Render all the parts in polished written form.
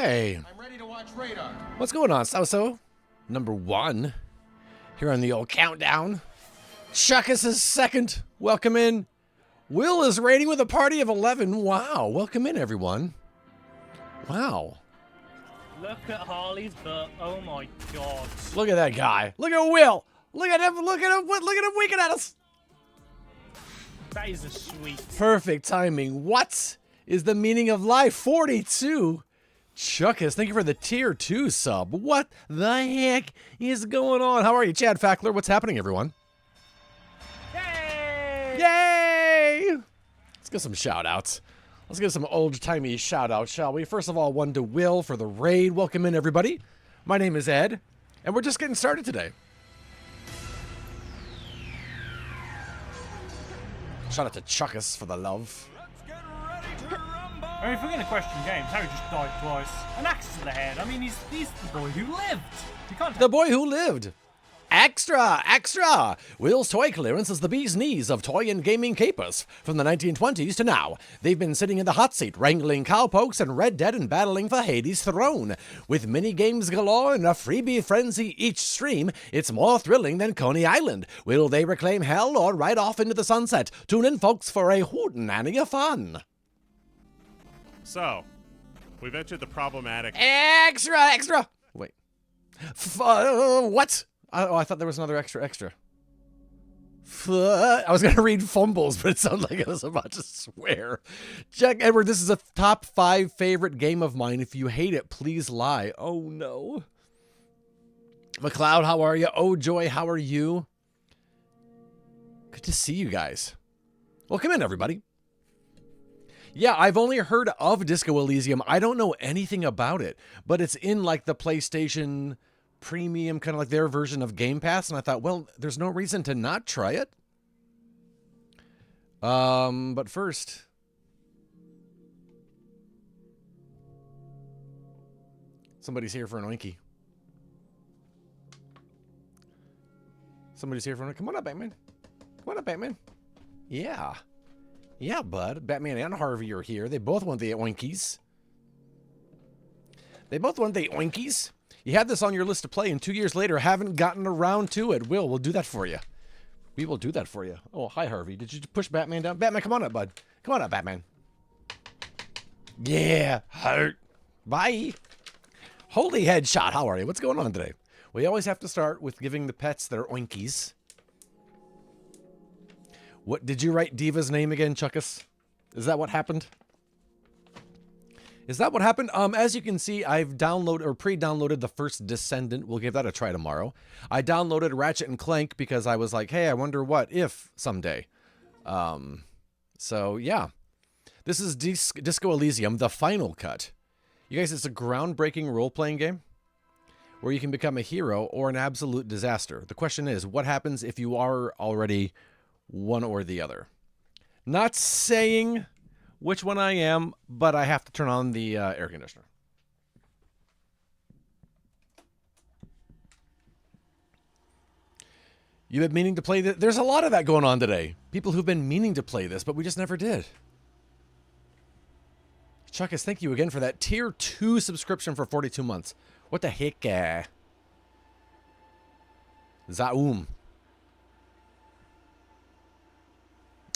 Hey. I'm ready to watch radar. What's going on, So? Number 1. Here on the old countdown. Chuckus is second. Welcome in. Will is rating with a party of 11. Wow. Welcome in, everyone. Wow. Look at Harley's butt. Oh my god. Look at that guy. Look at Will. Look at him. Look at him. Look at him winking at us. That is a sweet. Perfect timing. What is the meaning of life? 42. Chuckus, thank you for the tier 2 sub. What the heck is going on? How are you, Chad Fackler? What's happening, everyone? Yay! Yay! Let's get some shout-outs. Let's get some old-timey shout-outs, shall we? First of all, one to Will for the raid. Welcome in, everybody. My name is Ed, and we're just getting started today. Shout out to Chuckus for the love. I mean, if we're going to question James, Harry just died twice. An axe to the head. I mean, he's the boy who lived. You can't. The boy who lived. Extra, extra! Will's toy clearance is the bee's knees of toy and gaming capers. From the 1920s to now, they've been sitting in the hot seat, wrangling cowpokes and Red Dead and battling for Hades' throne. With mini-games galore and a freebie frenzy each stream, it's more thrilling than Coney Island. Will they reclaim hell or ride off into the sunset? Tune in, folks, for a hootenanny of fun. So, we've entered the problematic... Extra, extra! Wait. What? Oh, I thought there was another extra. I was going to read fumbles, but it sounded like I was about to swear. Jack Edward, this is a top 5 favorite game of mine. If you hate it, please lie. Oh, no. McLeod, how are you? Oh, Joy, how are you? Good to see you guys. Welcome in, everybody. Yeah, I've only heard of Disco Elysium. I don't know anything about it, but it's in like the PlayStation Premium, kind of like their version of Game Pass, and I thought, well, there's no reason to not try it. But first, somebody's here for an oinky. Somebody's here for an oinky. Come on up, Batman. Come on up, Batman. Yeah. Yeah, bud. Batman and Harvey are here. They both want the oinkies. They both want the oinkies. You had this on your list to play, and 2 years later, haven't gotten around to it. We'll do that for you. We will do that for you. Oh, hi, Harvey. Did you push Batman down? Batman, come on up, bud. Come on up, Batman. Yeah. Hurt. Bye. Holy headshot. How are you? What's going on today? We always have to start with giving the pets their oinkies. What did you write Diva's name again, Chuckus? Is that what happened? Is that what happened? As you can see, I've downloaded or pre-downloaded the first Descendant. We'll give that a try tomorrow. I downloaded Ratchet and Clank because I was like, hey, I wonder what if someday. So yeah, this is Disco Elysium, the final cut. You guys, it's a groundbreaking role-playing game where you can become a hero or an absolute disaster. The question is, what happens if you are already one or the other? Not saying which one I am, but I have to turn on the air conditioner. You've been meaning to play this. There's a lot of that going on today. People who've been meaning to play this, but we just never did. Chuckus, thank you again for that tier 2 subscription for 42 months. What the heck? Zaum.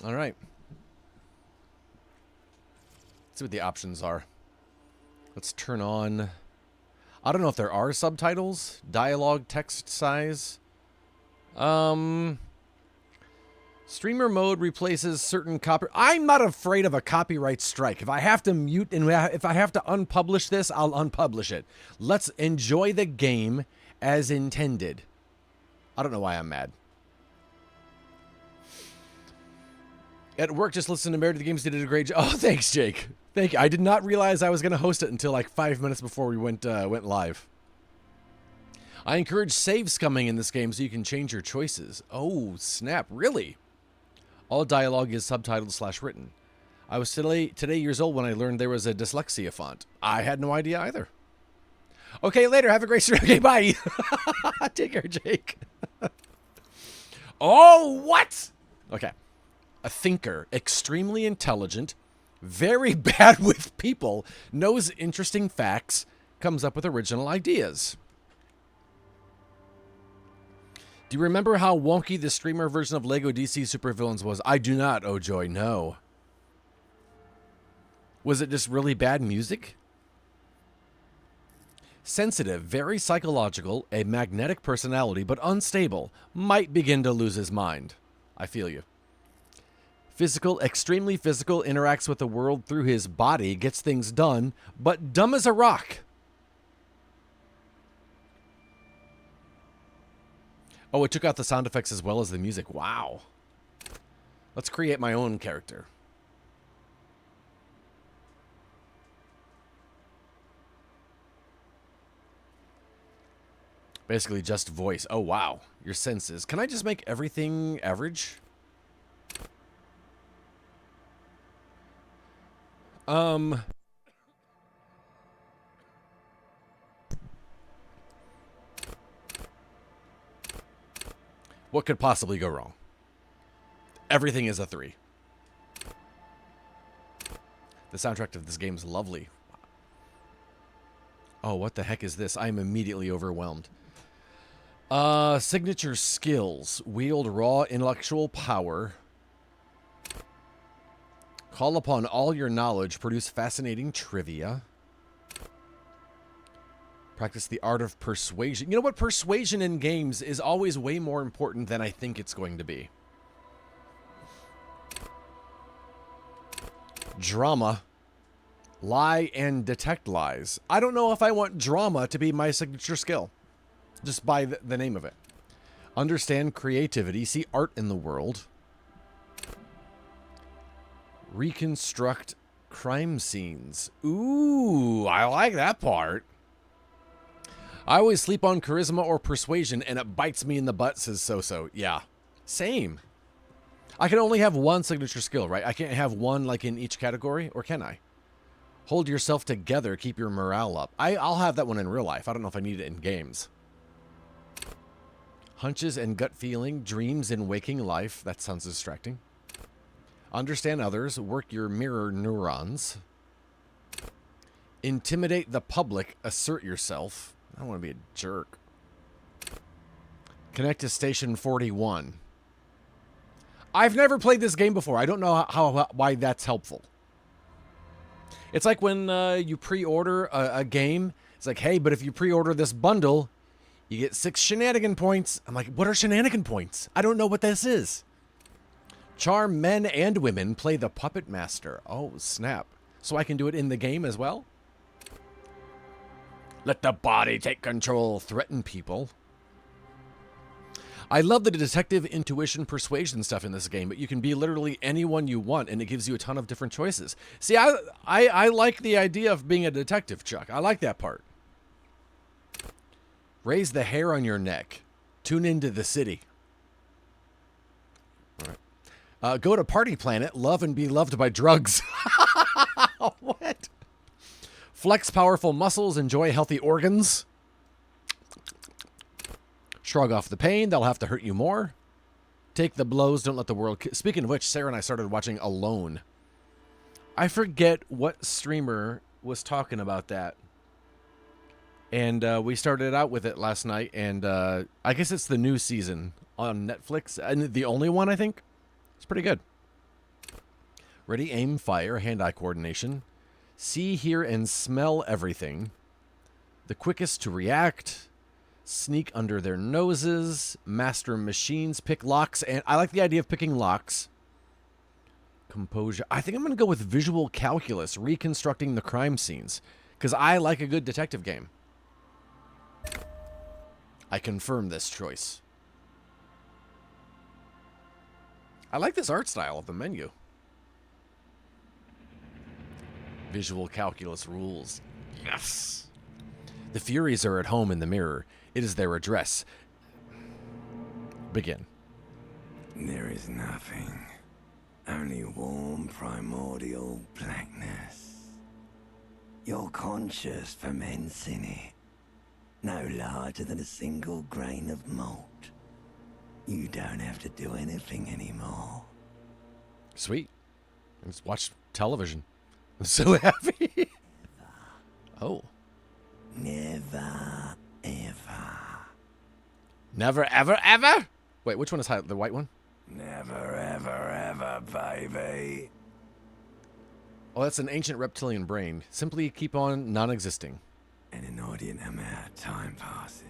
All right. Let's see what the options are. Let's turn on... I don't know if there are subtitles. Dialogue, text size. Streamer mode replaces certain copy... I'm not afraid of a copyright strike. If I have to mute and if I have to unpublish this, I'll unpublish it. Let's enjoy the game as intended. I don't know why I'm mad. At work, just listen to Married to the Games. Did a great job. Oh, thanks, Jake. Thank you. I did not realize I was going to host it until like 5 minutes before we went live. I encourage save scumming in this game so you can change your choices. Oh, snap. Really? All dialogue is subtitled / written. I was today years old when I learned there was a dyslexia font. I had no idea either. Okay, later. Have a great stream. Okay, bye. Take care, Jake. Oh, what? Okay. A thinker, extremely intelligent, very bad with people, knows interesting facts, comes up with original ideas. Do you remember how wonky the streamer version of LEGO DC Supervillains was? I do not, oh joy, no. Was it just really bad music? Sensitive, very psychological, a magnetic personality, but unstable, might begin to lose his mind. I feel you. Physical, extremely physical, interacts with the world through his body, gets things done, but dumb as a rock. Oh, it took out the sound effects as well as the music. Wow. Let's create my own character. Basically just voice. Oh, wow. Your senses. Can I just make everything average? What could possibly go wrong? Everything is a 3. The soundtrack of this game is lovely. Oh, what the heck is this? I am immediately overwhelmed. Signature skills. Wield raw intellectual power. Call upon all your knowledge. Produce fascinating trivia. Practice the art of persuasion. You know what? Persuasion in games is always way more important than I think it's going to be. Drama. Lie and detect lies. I don't know if I want drama to be my signature skill. Just by the name of it. Understand creativity. See art in the world. Reconstruct crime scenes. Ooh, I like that part. I always sleep on charisma or persuasion, and it bites me in the butt, says So-So. Yeah, same. I can only have one signature skill, right? I can't have one like in each category, or can I? Hold yourself together, keep your morale up. I'll have that one in real life. I don't know if I need it in games. Hunches and gut feeling, dreams in waking life. That sounds distracting. Understand others, work your mirror neurons. Intimidate the public, assert yourself. I don't want to be a jerk. Connect to Station 41. I've never played this game before. I don't know why that's helpful. It's like when you pre-order a game. It's like, hey, but if you pre-order this bundle, you get 6 shenanigan points. I'm like, what are shenanigan points? I don't know what this is. Charm men and women. Play the puppet master. Oh, snap. So I can do it in the game as well? Let the body take control. Threaten people. I love the detective intuition persuasion stuff in this game, but you can be literally anyone you want, and it gives you a ton of different choices. See, I like the idea of being a detective, Chuck. I like that part. Raise the hair on your neck. Tune into the city. All right. Go to Party Planet. Love and be loved by drugs. What? Flex powerful muscles. Enjoy healthy organs. Shrug off the pain. They'll have to hurt you more. Take the blows. Don't let the world... Speaking of which, Sarah and I started watching Alone. I forget what streamer was talking about that. And we started out with it last night. And I guess it's the new season on Netflix. And the only one, I think. It's pretty good. Ready, aim, fire. Hand-eye coordination. See, hear, and smell everything. The quickest to react. Sneak under their noses. Master machines. Pick locks. And I like the idea of picking locks. Composure. I think I'm going to go with visual calculus. Reconstructing the crime scenes. Because I like a good detective game. I confirm this choice. I like this art style of the menu. Visual calculus rules. Yes. The Furies are at home in the mirror. It is their address. Begin. There is nothing. Only warm primordial blackness. Your conscious ferments in it. No larger than a single grain of malt. You don't have to do anything anymore. Sweet. Let's watch television. I'm so happy. Oh. Never, ever. Never, ever, ever? Wait, which one is the white one? Never, ever, ever, baby. Oh, that's an ancient reptilian brain. Simply keep on non-existing. An inordinate amount of time passes.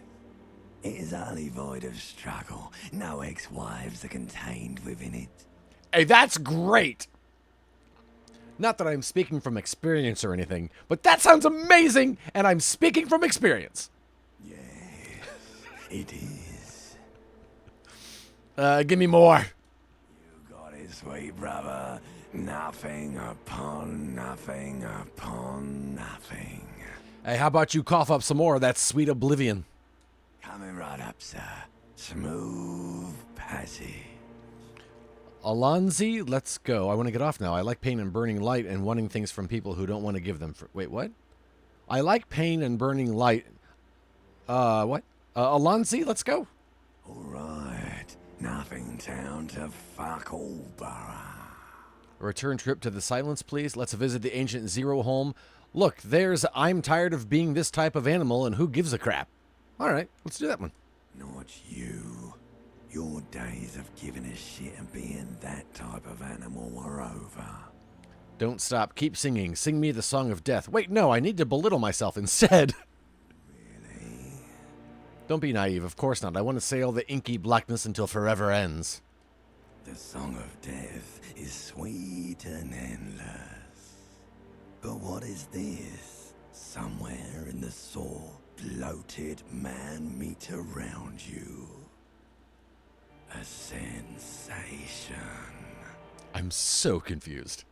It is utterly void of struggle. No ex-wives are contained within it. Hey, that's great! Not that I'm speaking from experience or anything, but that sounds amazing, and I'm speaking from experience. Yes, it is. Give me more. You got it, sweet brother. Nothing upon nothing upon nothing. Hey, how about you cough up some more of that sweet oblivion? Coming right up, sir. Smooth passage. Alonzi, let's go. I want to get off now. I like pain and burning light and wanting things from people who don't want to give them. Wait, what? I like pain and burning light. What? Alonzi, let's go. All right. Nothing town to fuck all borough. A return trip to the silence, please. Let's visit the ancient Zero home. Look, there's I'm tired of being this type of animal and who gives a crap. All right, let's do that one. Not you. Your days of giving a shit and being that type of animal are over. Don't stop. Keep singing. Sing me the song of death. Wait, no, I need to belittle myself instead. Really? Don't be naive. Of course not. I want to sail the inky blackness until forever ends. The song of death is sweet and endless. But what is this? Somewhere in the sore, bloated man meet around you. A sensation. I'm so confused.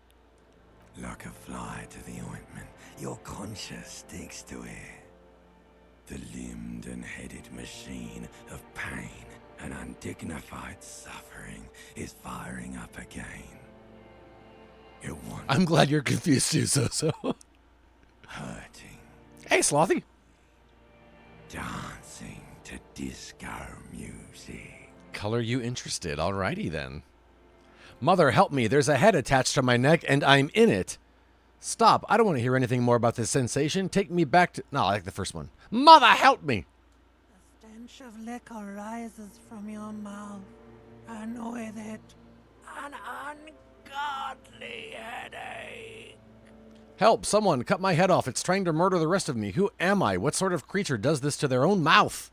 Like a fly to the ointment, your conscience sticks to it. The limbed and headed machine of pain and undignified suffering is firing up again. It wants I'm glad you're confused too, so. hurting, Hey, Slothy. dancing to disco music. Color you interested. Alrighty then. Mother, help me. There's a head attached to my neck and I'm in it. Stop. I don't want to hear anything more about this sensation. Take me back to... No, I like the first one. Mother, help me. The stench of liquor rises from your mouth, and with it, an ungodly headache. Help. Someone cut my head off. It's trying to murder the rest of me. Who am I? What sort of creature does this to their own mouth?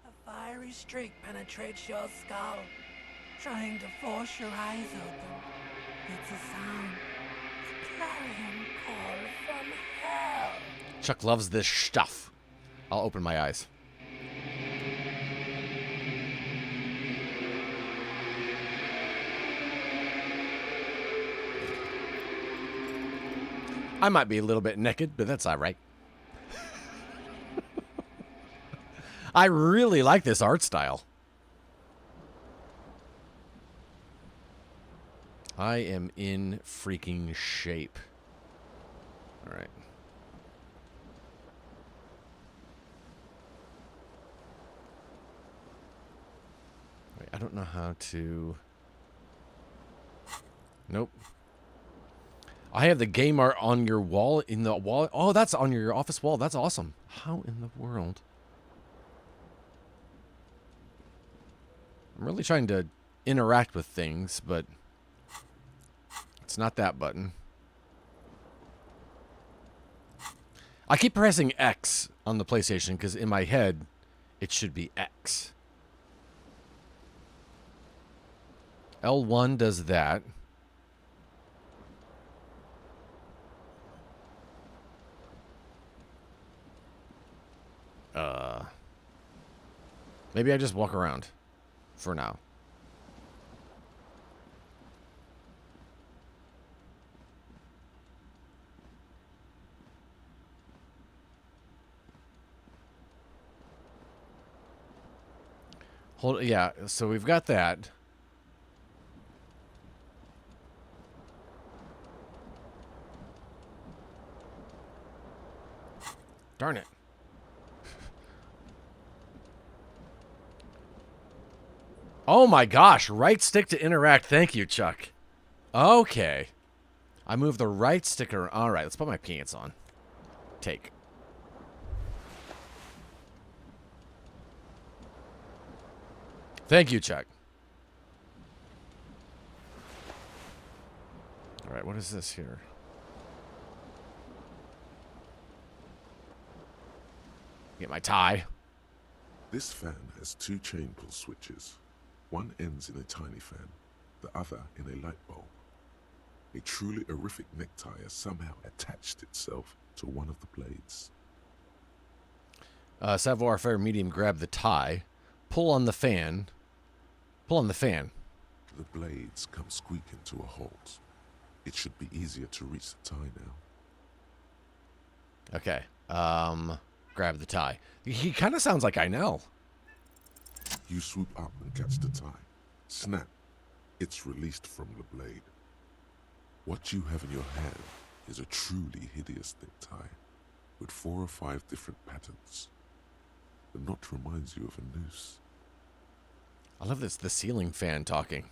A fiery streak penetrates your skull, trying to force your eyes open. It's a sound, a clarion call from hell. Chuck loves this stuff. I'll open my eyes. I might be a little bit naked, but that's all right. I really like this art style. I am in freaking shape. All right. Wait, I don't know how to... Nope. I have the game art on your wall, in the wall. Oh, that's on your office wall. That's awesome. How in the world? I'm really trying to interact with things, but it's not that button. I keep pressing X on the PlayStation because in my head, it should be X. L1 does that. Maybe I just walk around for now. Hold, yeah, so we've got that. Darn it. Oh my gosh, right stick to interact. Thank you, Chuck. Okay. I move the right stick around. All right, let's put my pants on. Take. Thank you, Chuck. All right, what is this here? Get my tie. This fan has 2 chain pull switches. One ends in a tiny fan, the other in a light bulb. A truly horrific necktie has somehow attached itself to one of the blades. Savoir faire medium, grab the tie. Pull on the fan. Pull on the fan. The blades come squeaking to a halt. It should be easier to reach the tie now. Okay. Grab the tie. He kind of sounds like I know. You swoop up and catch the tie. Snap. It's released from the blade. What you have in your hand is a truly hideous necktie with 4 or 5 different patterns. The knot reminds you of a noose. I love this, the ceiling fan talking.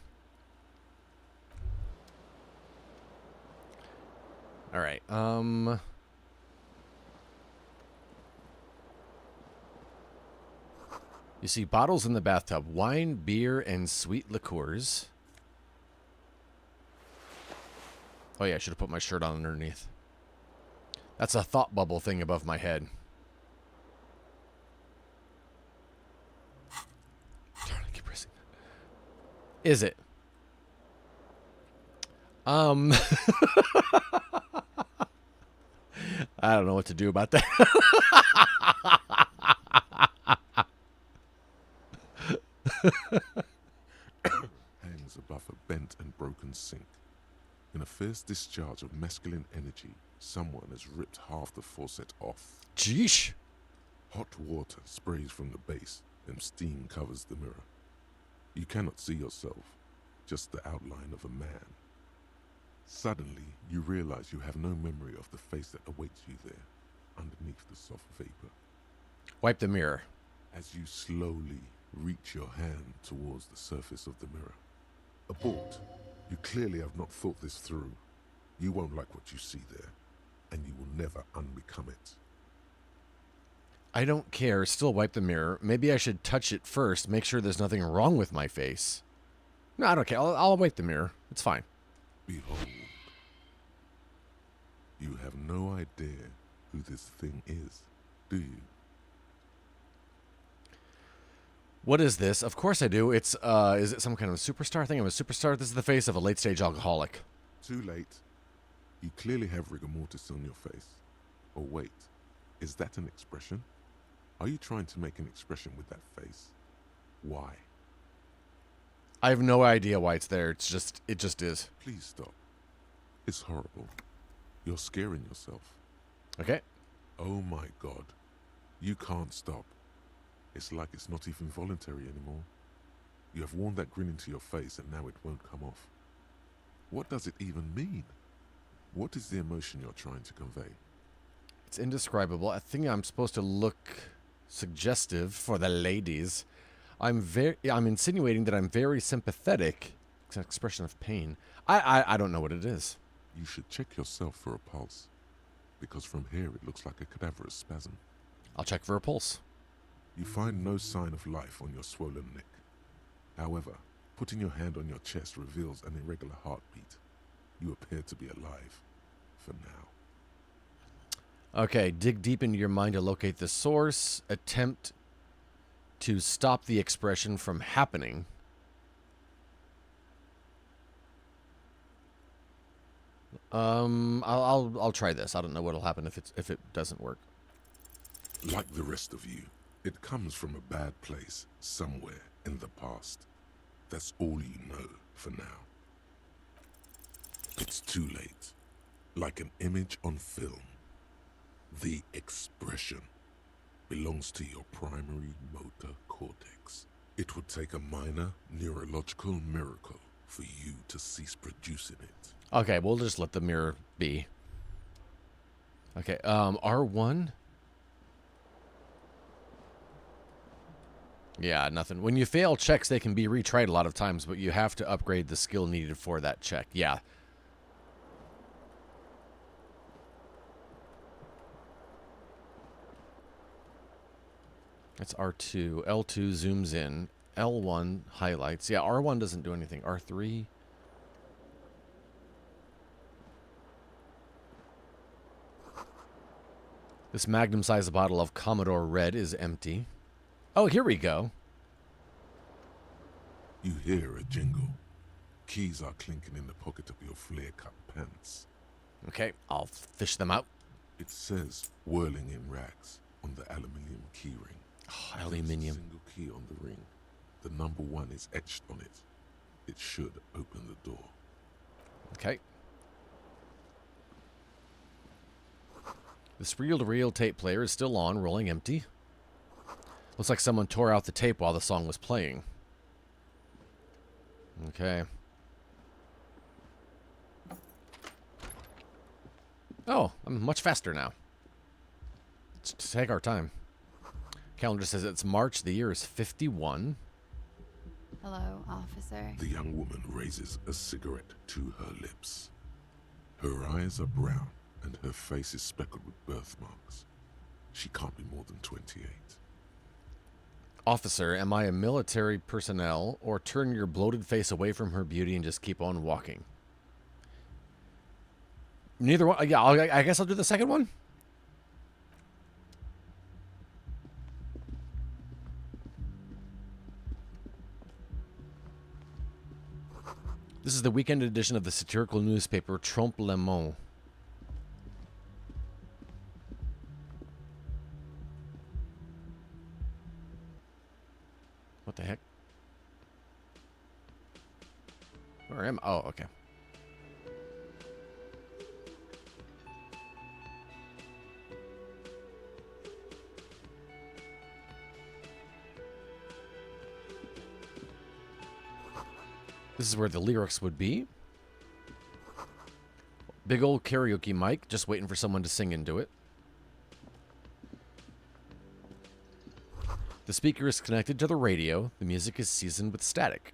All right. You see bottles in the bathtub, wine, beer, and sweet liqueurs. Oh yeah, I should have put my shirt on underneath. That's a thought bubble thing above my head. Darn, I keep pressing. Is it? I don't know what to do about that. Hangs above a bent and broken sink. In a fierce discharge of masculine energy, someone has ripped half the faucet off. Jeesh. Hot water sprays from the base and steam covers the mirror. You cannot see yourself, just the outline of a man. Suddenly, you realize you have no memory of the face that awaits you there, underneath the soft vapor. Wipe the mirror. As you slowly reach your hand towards the surface of the mirror. Abort. You clearly have not thought this through. You won't like what you see there, and you will never unbecome it. I don't care. Still wipe the mirror. Maybe I should touch it first. Make sure there's nothing wrong with my face. No, I don't care. I'll wipe the mirror. It's fine. Behold. You have no idea who this thing is, do you? What is this? Of course I do. It's, is it some kind of a superstar thing? I'm a superstar. This is the face of a late-stage alcoholic. Too late. You clearly have rigor mortis on your face. Oh wait, is that an expression? Are you trying to make an expression with that face? Why? I have no idea why it's there. It just is. Please stop. It's horrible. You're scaring yourself. Okay. Oh my God. You can't stop. It's like it's not even voluntary anymore. You have worn that grin into your face and now it won't come off. What does it even mean? What is the emotion you're trying to convey? It's indescribable. I think I'm supposed to look suggestive for the ladies. I'm insinuating that I'm very sympathetic. It's an expression of pain. I don't know what it is. You should check yourself for a pulse. Because from here it looks like a cadaverous spasm. I'll check for a pulse. You find no sign of life on your swollen neck. However, putting your hand on your chest reveals an irregular heartbeat. You appear to be alive. For now. Okay, dig deep into your mind to locate the source. Attempt to stop the expression from happening. I'll try this. I don't know what'll happen if it doesn't work. Like the rest of you, it comes from a bad place somewhere in the past. That's all you know for now. It's too late. Like an image on film. The expression belongs to your primary motor cortex. It would take a minor neurological miracle for you to cease producing it. Okay, we'll just let the mirror be. Okay, R1? Yeah, nothing. When you fail checks, they can be retried a lot of times, but you have to upgrade the skill needed for that check. Yeah. That's R2. L2 zooms in. L1 highlights. Yeah, R1 doesn't do anything. R3. This magnum-sized bottle of Commodore Red is empty. Oh, here we go. You hear a jingle. Keys are clinking in the pocket of your flare-cut pants. Okay, I'll fish them out. It says whirling in rags on the aluminium key ring. Oh, There's aluminium. a single key on the ring. The number 1 is etched on it. It should open the door. Okay. This reel-to-reel tape player is still on, rolling empty. Looks like someone tore out the tape while the song was playing. Okay. Oh, I'm much faster now. Let's take our time. Calendar says it's March. The year is 51. Hello, officer. The young woman raises a cigarette to her lips. Her eyes are brown and her face is speckled with birthmarks. She can't be more than 28. Officer, am I a military personnel, or turn your bloated face away from her beauty and just keep on walking? Neither one. Yeah, I guess I'll do the second one. This is the weekend edition of the satirical newspaper Trompe le Monde. What the heck? Where am I? Oh, okay. This is where the lyrics would be. Big old karaoke mic, just waiting for someone to sing into it. The speaker is connected to the radio. The music is seasoned with static.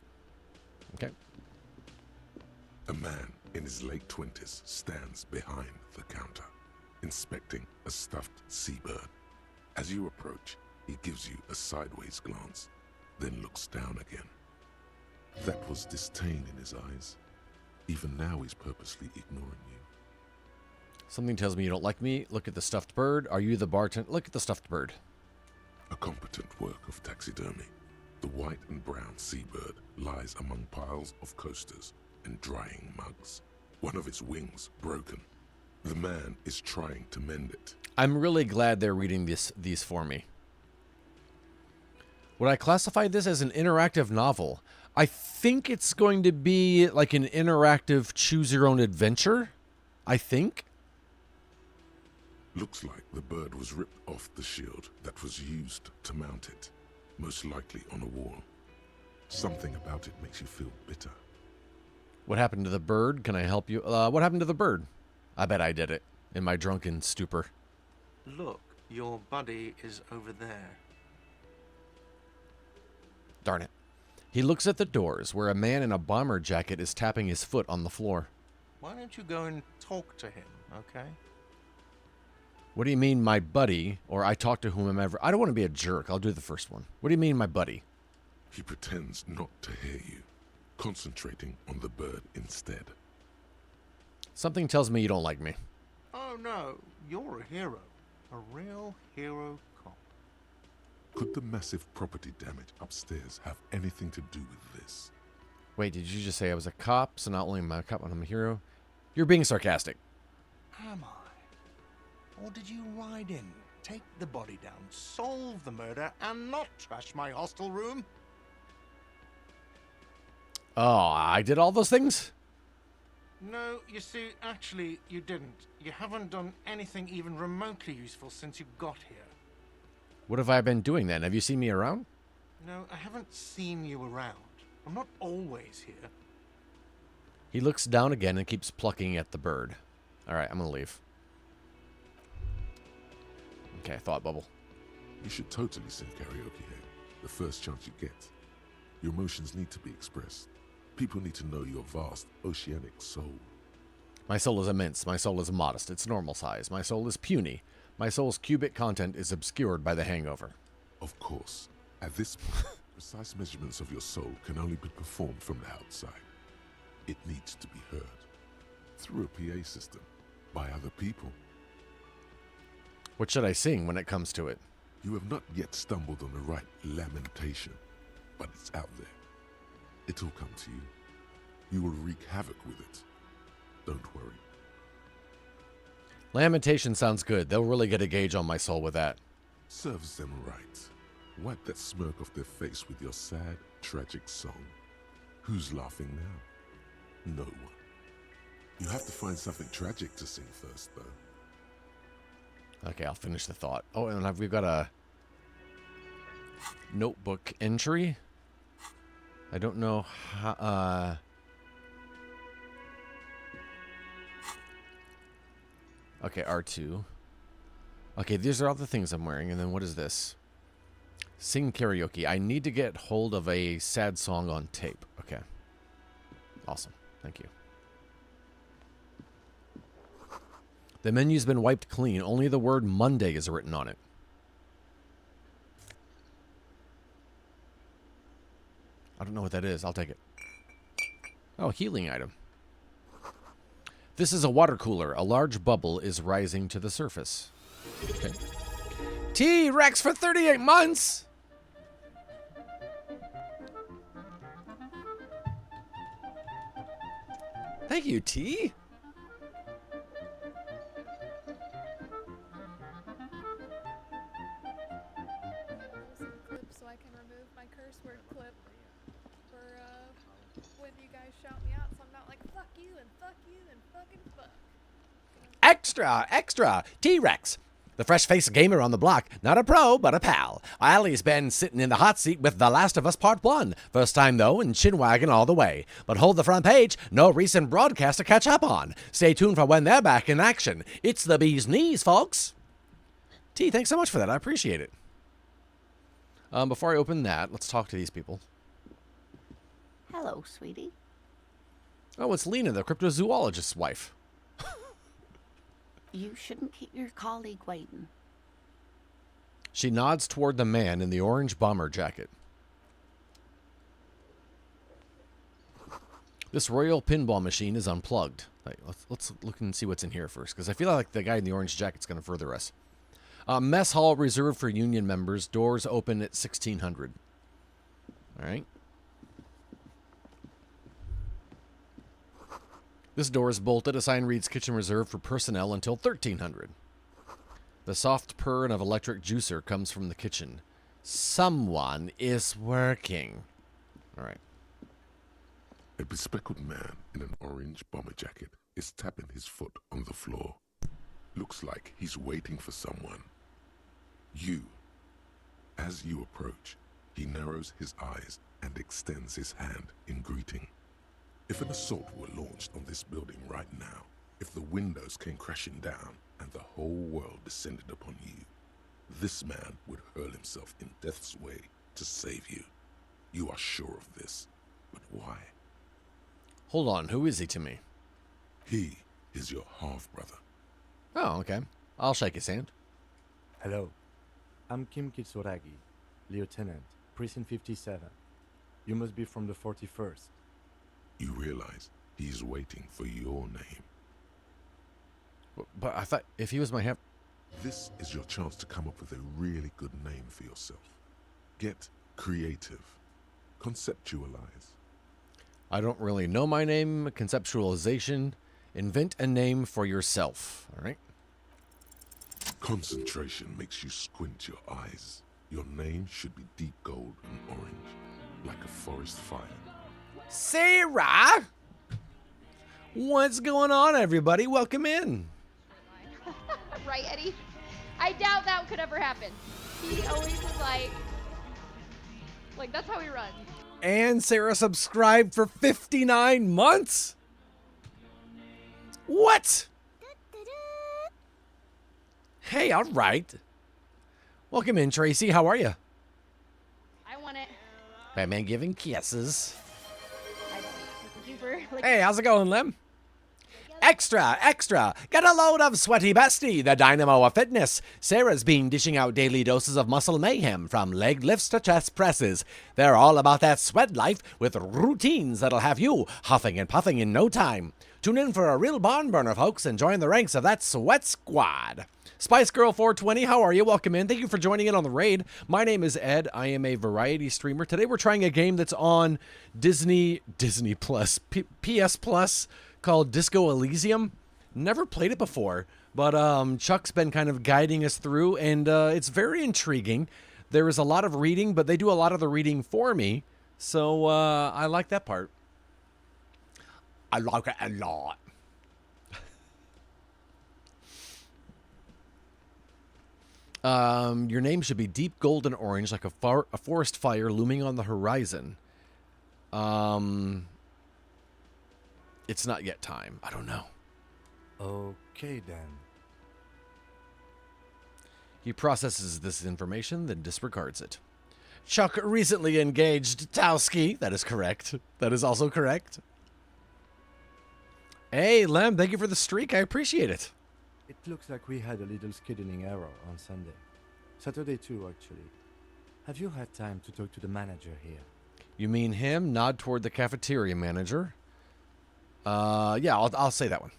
Okay. A man in his late 20s stands behind the counter, inspecting a stuffed seabird. As you approach, he gives you a sideways glance, then looks down again. That was disdain in his eyes. Even now he's purposely ignoring you. Something tells me you don't like me. Look at the stuffed bird. Are you the bartender? Look at the stuffed bird. A competent work of taxidermy. The white and brown seabird lies among piles of coasters and drying mugs. One of its wings broken. The man is trying to mend it. I'm really glad they're reading these for me. Would I classify this as an interactive novel? I think it's going to be like an interactive choose-your-own-adventure. I think. Looks like the bird was ripped off the shield that was used to mount it, most likely on a wall. Something about it makes you feel bitter. What happened to the bird? Can I help you? What happened to the bird? I bet I did it in my drunken stupor. Look, your buddy is over there. Darn it. He looks at the doors where a man in a bomber jacket is tapping his foot on the floor. Why don't you go and talk to him, okay? What do you mean, my buddy? Or I talk to whomever. I don't want to be a jerk. I'll do the first one. What do you mean, my buddy? He pretends not to hear you, concentrating on the bird instead. Something tells me you don't like me. Oh no, you're a hero. A real hero cop. Could the massive property damage upstairs have anything to do with this? Wait, did you just say I was a cop? So not only am I a cop, but I'm a hero? You're being sarcastic. Am I? Or did you ride in, take the body down, solve the murder, and not trash my hostel room? Oh, I did all those things? No, you see, actually, you didn't. You haven't done anything even remotely useful since you got here. What have I been doing then? Have you seen me around? No, I haven't seen you around. I'm not always here. He looks down again and keeps plucking at the bird. Alright, I'm gonna leave. Okay, thought bubble. You should totally sing karaoke here, the first chance you get. Your emotions need to be expressed. People need to know your vast, oceanic soul. My soul is immense. My soul is modest. It's normal size. My soul is puny. My soul's cubic content is obscured by the hangover. Of course, at this point, Precise measurements of your soul can only be performed from the outside. It needs to be heard through a PA system by other people. What should I sing when it comes to it? You have not yet stumbled on the right lamentation, but it's out there. It'll come to you. You will wreak havoc with it. Don't worry. Lamentation sounds good. They'll really get a gauge on my soul with that. Serves them right. Wipe that smirk off their face with your sad, tragic song. Who's laughing now? No one. You have to find something tragic to sing first, though. Okay, I'll finish the thought. Oh, and we've got a notebook entry. I don't know how... Okay, R2. Okay, these are all the things I'm wearing. And then what is this? Sing karaoke. I need to get hold of a sad song on tape. Okay. Awesome. Thank you. The menu's been wiped clean. Only the word Monday is written on it. I don't know what that is. I'll take it. Oh, healing item. This is a water cooler. A large bubble is rising to the surface. Okay. T-Rex for 38 months! Thank you, T. So I can remove my curse word clip for when you guys shout me out, so I'm not like fuck you and fucking fuck. Extra, extra, T-Rex. The fresh-faced gamer on the block, not a pro, but a pal. Ali's been sitting in the hot seat with The Last of Us Part 1. First time, though, and chinwagging all the way. But hold the front page, no recent broadcast to catch up on. Stay tuned for when they're back in action. It's the bee's knees, folks. T, thanks so much for that. I appreciate it. Before I open that, let's talk to these people. Hello, sweetie. Oh, it's Lena, the cryptozoologist's wife. You shouldn't keep your colleague waiting. She nods toward the man in the orange bomber jacket. This royal pinball machine is unplugged. Let's look and see what's in here first, because I feel like the guy in the orange jacket's going to further us. Mess hall reserved for union members. Doors open at 1600. All right. This door is bolted. A sign reads kitchen reserved for personnel until 1300. The soft purr of electric juicer comes from the kitchen. Someone is working. All right. A bespectacled man in an orange bomber jacket is tapping his foot on the floor. Looks like he's waiting for someone. You. As you approach, he narrows his eyes and extends his hand in greeting. If an assault were launched on this building right now, if the windows came crashing down and the whole world descended upon you, this man would hurl himself in death's way to save you. You are sure of this, but why? Hold on, who is he to me? He is your half-brother. Oh, okay. I'll shake his hand. Hello. I'm Kim Kitsuragi, Lieutenant, Precinct 57. You must be from the 41st. You realize he's waiting for your name. But I thought if he was my half... This is your chance to come up with a really good name for yourself. Get creative. Conceptualize. I don't really know my name. Conceptualization. Invent a name for yourself. All right. Concentration makes you squint your eyes. Your name should be deep gold and orange, like a forest fire. Sarah! What's going on, everybody? Welcome in. Right, Eddie? I doubt that could ever happen. He always is like, that's how he runs. And Sarah subscribed for 59 months? What? Hey, all right. Welcome in, Tracy. How are you? I want it. Batman giving kisses. Super, Hey, how's it going, Lem? Extra, extra! Get a load of Sweaty Bestie, the dynamo of fitness. Sarah's been dishing out daily doses of muscle mayhem, from leg lifts to chest presses. They're all about that sweat life with routines that'll have you huffing and puffing in no time. Tune in for a real barn burner, folks, and join the ranks of that sweat squad. Spice Girl 420, how are you? Welcome in. Thank you for joining in on the raid. My name is Ed. I am a variety streamer. Today we're trying a game that's on Disney Plus, PS Plus, called Disco Elysium. Never played it before, but Chuck's been kind of guiding us through, and it's very intriguing. There is a lot of reading, but they do a lot of the reading for me, so I like that part. I like it a lot. Your name should be deep golden orange, like a forest fire looming on the horizon. It's not yet time. I don't know. Okay, then. He processes this information, then disregards it. Chuck recently engaged Towski. That is correct. That is also correct. Hey, Lem, thank you for the streak. I appreciate it. It looks like we had a little scheduling error on Sunday. Saturday too, actually. Have you had time to talk to the manager here? You mean him? Nod toward the cafeteria manager. Yeah, I'll say that one.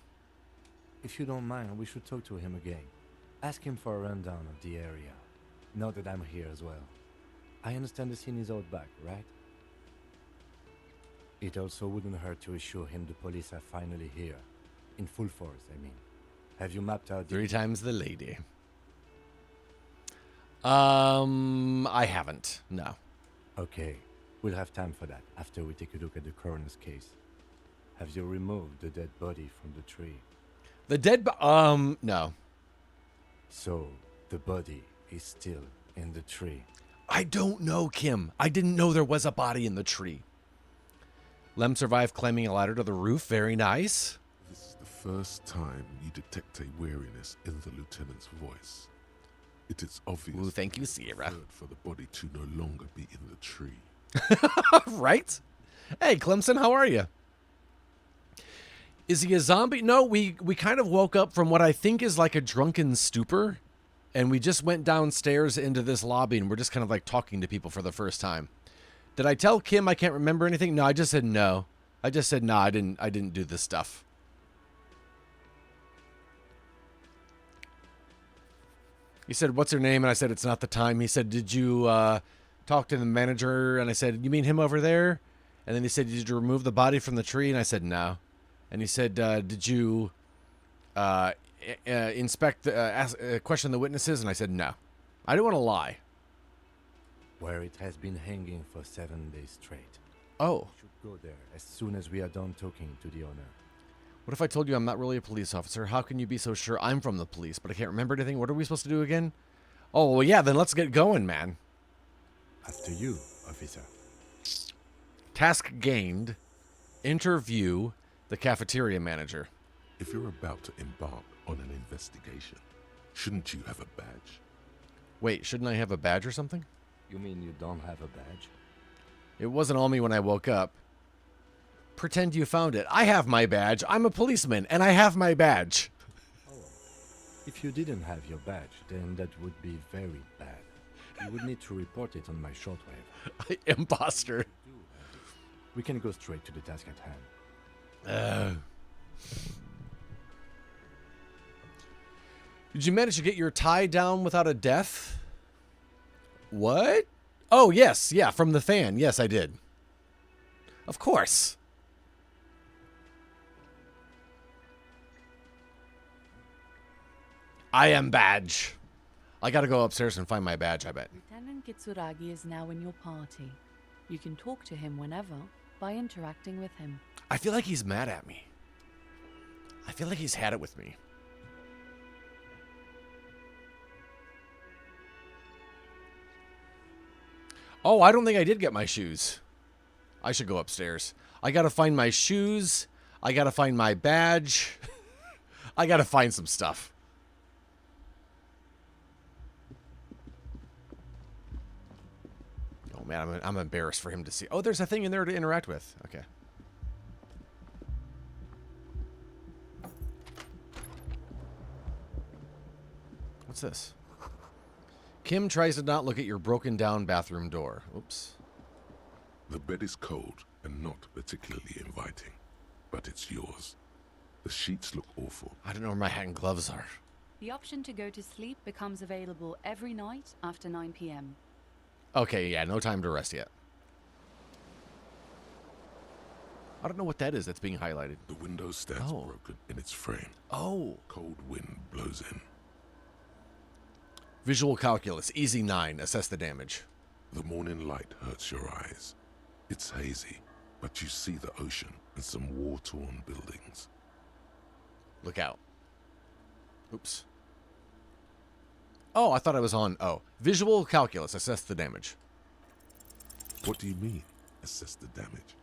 If you don't mind, we should talk to him again. Ask him for a rundown of the area. Now that I'm here as well. I understand the scene is out back, right? It also wouldn't hurt to assure him the police are finally here. In full force, I mean. Have you mapped out... 3 times the lady. I haven't. No. Okay. We'll have time for that after we take a look at the coroner's case. Have you removed the dead body from the tree? The dead no. So, the body is still in the tree. I don't know, Kim. I didn't know there was a body in the tree. Lem survived climbing a ladder to the roof. Very nice. This is the first time you detect a weariness in the lieutenant's voice. It is obvious. Ooh, thank you, Sierra. For the body to no longer be in the tree. Right? Hey, Clemson, how are you? Is he a zombie? No, we kind of woke up from what I think is like a drunken stupor, and we just went downstairs into this lobby, and we're just kind of like talking to people for the first time. Did I tell Kim I can't remember anything? No, I just said no. I just said no, I didn't do this stuff. He said, "What's her name?" And I said, "It's not the time." He said, "Did you talk to the manager?" And I said, "You mean him over there?" And then he said, "Did you remove the body from the tree?" And I said, "No." And he said, "Did you inspect, question the witnesses?" And I said, "No." I didn't want to lie. Where it has been hanging for 7 days straight. Oh. We should go there as soon as we are done talking to the owner. What if I told you I'm not really a police officer? How can you be so sure I'm from the police, but I can't remember anything? What are we supposed to do again? Oh, well, yeah, then let's get going, man. After you, officer. Task gained. Interview the cafeteria manager. If you're about to embark on an investigation, shouldn't you have a badge? Wait, shouldn't I have a badge or something? You mean you don't have a badge? It wasn't on me when I woke up. Pretend you found it. I have my badge. I'm a policeman, and I have my badge. Oh. If you didn't have your badge, then that would be very bad. You would need to report it on my shortwave. Imposter. We can go straight to the task at hand. Did you manage to get your tie down without a death? What? Oh, yes. Yeah, from the fan. Yes, I did. Of course. I am badge. I gotta go upstairs and find my badge, I bet. Lieutenant Kitsuragi is now in your party. You can talk to him whenever by interacting with him. I feel like he's mad at me. I feel like he's had it with me. Oh, I don't think I did get my shoes. I should go upstairs. I gotta find my shoes. I gotta find my badge. I gotta find some stuff. Oh man, I'm embarrassed for him to see. Oh, there's a thing in there to interact with. Okay. What's this? Kim tries to not look at your broken down bathroom door. Oops. The bed is cold and not particularly inviting, but it's yours. The sheets look awful. I don't know where my hat and gloves are. The option to go to sleep becomes available every night after 9 p.m. Okay, yeah, no time to rest yet. I don't know what that is that's being highlighted. The window stands broken in its frame. Oh. Cold wind blows in. Visual calculus, easy 9. Assess the damage. The morning light hurts your eyes. It's hazy, but you see the ocean and some war-torn buildings. Look out. Oops. Oh, I thought I was on. Oh. Visual calculus, assess the damage. What do you mean, assess the damage?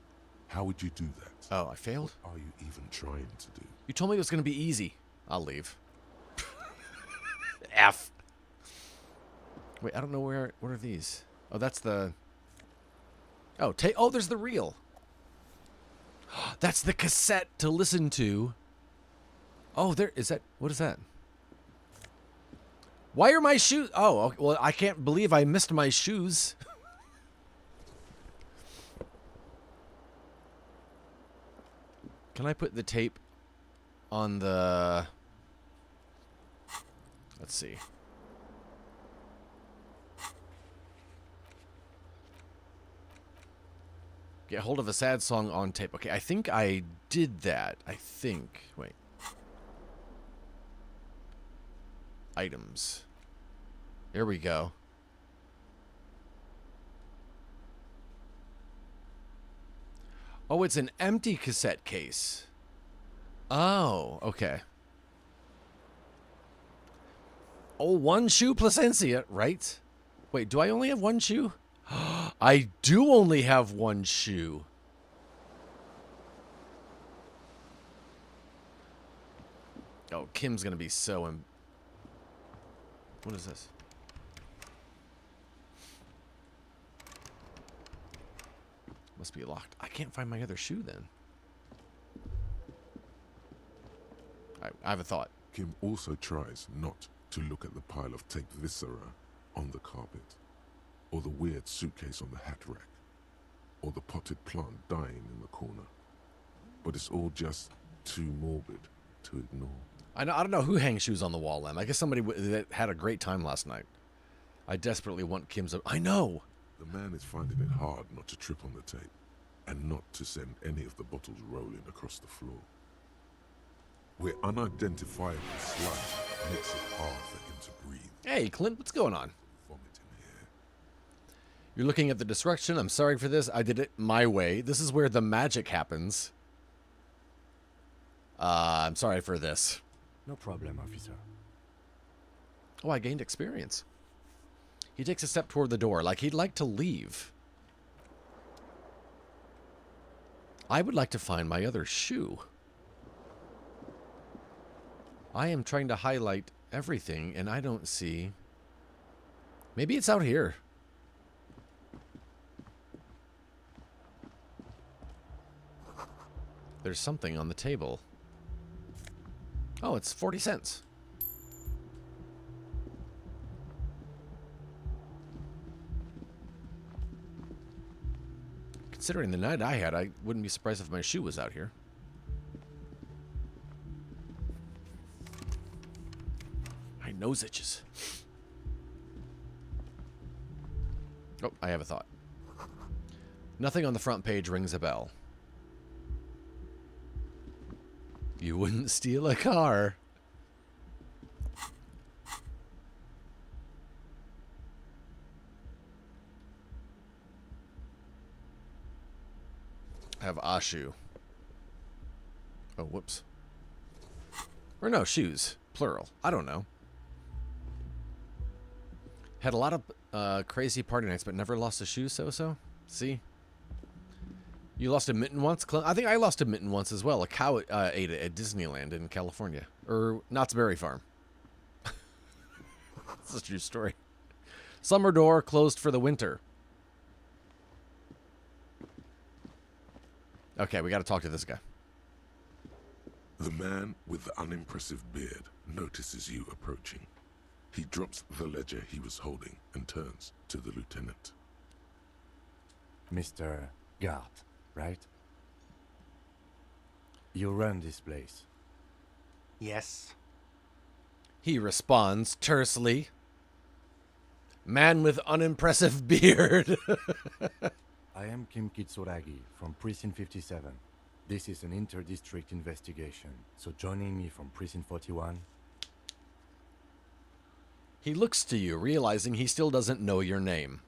How would you do that? Oh, I failed? What are you even trying to do? You told me it was going to be easy. I'll leave. F. Wait, I don't know where. What are these? Oh, that's the. Oh, oh, there's the reel. That's the cassette to listen to. Oh, there is that. What is that? Why are my shoes? Oh, okay, well, I can't believe I missed my shoes. Can I put the tape on the... Let's see. Get hold of a sad song on tape. Okay, I think I did that. I think. Wait. Items. Here we go. Oh, it's an empty cassette case. Oh, okay. Oh, one shoe Placencia, right? Wait, do I only have one shoe? I do only have one shoe. Oh, Kim's gonna be so... What is this? Must be locked. I can't find my other shoe then. I have a thought. Kim also tries not to look at the pile of taped viscera on the carpet, or the weird suitcase on the hat rack, or the potted plant dying in the corner. But it's all just too morbid to ignore. I don't know who hangs shoes on the wall, Lem. I guess somebody that had a great time last night. I desperately want Kim's... I know! The man is finding it hard not to trip on the tape, and not to send any of the bottles rolling across the floor. Where unidentifiable sludge makes it hard for him to breathe. Hey, Clint, what's going on? Vomit in here. You're looking at the destruction. I'm sorry for this. I did it my way. This is where the magic happens. I'm sorry for this. No problem, officer. Oh, I gained experience. He takes a step toward the door, like he'd like to leave. I would like to find my other shoe. I am trying to highlight everything, and I don't see... Maybe it's out here. There's something on the table. Oh, it's 40 cents. Considering the night I had, I wouldn't be surprised if my shoe was out here. My nose itches. Oh, I have a thought. Nothing on the front page rings a bell. You wouldn't steal a car. I have a shoe. Oh, whoops. Or no, shoes. Plural. I don't know. Had a lot of crazy party nights, but never lost a shoe, so-so. See? You lost a mitten once? I think I lost a mitten once as well. A cow ate it at Disneyland in California. Or Knott's Berry Farm. This is a true story. Summer door closed for the winter. Okay, we got to talk to this guy. The man with the unimpressive beard notices you approaching. He drops the ledger he was holding and turns to the lieutenant. Mr. Gart, right? You run this place. Yes. He responds tersely. Man with unimpressive beard. I am Kim Kitsuragi from Precinct 57. This is an inter-district investigation, so joining me from Precinct 41... He looks to you, realizing he still doesn't know your name.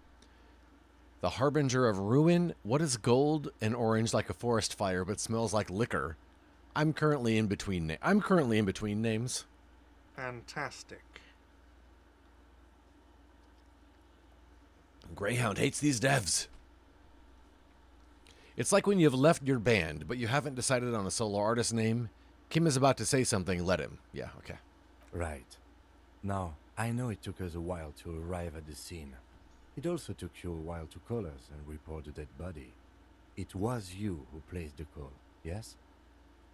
The harbinger of ruin? What is gold and orange like a forest fire but smells like liquor? I'm currently in between names. Fantastic. Greyhound hates these devs. It's like when you've left your band, but you haven't decided on a solo artist name. Kim is about to say something, let him. Yeah, okay. Right. Now, I know it took us a while to arrive at the scene. It also took you a while to call us and report the dead body. It was you who placed the call, yes?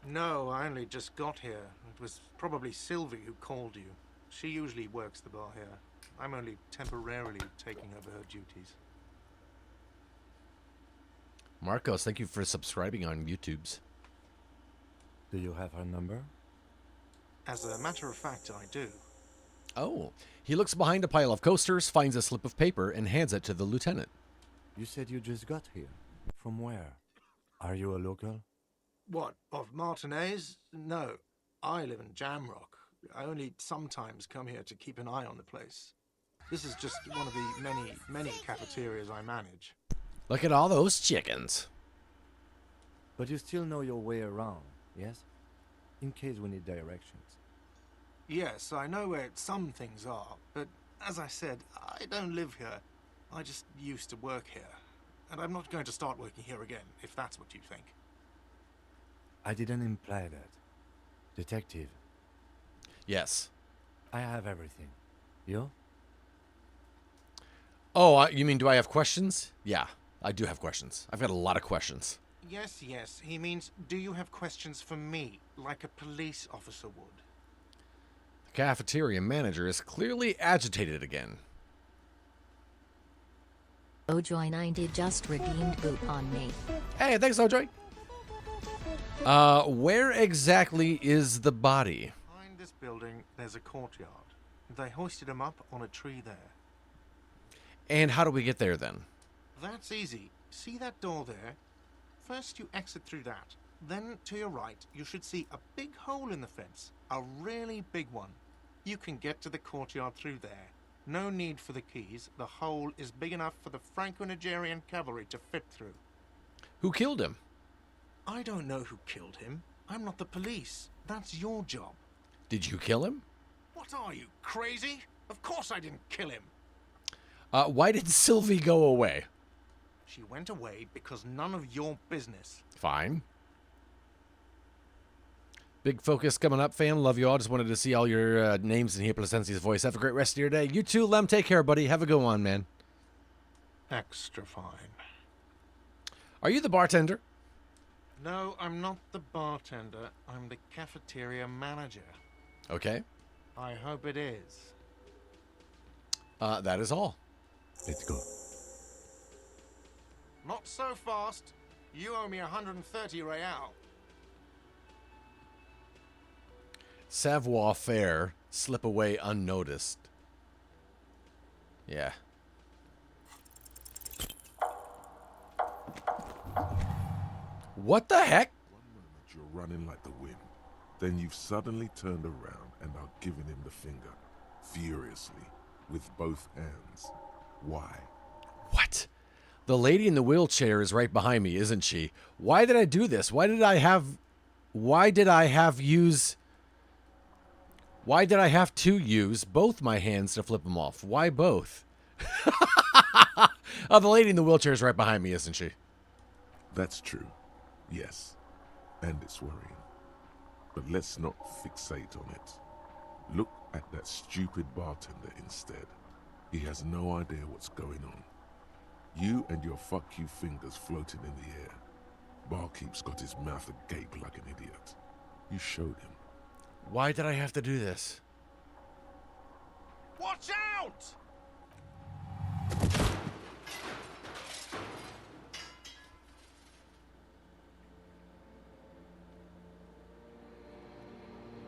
No, I only just got here. It was probably Sylvie who called you. She usually works the bar here. I'm only temporarily taking over her duties. Marcos, thank you for subscribing on YouTube's. Do you have her number? As a matter of fact, I do. Oh, he looks behind a pile of coasters, finds a slip of paper, and hands it to the lieutenant. You said you just got here. From where? Are you a local? What, of Martinez? No, I live in Jamrock. I only sometimes come here to keep an eye on the place. This is just one of the many cafeterias I manage. Look at all those chickens. But you still know your way around, yes? In case we need directions. Yes, I know where some things are, but as I said, I don't live here. I just used to work here. And I'm not going to start working here again, if that's what you think. I didn't imply that. Detective. Yes. I have everything. You? Oh, you mean do I have questions? Yeah, I do have questions. I've got a lot of questions. Yes, he means, do you have questions for me, like a police officer would? The cafeteria manager is clearly agitated again. Ojoy90 just redeemed boot on me. Hey, thanks, Ojoy. Where exactly is the body? Behind this building, there's a courtyard. They hoisted him up on a tree there. And how do we get there then? That's easy. See that door there? First you exit through that. Then to your right, you should see a big hole in the fence. A really big one. You can get to the courtyard through there. No need for the keys. The hole is big enough for the Franco-Nigerian cavalry to fit through. Who killed him? I don't know who killed him. I'm not the police. That's your job. Did you kill him? What are you, crazy? Of course I didn't kill him. Why did Sylvie go away? She went away because none of your business. Fine. Big focus coming up, fam. Love you all. Just wanted to see all your names and hear Placencia's voice. Have a great rest of your day. You too, Lem. Take care, buddy. Have a good one, man. Extra fine. Are you the bartender? No, I'm not the bartender. I'm the cafeteria manager. Okay. I hope it is. That is all. Let's go. Not so fast. You owe me 130 real. Savoir-faire. Slip away unnoticed. Yeah. What the heck? One moment you're running like the wind. Then you've suddenly turned around and are giving him the finger. Furiously. With both hands. Why? What? The lady in the wheelchair is right behind me, isn't she? Why did I do this? Why did I have to use both my hands to flip them off? Why both? Oh, the lady in the wheelchair is right behind me, isn't she? That's true. Yes. And it's worrying. But let's not fixate on it. Look at that stupid bartender instead. He has no idea what's going on. You and your fuck you fingers floating in the air. Barkeep's got his mouth agape like an idiot. You showed him. Why did I have to do this? Watch out!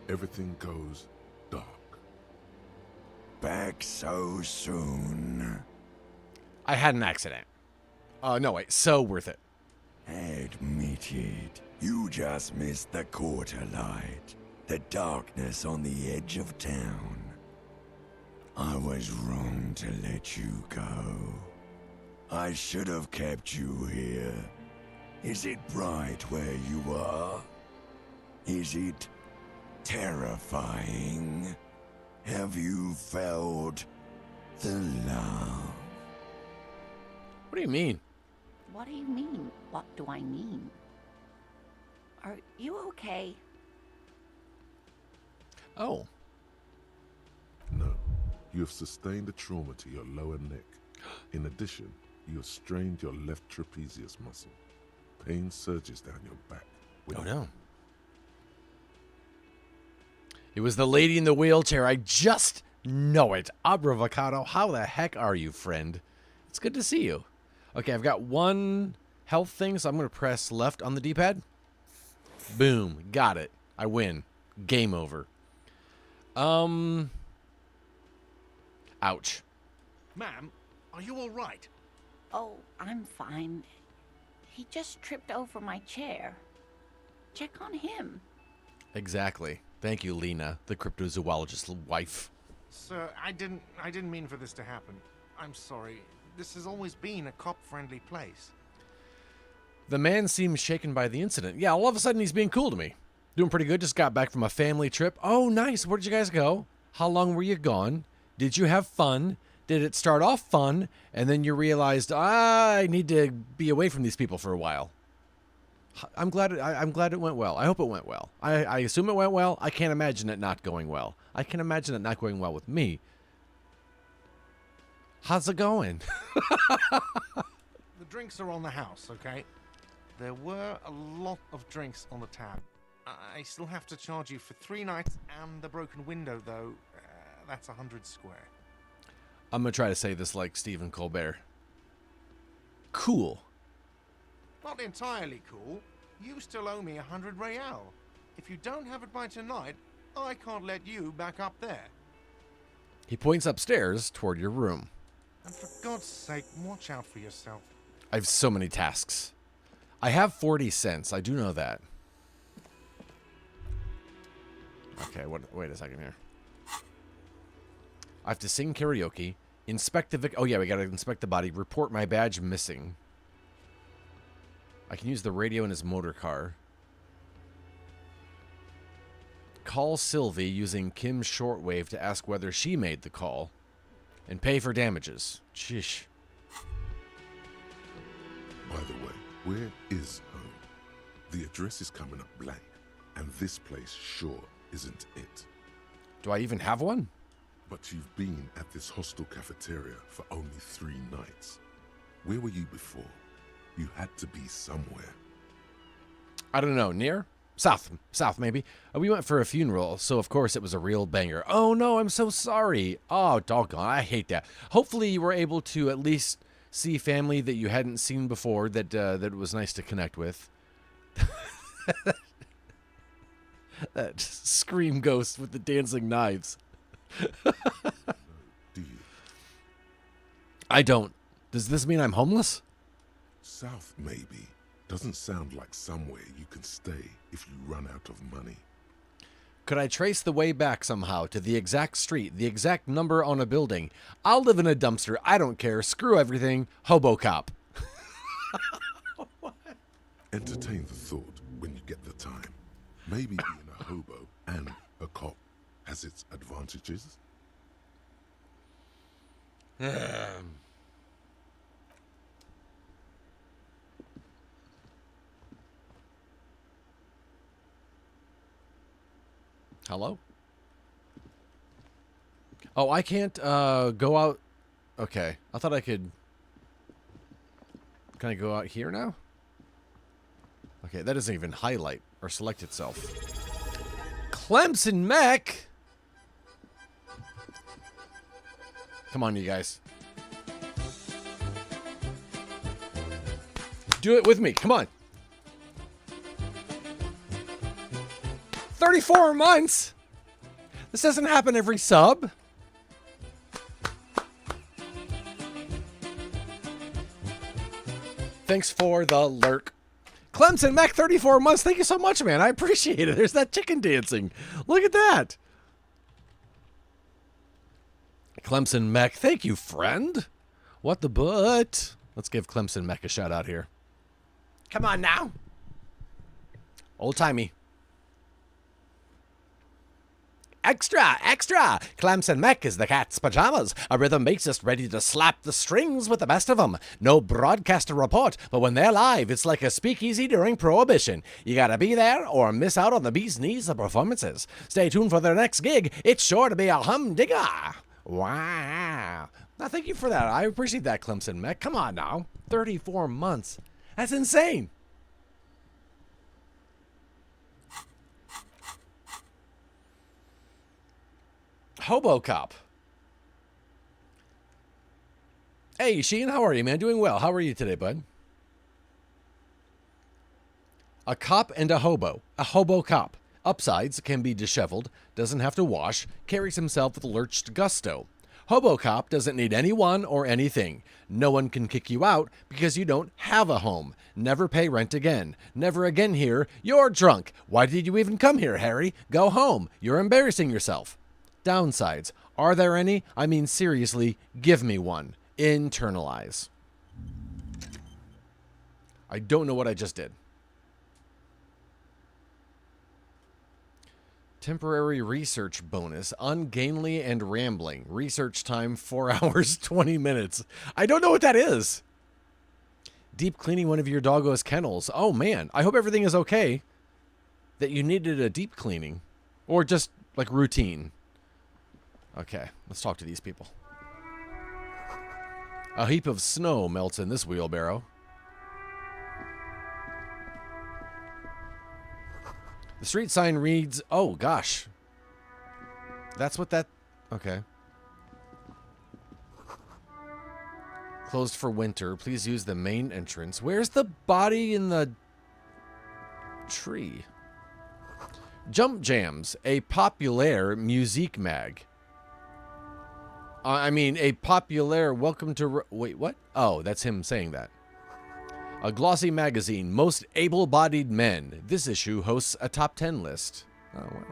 Everything goes dark. Back so soon? I had an accident. No, wait. So worth it. Admit it. You just missed the quarter light. The darkness on the edge of town. I was wrong to let you go. I should have kept you here. Is it bright where you are? Is it terrifying? Have you felt the love? What do you mean? What do you mean? What do I mean? Are you okay? Oh. No. You have sustained a trauma to your lower neck. In addition, you have strained your left trapezius muscle. Pain surges down your back. Oh no. It was the lady in the wheelchair. I just know it. Abravocado, how the heck are you, friend? It's good to see you. Okay, I've got one health thing, so I'm going to press left on the D-pad. Boom. Got it. I win. Game over. Ouch. Ma'am, are you all right? Oh, I'm fine. He just tripped over my chair. Check on him. Exactly. Thank you, Lena, the cryptozoologist's wife. Sir, I didn't mean for this to happen. I'm sorry. This has always been a cop-friendly place. The man seems shaken by the incident. Yeah, all of a sudden he's being cool to me. Doing pretty good. Just got back from a family trip. Oh, nice. Where did you guys go? How long were you gone? Did you have fun? Did it start off fun, and then you realized, I need to be away from these people for a while? I'm glad it went well. I hope it went well. I assume it went well. I can't imagine it not going well. I can imagine it not going well with me. How's it going? The drinks are on the house, okay? There were a lot of drinks on the tab. I still have to charge you for 3 nights and the broken window, though. That's 100 square. I'm going to try to say this like Stephen Colbert. Cool. Not entirely cool. You still owe me 100 real. If you don't have it by tonight, I can't let you back up there. He points upstairs toward your room. And for God's sake, watch out for yourself. I have so many tasks. I have 40 cents. I do know that. Okay, wait a second here. I have to sing karaoke, inspect the oh yeah, we gotta inspect the body, report my badge missing. I can use the radio in his motor car. Call Sylvie using Kim's shortwave to ask whether she made the call. And pay for damages. Sheesh. By the way, where is home? The address is coming up blank, and this place sure isn't it. Do I even have one? But you've been at this hostel cafeteria for only 3 nights. Where were you before? You had to be somewhere. I don't know. Near? South maybe. We went for a funeral, so of course it was a real banger. Oh no, I'm so sorry. Oh, doggone, I hate that. Hopefully you were able to at least see family that you hadn't seen before that that was nice to connect with. That scream ghost with the dancing knives. Do you? I don't. Does this mean I'm homeless? South, maybe. Doesn't sound like somewhere you can stay if you run out of money. Could I trace the way back somehow to the exact street, the exact number on a building? I'll live in a dumpster. I don't care. Screw everything. Hobo cop. Entertain the thought when you get the time. Maybe being a hobo and a cop has its advantages. Hello? Oh, I can't go out. Okay. I thought I could. Can I go out here now? Okay, that doesn't even highlight or select itself. Clemson Mech! Come on, you guys. Do it with me. Come on. 34 months. This doesn't happen every sub. Thanks for the lurk. Clemson Mac, 34 months. Thank you so much, man. I appreciate it. There's that chicken dancing. Look at that. Clemson Mac, thank you, friend. What the butt? Let's give Clemson Mac a shout out here. Come on now. Old timey. Extra, extra! Clemson Mech is the cat's pajamas. A rhythm makes us ready to slap the strings with the best of them. No broadcaster report, but when they're live, it's like a speakeasy during Prohibition. You gotta be there or miss out on the bee's knees of performances. Stay tuned for their next gig. It's sure to be a humdinger. Wow. Now, thank you for that. I appreciate that, Clemson Mech. Come on now. 34 months. That's insane. Hobo Cop. Hey, Sheen, how are you, man? Doing well. How are you today, bud? A cop and a hobo. A hobo cop. Upsides, can be disheveled, doesn't have to wash, carries himself with lurched gusto. Hobo Cop doesn't need anyone or anything. No one can kick you out because you don't have a home. Never pay rent again. Never again here. You're drunk. Why did you even come here, Harry? Go home. You're embarrassing yourself. Downsides. Are there any? I mean, seriously, give me one. Internalize. I don't know what I just did. Temporary research bonus. Ungainly and rambling. Research time 4 hours, 20 minutes. I don't know what that is. Deep cleaning one of your doggo's kennels. Oh, man. I hope everything is okay. That you needed a deep cleaning. Or just, like, routine. Okay, let's talk to these people. A heap of snow melts in this wheelbarrow. The street sign reads, oh gosh. That's what that, okay. Closed for winter. Please use the main entrance. Where's the body in the tree? Jump Jams, a populaire musique mag. I mean, a populaire welcome to... Wait, what? Oh, that's him saying that. A glossy magazine, most able-bodied men. This issue hosts a top 10 list. Oh, wow.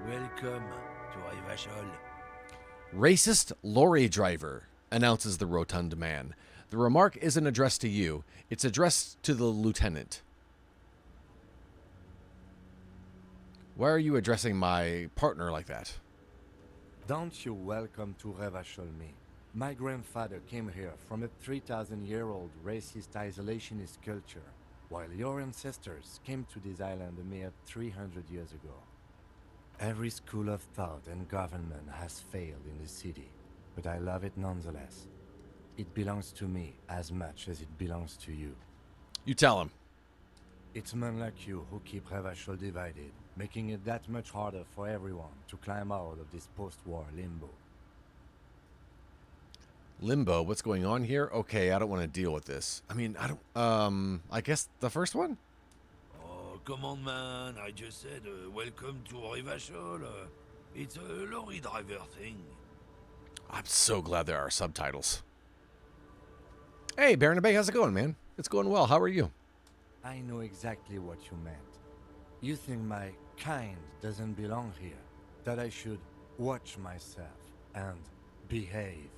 Welcome to Rivachol. Racist lorry driver, announces the rotund man. The remark isn't addressed to you. It's addressed to the lieutenant. Why are you addressing my partner like that? Don't you welcome to Rivachol me. My grandfather came here from a 3,000-year-old racist isolationist culture, while your ancestors came to this island a mere 300 years ago. Every school of thought and government has failed in the city, but I love it nonetheless. It belongs to me as much as it belongs to you. You tell him. It's men like you who keep Rivachol divided, making it that much harder for everyone to climb out of this post-war limbo. Limbo, what's going on here? Okay, I don't want to deal with this. I mean, I guess the first one? Oh, come on, man. I just said, welcome to Rivachol. It's a lorry driver thing. I'm so glad there are subtitles. Hey, Baron Bay, how's it going, man? It's going well. How are you? I know exactly what you meant. You think my kind doesn't belong here, that I should watch myself and behave.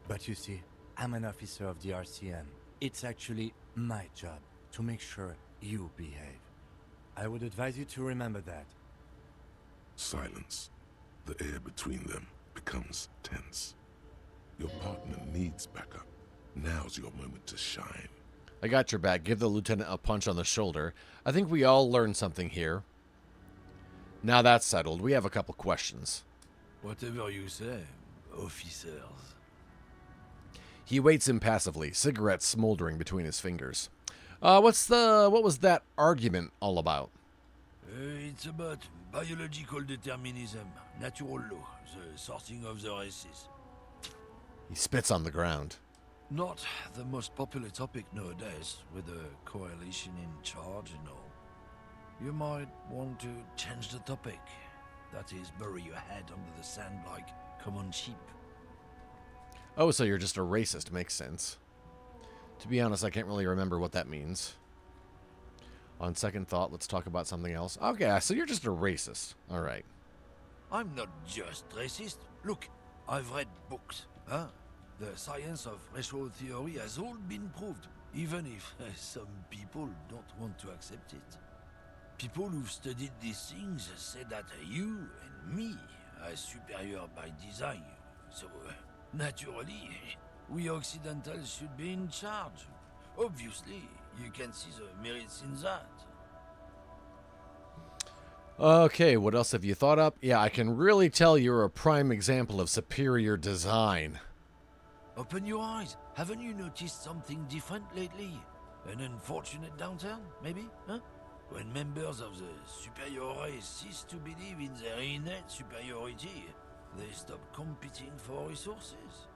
But you see, I'm an officer of the RCM. It's actually my job to make sure you behave. I would advise you to remember that. Silence. The air between them becomes tense. Your partner needs backup. Now's your moment to shine. I got your back. Give the lieutenant a punch on the shoulder. I think we all learned something here. Now that's settled, we have a couple questions. Whatever you say, officers. He waits impassively, cigarette smoldering between his fingers. What was that argument all about? It's about biological determinism, natural law, the sorting of the races. He spits on the ground. Not the most popular topic nowadays, with the coalition in charge and all. You might want to change the topic. That is, bury your head under the sand like common sheep. Oh, so you're just a racist. Makes sense. To be honest, I can't really remember what that means. On second thought, let's talk about something else. Okay, so you're just a racist. All right. I'm not just racist. Look, I've read books. Huh? The science of racial theory has all been proved, even if some people don't want to accept it. People who've studied these things say that you and me are superior by design. So, naturally, we Occidentals should be in charge. Obviously, you can see the merits in that. Okay, what else have you thought up? Yeah, I can really tell you're a prime example of superior design. Open your eyes. Haven't you noticed something different lately? An unfortunate downturn, maybe? Huh? When members of the superior race cease to believe in their innate superiority, they stop competing for resources.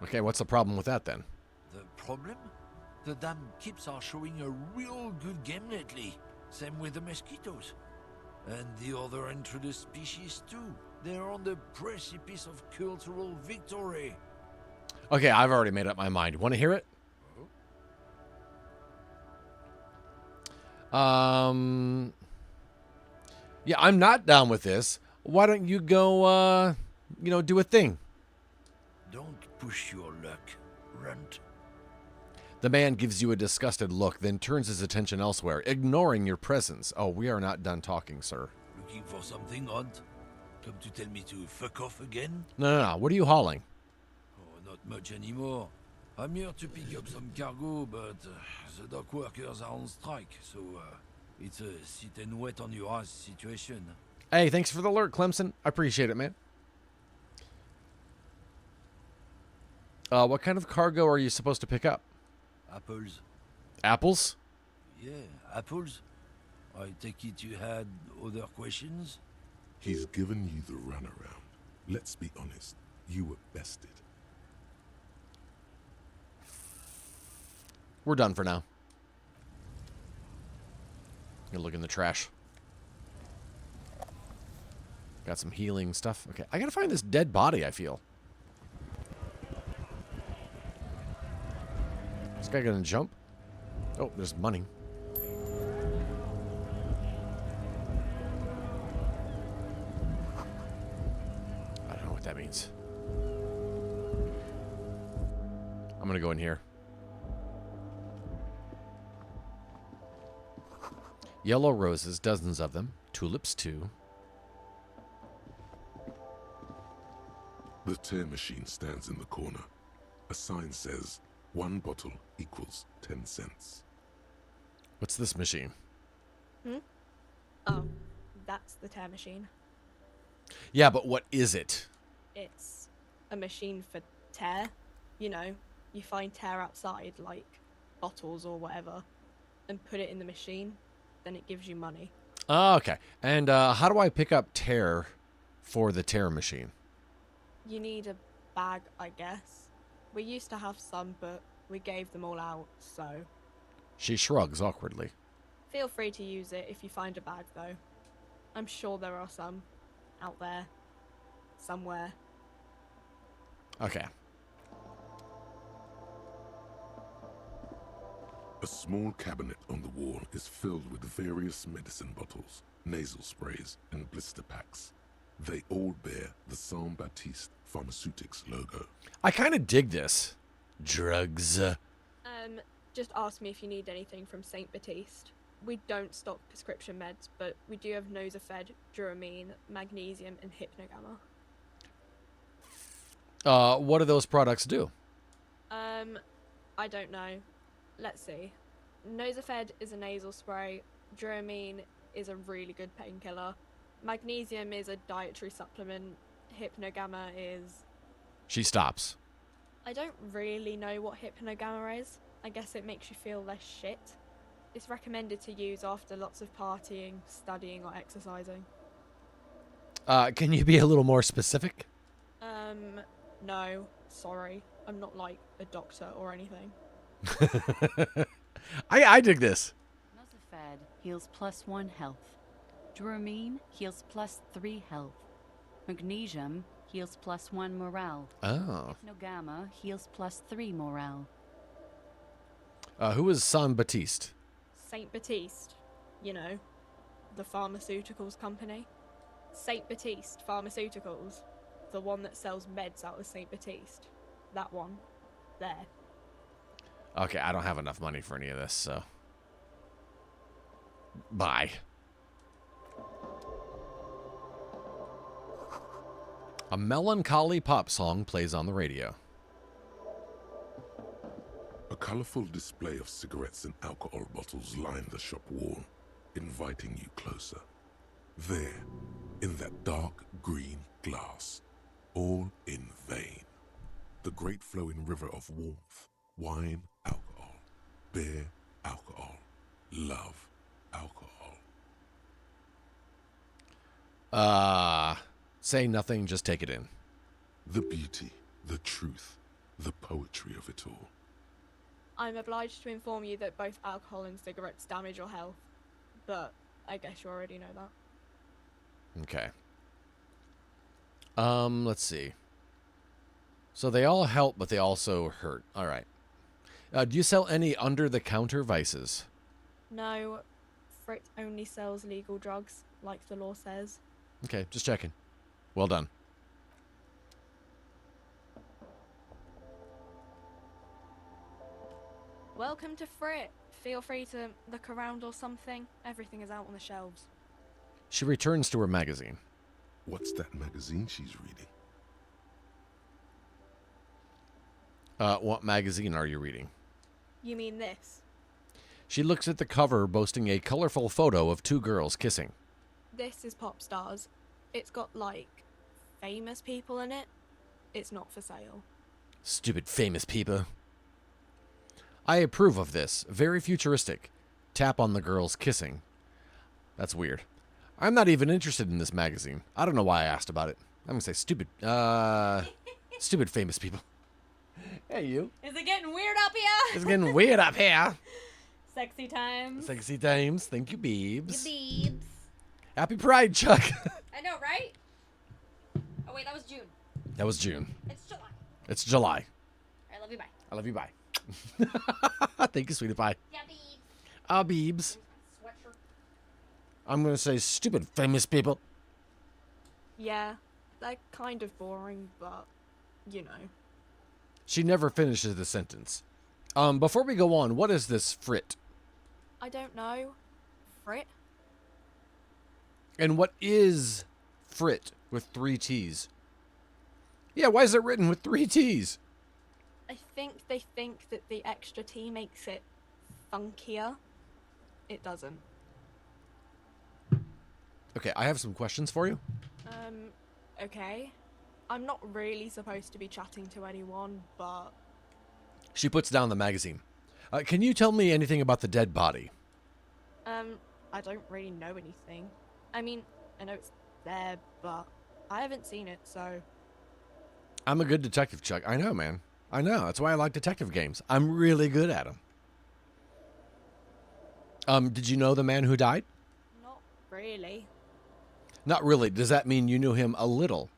Okay, what's the problem with that then? The problem? The damn kips are showing a real good game lately. Same with the mosquitoes. And the other introduced species too. They're on the precipice of cultural victory. Okay, I've already made up my mind. Want to hear it? Yeah, I'm not down with this. Why don't you go, do a thing? Don't push your luck, runt. The man gives you a disgusted look, then turns his attention elsewhere, ignoring your presence. Oh, we are not done talking, sir. Looking for something, runt? Come to tell me to fuck off again? No. What are you hauling? Oh, not much anymore. I'm here to pick up some cargo, but the dock workers are on strike, so it's a sit and wait on your ass situation. Hey, thanks for the alert, Clemson. I appreciate it, man. What kind of cargo are you supposed to pick up? Apples. Apples? Yeah, apples. I take it you had other questions? He's given you the runaround. Let's be honest. You were bested. We're done for now. Gonna look in the trash. Got some healing stuff. Okay, I gotta find this dead body, I feel. This guy gonna jump? Oh, there's money. I don't know what that means. I'm gonna go in here. Yellow roses, dozens of them. Tulips, too. The tear machine stands in the corner. A sign says, 1 bottle equals 10 cents. What's this machine? Oh, that's the tear machine. Yeah, but what is it? It's a machine for tear. You know, you find tear outside, like bottles or whatever, and put it in the machine. Then it gives you money. Oh, okay. And how do I pick up tear for the tear machine? You need a bag, I guess. We used to have some, but we gave them all out, so... She shrugs awkwardly. Feel free to use it if you find a bag, though. I'm sure there are some out there. Somewhere. Okay. A small cabinet on the wall is filled with various medicine bottles, nasal sprays, and blister packs. They all bear the Saint Baptiste Pharmaceutics logo. I kind of dig this. Drugs. Just ask me if you need anything from Saint Baptiste. We don't stock prescription meds, but we do have Nosafed, Duramine, Magnesium, and Hypnogamma. What do those products do? I don't know. Let's see. Nosafed is a nasal spray. Duramine is a really good painkiller. Magnesium is a dietary supplement. Hypnogamma is... She stops. I don't really know what Hypnogamma is. I guess it makes you feel less shit. It's recommended to use after lots of partying, studying, or exercising. Can you be a little more specific? No, sorry. I'm not like a doctor or anything. I dig this. Nosafed heals +1 health. Dramine heals +3 health. Magnesium heals +1 morale. Oh. Hypnogamma heals +3 morale. Who is San Batiste? Saint Baptiste, you know, the pharmaceuticals company. Saint Baptiste Pharmaceuticals, the one that sells meds out of Saint Baptiste. That one. There. Okay, I don't have enough money for any of this, so. Bye. A melancholy pop song plays on the radio. A colorful display of cigarettes and alcohol bottles line the shop wall, inviting you closer. There, in that dark green glass, all in vain. The great flowing river of warmth, wine, alcohol, beer, alcohol, love, alcohol. Say nothing, just take it in. The beauty, the truth, the poetry of it all. I'm obliged to inform you that both alcohol and cigarettes damage your health, but I guess you already know that. Okay. Let's see. So they all help, but they also hurt. All right. Do you sell any under-the-counter vices? No, Frit only sells legal drugs, like the law says. Okay, just checking. Well done. Welcome to Frit. Feel free to look around or something. Everything is out on the shelves. She returns to her magazine. What's that magazine she's reading? What magazine are you reading? You mean this? She looks at the cover, boasting a colorful photo of two girls kissing. This is Pop Stars. It's got, like, famous people in it. It's not for sale. Stupid famous people. I approve of this. Very futuristic. Tap on the girls kissing. That's weird. I'm not even interested in this magazine. I don't know why I asked about it. I'm gonna say stupid, stupid famous people. Hey, you. Is it getting weird up here? It's getting weird up here. Sexy times. Sexy times. Thank you, Beebs. You beebs. Happy Pride, Chuck. I know, right? Oh, wait, that was June. That was June. It's July. It's July. I love you, bye. I love you, bye. Thank you, sweetie pie. Yeah, beebs. Beebs. Sweatshirt. I'm gonna say stupid famous people. Yeah, they're kind of boring, but, you know. She never finishes the sentence. Before we go on, what is this Frit? I don't know. Frit? And what is Frit with 3 T's? Yeah, why is it written with 3 T's? I think they think that the extra T makes it funkier. It doesn't. Okay, I have some questions for you. Okay. I'm not really supposed to be chatting to anyone, but... She puts down the magazine. Can you tell me anything about the dead body? I don't really know anything. I mean, I know it's there, but I haven't seen it, so... I'm a good detective, Chuck. I know, man. I know. That's why I like detective games. I'm really good at them. Did you know the man who died? Not really. Not really. Does that mean you knew him a little?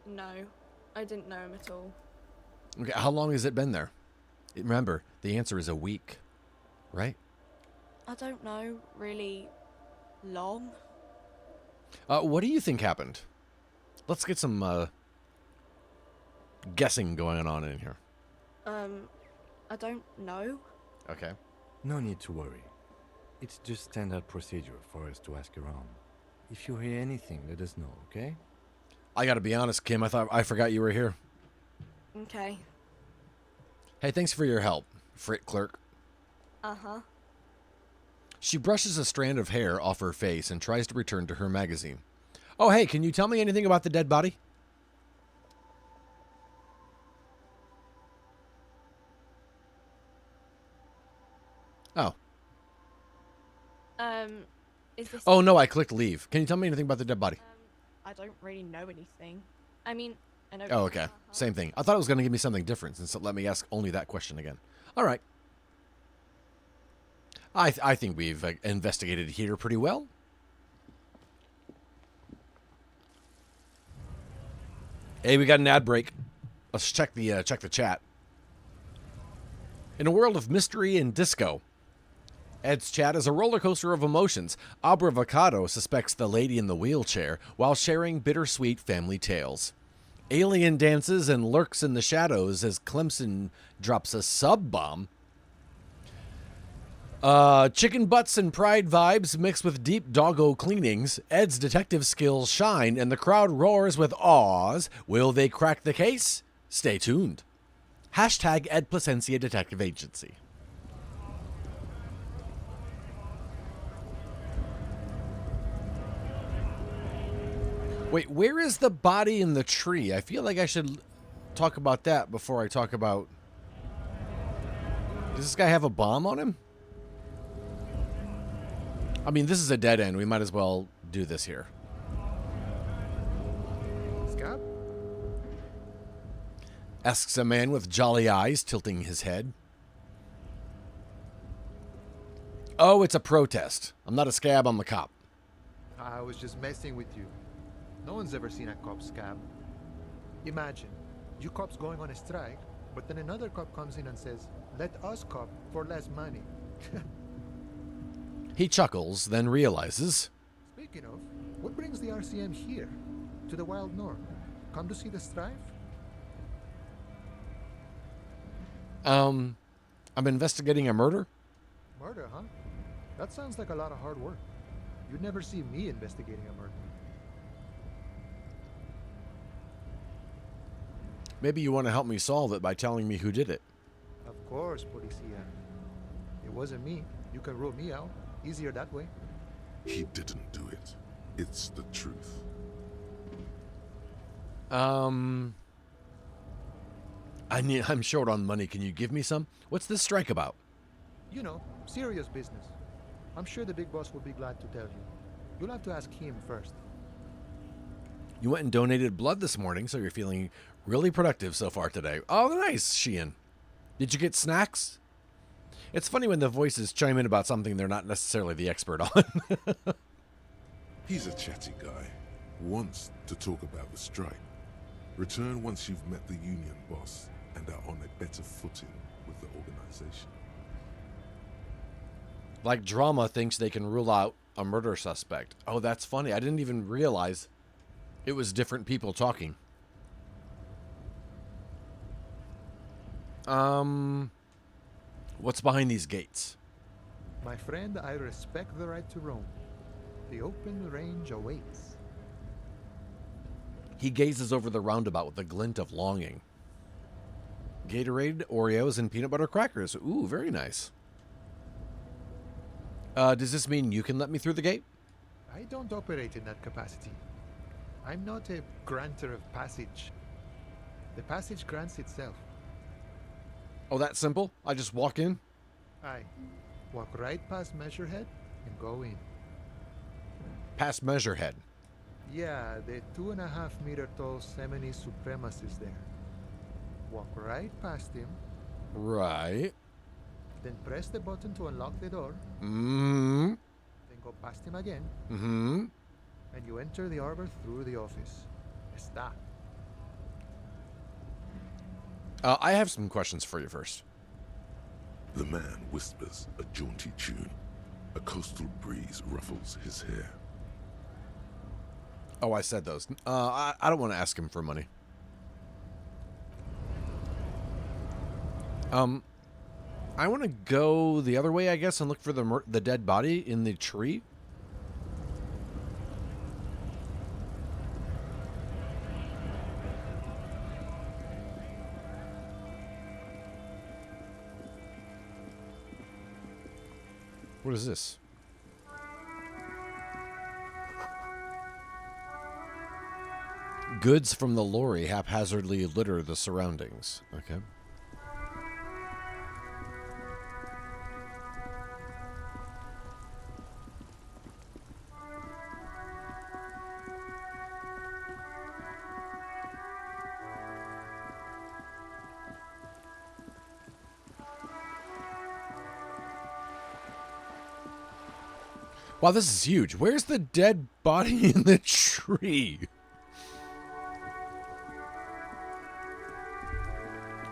No. I didn't know him at all. Okay, how long has it been there? Remember, the answer is a week, right? I don't know, really long. What do you think happened? Let's get some guessing going on in here. I don't know. Okay. No need to worry. It's just standard procedure for us to ask around. If you hear anything, let us know, okay? I gotta be honest, Kim, I forgot you were here. Okay. Hey, thanks for your help, Frit clerk. Uh-huh. She brushes a strand of hair off her face and tries to return to her magazine. Oh, hey, can you tell me anything about the dead body? Oh. Is this? Oh no, I clicked leave. Can you tell me anything about the dead body? I don't really know anything. I mean, I know. Oh, okay. Same thing. I thought it was going to give me something different, so let me ask only that question again. All right. I think we've investigated here pretty well. Hey, we got an ad break. Let's check the chat. In a world of mystery and disco, Ed's chat is a roller coaster of emotions. Abravocado suspects the lady in the wheelchair while sharing bittersweet family tales. Alien dances and lurks in the shadows as Clemson drops a sub-bomb. Chicken butts and pride vibes mixed with deep doggo cleanings. Ed's detective skills shine and the crowd roars with awes. Will they crack the case? Stay tuned. Hashtag Ed Placencia Detective Agency. Wait, where is the body in the tree? I feel like I should talk about that before I talk about... Does this guy have a bomb on him? I mean, this is a dead end. We might as well do this here. Scab? Asks a man with jolly eyes, tilting his head. Oh, it's a protest. I'm not a scab, I'm a cop. I was just messing with you. No one's ever seen a cop scab. Imagine, you cops going on a strike, but then another cop comes in and says, let us cop for less money. He chuckles, then realizes... Speaking of, what brings the RCM here? To the Wild North? Come to see the strife? I'm investigating a murder? Murder, huh? That sounds like a lot of hard work. You'd never see me investigating a murder. Maybe you want to help me solve it by telling me who did it. Of course, Policia. It wasn't me. You can rule me out. Easier that way. He didn't do it. It's the truth. I'm short on money. Can you give me some? What's this strike about? You know, serious business. I'm sure the big boss will be glad to tell you. You'll have to ask him first. You went and donated blood this morning, so you're feeling really productive so far today. Oh, nice, Sheehan. Did you get snacks? It's funny when the voices chime in about something they're not necessarily the expert on. He's a chatty guy. Wants to talk about the strike. Return once you've met the union boss and are on a better footing with the organization. Like Drama thinks they can rule out a murder suspect. Oh, that's funny. I didn't even realize it was different people talking. What's behind these gates? My friend, I respect the right to roam. The open range awaits. He gazes over the roundabout with a glint of longing. Gatorade, Oreos, and peanut butter crackers. Ooh, very nice. Does this mean you can let me through the gate? I don't operate in that capacity. I'm not a granter of passage. The passage grants itself. Oh, that simple? I just walk in? Aye. Walk right past Measurehead and go in. Past Measurehead. Yeah, the 2.5-meter tall Semini supremacist there. Walk right past him. Right. Then press the button to unlock the door. Mm-hmm. Then go past him again. Mm-hmm. And you enter the arbor through the office. Está. I have some questions for you first. The man whispers a jaunty tune. A coastal breeze ruffles his hair. Oh, I said those. I don't want to ask him for money. I want to go the other way, I guess, and look for the dead body in the tree. What is this? Goods from the lorry haphazardly litter the surroundings. Okay. Wow, this is huge. Where's the dead body in the tree?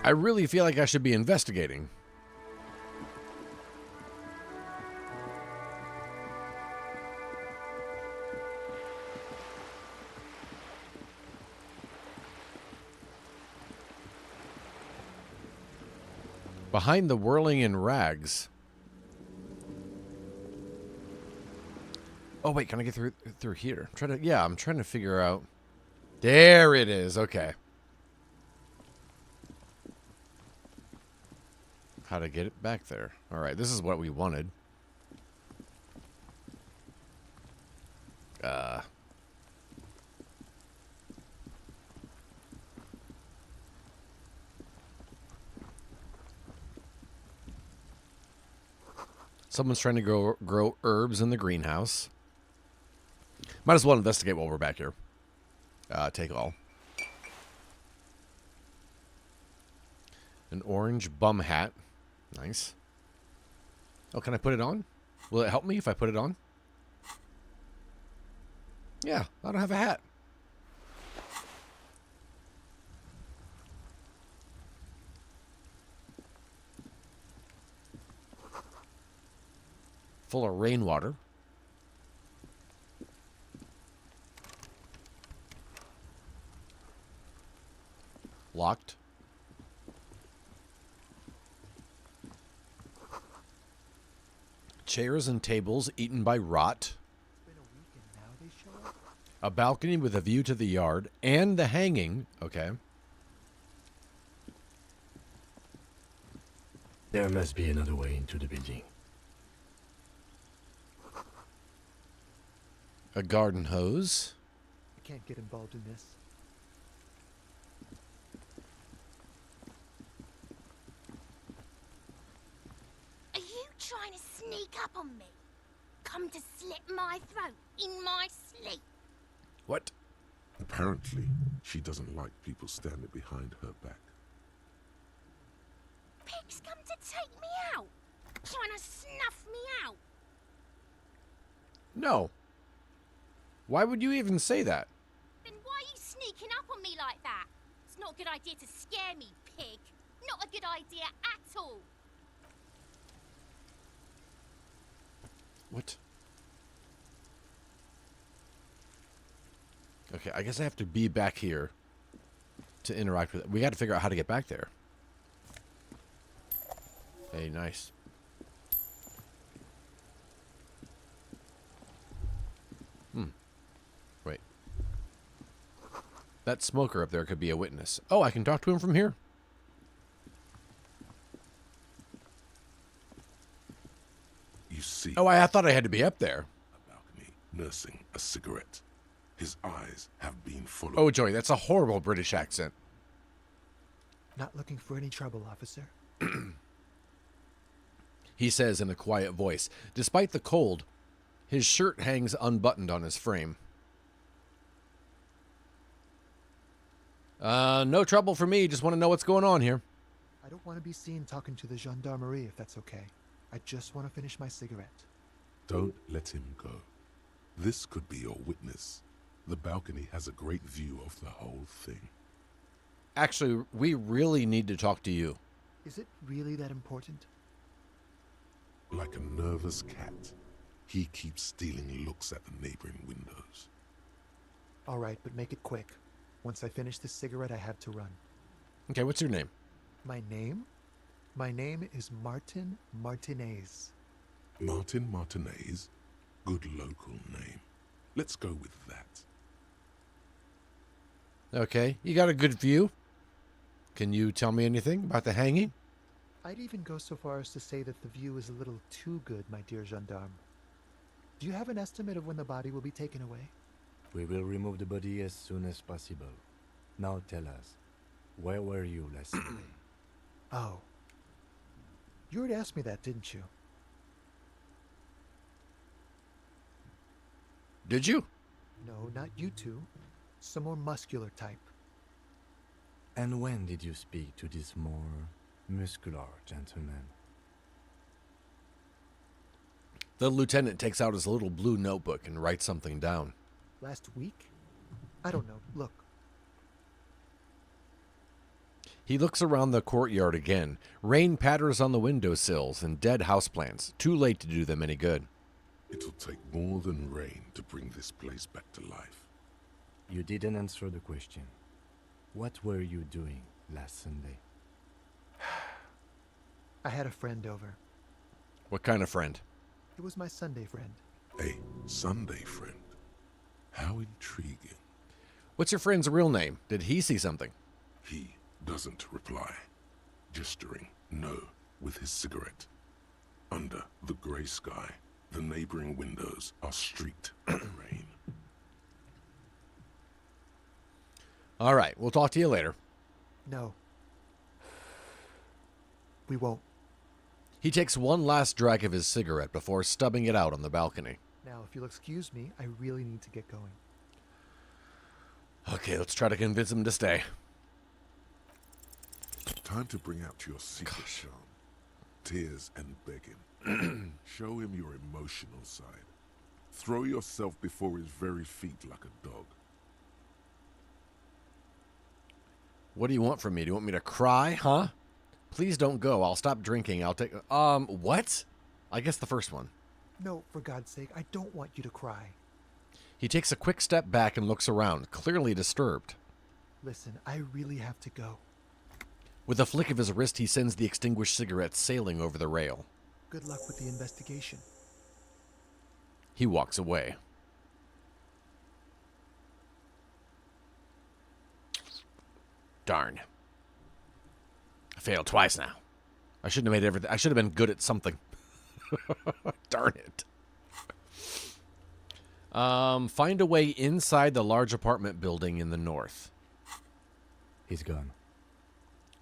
I really feel like I should be investigating. Behind the whirling in rags. Oh wait, can I get through here? I'm trying to figure out. There it is. Okay. How to get it back there. All right, this is what we wanted. Someone's trying to grow herbs in the greenhouse. Might as well investigate while we're back here. Take all. An orange bum hat. Nice. Oh, can I put it on? Will it help me if I put it on? Yeah, I don't have a hat. Full of rainwater. Locked. Chairs and tables eaten by rot. A balcony with a view to the yard and the hanging. Okay. There must be another way into the building. A garden hose. I can't get involved in this. Are you trying to sneak up on me? Come to slit my throat in my sleep? What? Apparently, she doesn't like people standing behind her back. Pig's come to take me out. Trying to snuff me out. No. Why would you even say that? Then why are you sneaking up on me like that? It's not a good idea to scare me, pig. Not a good idea at all. What? Okay, I guess I have to be back here to interact with it. We got to figure out how to get back there. Hey, nice. Wait. That smoker up there could be a witness. Oh, I can talk to him from here? You see. Oh, I thought I had to be up there. A balcony, nursing a cigarette. His eyes have been full of... Oh, Joey, that's a horrible British accent. Not looking for any trouble, officer. He says in a quiet voice. Despite the cold, his shirt hangs unbuttoned on his frame. No trouble for me. Just want to know what's going on here. I don't want to be seen talking to the gendarmerie, if that's okay. I just want to finish my cigarette. Don't let him go. This could be your witness. The balcony has a great view of the whole thing. Actually, we really need to talk to you. Is it really that important? Like a nervous cat, he keeps stealing looks at the neighboring windows. All right, but make it quick. Once I finish this cigarette, I have to run. Okay, what's your name? My name? My name is Martin Martinez. Martin Martinez? Good local name. Let's go with that. Okay, you got a good view? Can you tell me anything about the hanging? I'd even go so far as to say that the view is a little too good, my dear gendarme. Do you have an estimate of when the body will be taken away? We will remove the body as soon as possible. Now tell us, where were you last night? Oh. You already asked me that, didn't you? Did you? No, not you two. Some more muscular type. And when did you speak to this more muscular gentleman? The lieutenant takes out his little blue notebook and writes something down. Last week? I don't know. Look. He looks around the courtyard again. Rain patters on the windowsills and dead houseplants. Too late to do them any good. It'll take more than rain to bring this place back to life. You didn't answer the question. What were you doing last Sunday? I had a friend over. What kind of friend? It was my Sunday friend. A Sunday friend. How intriguing. What's your friend's real name? Did he see something? He doesn't reply, gesturing no with his cigarette. Under the grey sky, the neighboring windows are streaked with rain. All right, we'll talk to you later. No. We won't. He takes one last drag of his cigarette before stubbing it out on the balcony. Now, if you'll excuse me, I really need to get going. Okay, let's try to convince him to stay. Time to bring out your secret charm. Tears and begging. Show him your emotional side. Throw yourself before his very feet like a dog. What do you want from me? Do you want me to cry, huh? Please don't go. I'll stop drinking. I'll take... what? I guess the first one. No, for God's sake, I don't want you to cry. He takes a quick step back and looks around, clearly disturbed. Listen, I really have to go. With a flick of his wrist, he sends the extinguished cigarette sailing over the rail. Good luck with the investigation. He walks away. Darn. I failed twice now. I shouldn't have made everything. I should have been good at something. Darn it. Find a way inside the large apartment building in the north. He's gone.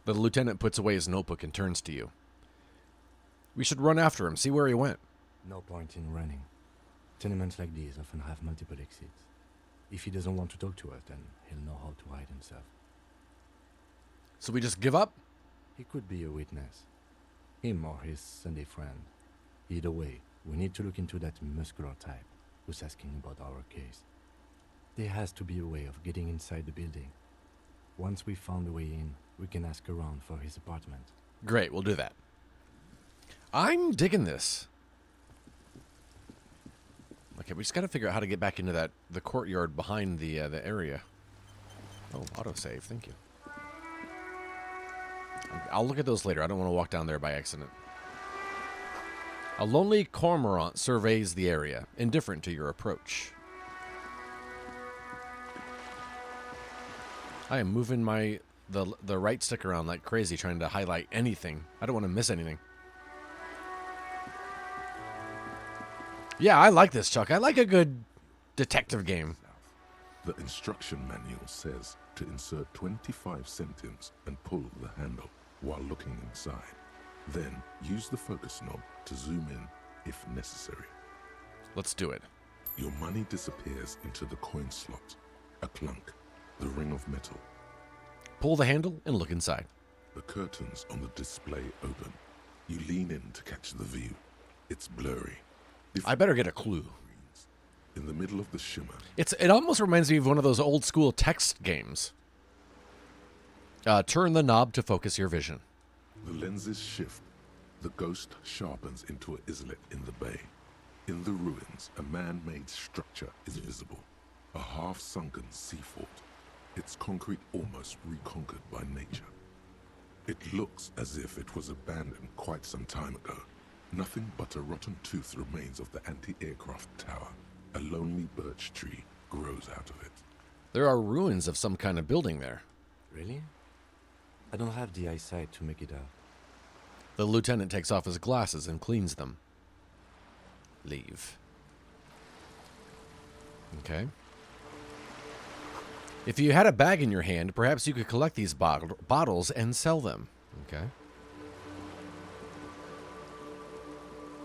The lieutenant puts away his notebook and turns to you. We should run after him, see where he went. No point in running. Tenements like these often have multiple exits. If he doesn't want to talk to us, then he'll know how to hide himself. So we just give up? He could be a witness. Him or his Sunday friend. Either way, we need to look into that muscular type who's asking about our case. There has to be a way of getting inside the building. Once we found a way in, we can ask around for his apartment. Great, we'll do that. I'm digging this. Okay, we just got to figure out how to get back into the courtyard behind the area. Oh, autosave, thank you. I'll look at those later. I don't want to walk down there by accident. A lonely cormorant surveys the area, indifferent to your approach. I am moving the right stick around like crazy, trying to highlight anything. I don't want to miss anything. Yeah, I like this, Chuck. I like a good detective game. The instruction manual says to insert 25 centimes and pull the handle while looking inside. Then use the focus knob to zoom in if necessary. Let's do it. Your money disappears into the coin slot. A clunk, the ring of metal. Pull the handle and look inside. The curtains on the display open. You lean in to catch the view. It's blurry. I better get a clue. In the middle of the shimmer. It almost reminds me of one of those old school text games. Turn the knob to focus your vision. The lenses shift. The ghost sharpens into an islet in the bay. In the ruins, a man-made structure is visible. A half-sunken sea fort. Its concrete almost reconquered by nature. It looks as if it was abandoned quite some time ago. Nothing but a rotten tooth remains of the anti-aircraft tower. A lonely birch tree grows out of it. There are ruins of some kind of building there. Really? I don't have the eyesight to make it out. The lieutenant takes off his glasses and cleans them. Leave. Okay. If you had a bag in your hand, perhaps you could collect these bottles and sell them. Okay.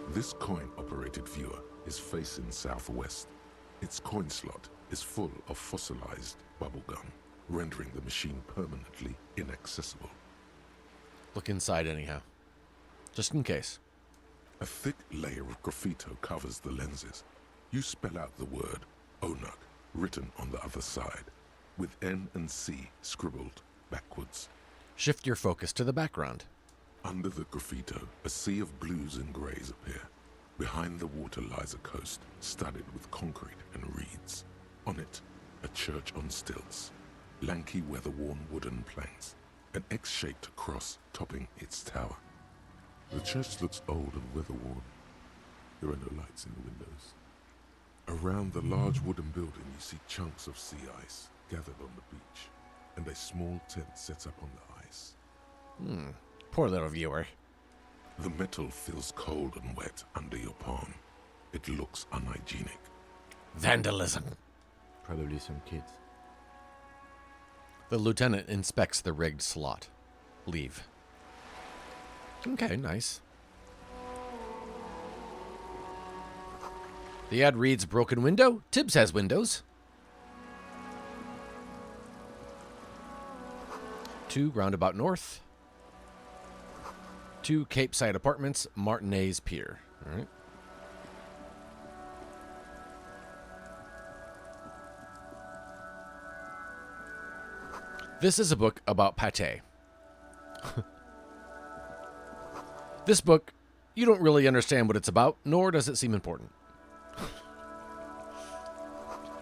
This coin-operated viewer is facing southwest. Its coin slot is full of fossilized bubblegum, rendering the machine permanently inaccessible. Look inside anyhow. Just in case. A thick layer of graffito covers the lenses. You spell out the word Onuk written on the other side, with N and C scribbled backwards. Shift your focus to the background. Under the graffito, a sea of blues and greys appear. Behind the water lies a coast studded with concrete and reeds. On it, a church on stilts, lanky weather-worn wooden planks, an X-shaped cross topping its tower. The church looks old and weather-worn. There are no lights in the windows. Around the large wooden building, you see chunks of sea ice gathered on the beach, and a small tent set up on the ice. Poor little viewer. The metal feels cold and wet under your palm. It looks unhygienic. Vandalism. Probably some kids. The lieutenant inspects the rigged slot. Leave. Okay, nice. The ad reads, broken window. Tibbs has windows. 2 Roundabout North. 2 Cape Side Apartments, Martinez Pier. All right. This is a book about pate. This book, you don't really understand what it's about, nor does it seem important.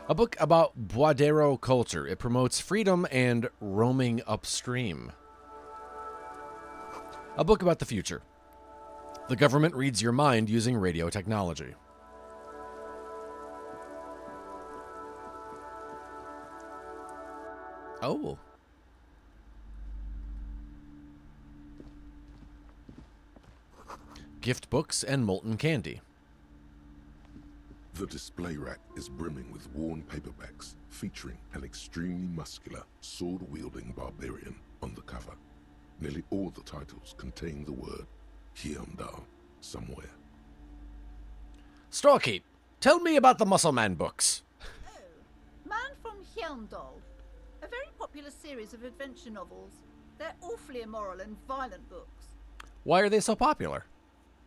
A book about Boadero culture. It promotes freedom and roaming upstream. A book about the future. The government reads your mind using radio technology. Oh. Gift books and molten candy. The display rack is brimming with worn paperbacks featuring an extremely muscular, sword-wielding barbarian on the cover. Nearly all the titles contain the word Hyundai somewhere. Storekeep, tell me about the Muscle Man books. Man from Hyundai. A very popular series of adventure novels. They're awfully immoral and violent books. Why are they so popular?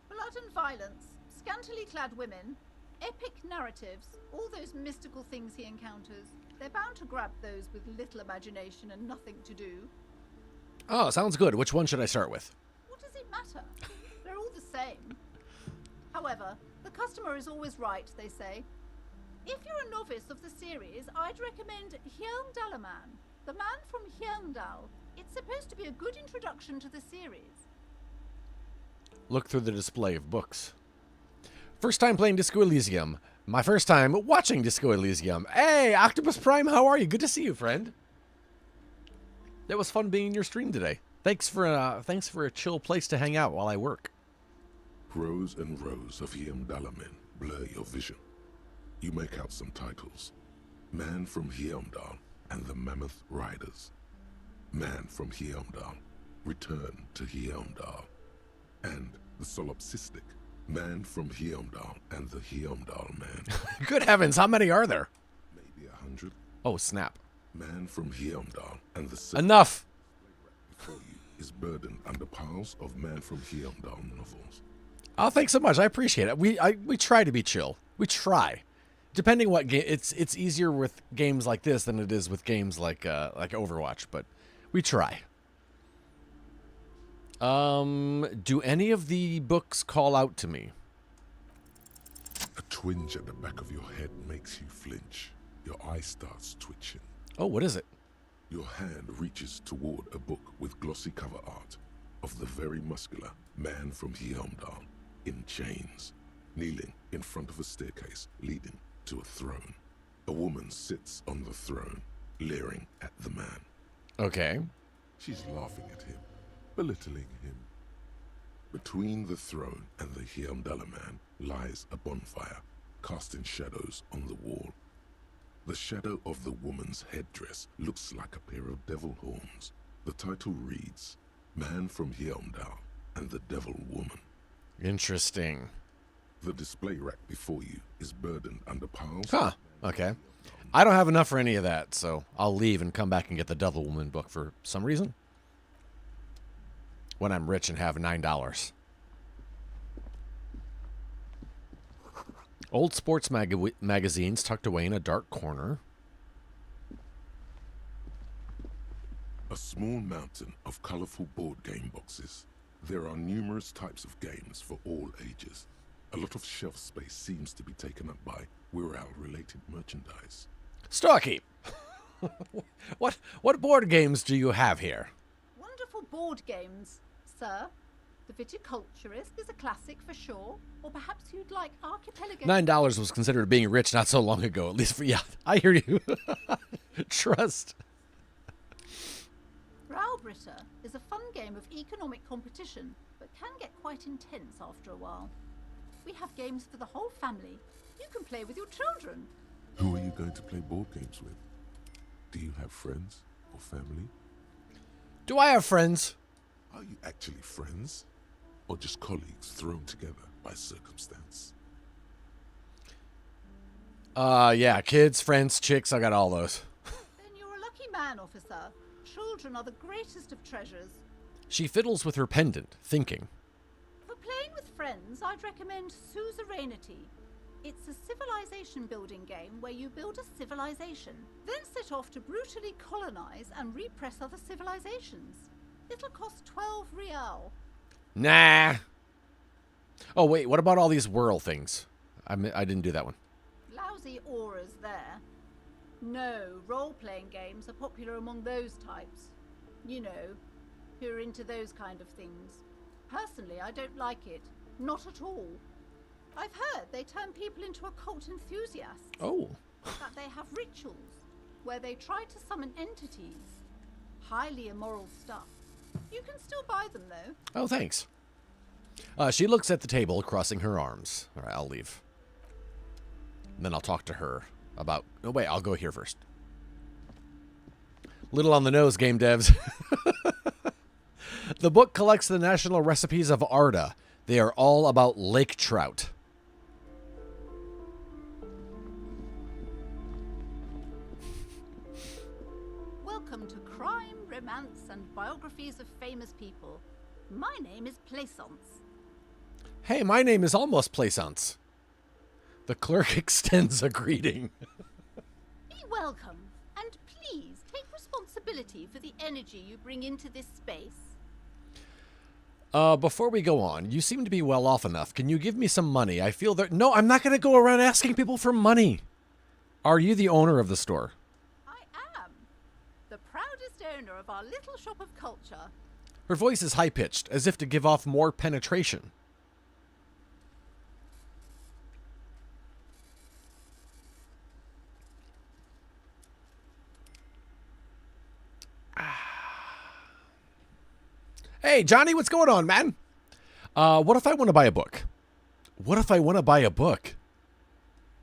Blood and violence, scantily clad women, epic narratives, all those mystical things he encounters. They're bound to grab those with little imagination and nothing to do. Oh, sounds good. Which one should I start with? What does it matter? They're all the same. However, the customer is always right, they say. If you're a novice of the series, I'd recommend Hyundalaman, the man from Hyundal. It's supposed to be a good introduction to the series. Look through the display of books. First time playing Disco Elysium. My first time watching Disco Elysium. Hey, Octopus Prime, how are you? Good to see you, friend. It was fun being in your stream today. Thanks for a chill place to hang out while I work. Rows and rows of Hyundalamen blur your vision. You make out some titles. Man from Hyundal and the Mammoth Riders. Man from Hyundal, Return to Hyundal. And the solipsistic Man from Hyundal and the Hyundal Man. Good heavens, how many are there? Maybe 100. Oh, snap. Man from Hyundal and the... Enough! Before you is burdened under piles of Man from Hyundal novels. Oh, thanks so much. I appreciate it. We try to be chill. We try. Depending what game, it's easier with games like this than it is with games like Overwatch, but we try. Do any of the books call out to me? A twinge at the back of your head makes you flinch. Your eye starts twitching. Oh, what is it? Your hand reaches toward a book with glossy cover art of the very muscular Man from Hyundal in chains, kneeling in front of a staircase leading to a throne. A woman sits on the throne, leering at the man. Okay. She's laughing at him, belittling him. Between the throne and the Hyundala man lies a bonfire, casting shadows on the wall. The shadow of the woman's headdress looks like a pair of devil horns. The title reads, Man from Hyundal and the Devil Woman. Interesting. The display rack before you is burdened under piles. Huh. Okay. I don't have enough for any of that, so I'll leave and come back and get the Devil Woman book for some reason. When I'm rich and have $9. Old sports magazines tucked away in a dark corner. A small mountain of colorful board game boxes. There are numerous types of games for all ages. A lot of shelf space seems to be taken up by Wirral-related merchandise. Storekeep! What board games do you have here? Wonderful board games, sir. The Viticulturist is a classic for sure. Or perhaps you'd like Archipelago... $9 was considered being rich not so long ago. At least for... Yeah, I hear you. Trust. Raubritter is a fun game of economic competition, but can get quite intense after a while. We have games for the whole family. You can play with your children. Who are you going to play board games with? Do you have friends or family? Do I have friends? Are you actually friends? Or just colleagues thrown together by circumstance? Yeah, kids, friends, chicks, I got all those. Then you're a lucky man, officer. Children are the greatest of treasures. She fiddles with her pendant, thinking. For playing with friends, I'd recommend Suzerainty. It's a civilization building game where you build a civilization, then set off to brutally colonize and repress other civilizations. It'll cost 12 real. Nah. Oh, wait, what about all these whirl things? I didn't do that one. Lousy auras there. No, role-playing games are popular among those types. You know, who are into those kind of things. Personally, I don't like it. Not at all. I've heard they turn people into occult enthusiasts. Oh. That they have rituals where they try to summon entities. Highly immoral stuff. You can still buy them, though. Oh, thanks. She looks at the table, crossing her arms. All right, I'll leave. And then I'll talk to her about... Oh, wait, I'll go here first. Little on the nose, game devs. The book collects the national recipes of Arda. They are all about lake trout. Welcome to Crime, Romance, and Biographies of Famous People. My name is Plaisance. Hey, my name is almost Plaisance. The clerk extends a greeting. Be welcome, and please take responsibility for the energy you bring into this space. Before we go on, you seem to be well off enough. Can you give me some money? I feel that... No, I'm not going to go around asking people for money. Are you the owner of the store? I am. The proudest owner of our little shop of culture. Her voice is high-pitched, as if to give off more penetration. Hey, Johnny, what's going on, man? What if I want to buy a book? What if I want to buy a book?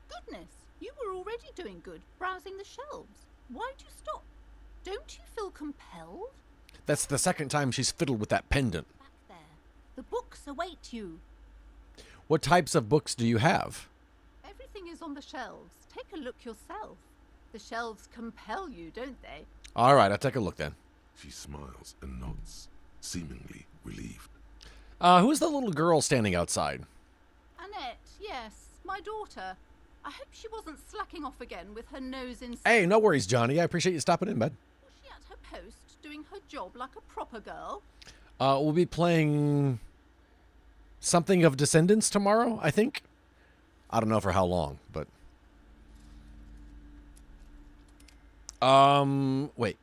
Goodness, you were already doing good, browsing the shelves. Why'd you stop? Don't you feel compelled? That's the second time she's fiddled with that pendant. Back there. The books await you. What types of books do you have? Everything is on the shelves. Take a look yourself. The shelves compel you, don't they? All right, I'll take a look then. She smiles and nods, seemingly relieved. Who's the little girl standing outside? Annette, yes, my daughter. I hope she wasn't slacking off again with her nose in... Hey, no worries, Johnny. I appreciate you stopping in, bud. Was she at her post, doing her job like a proper girl? We'll be playing something of Descendants tomorrow, I think. I don't know for how long, but... wait.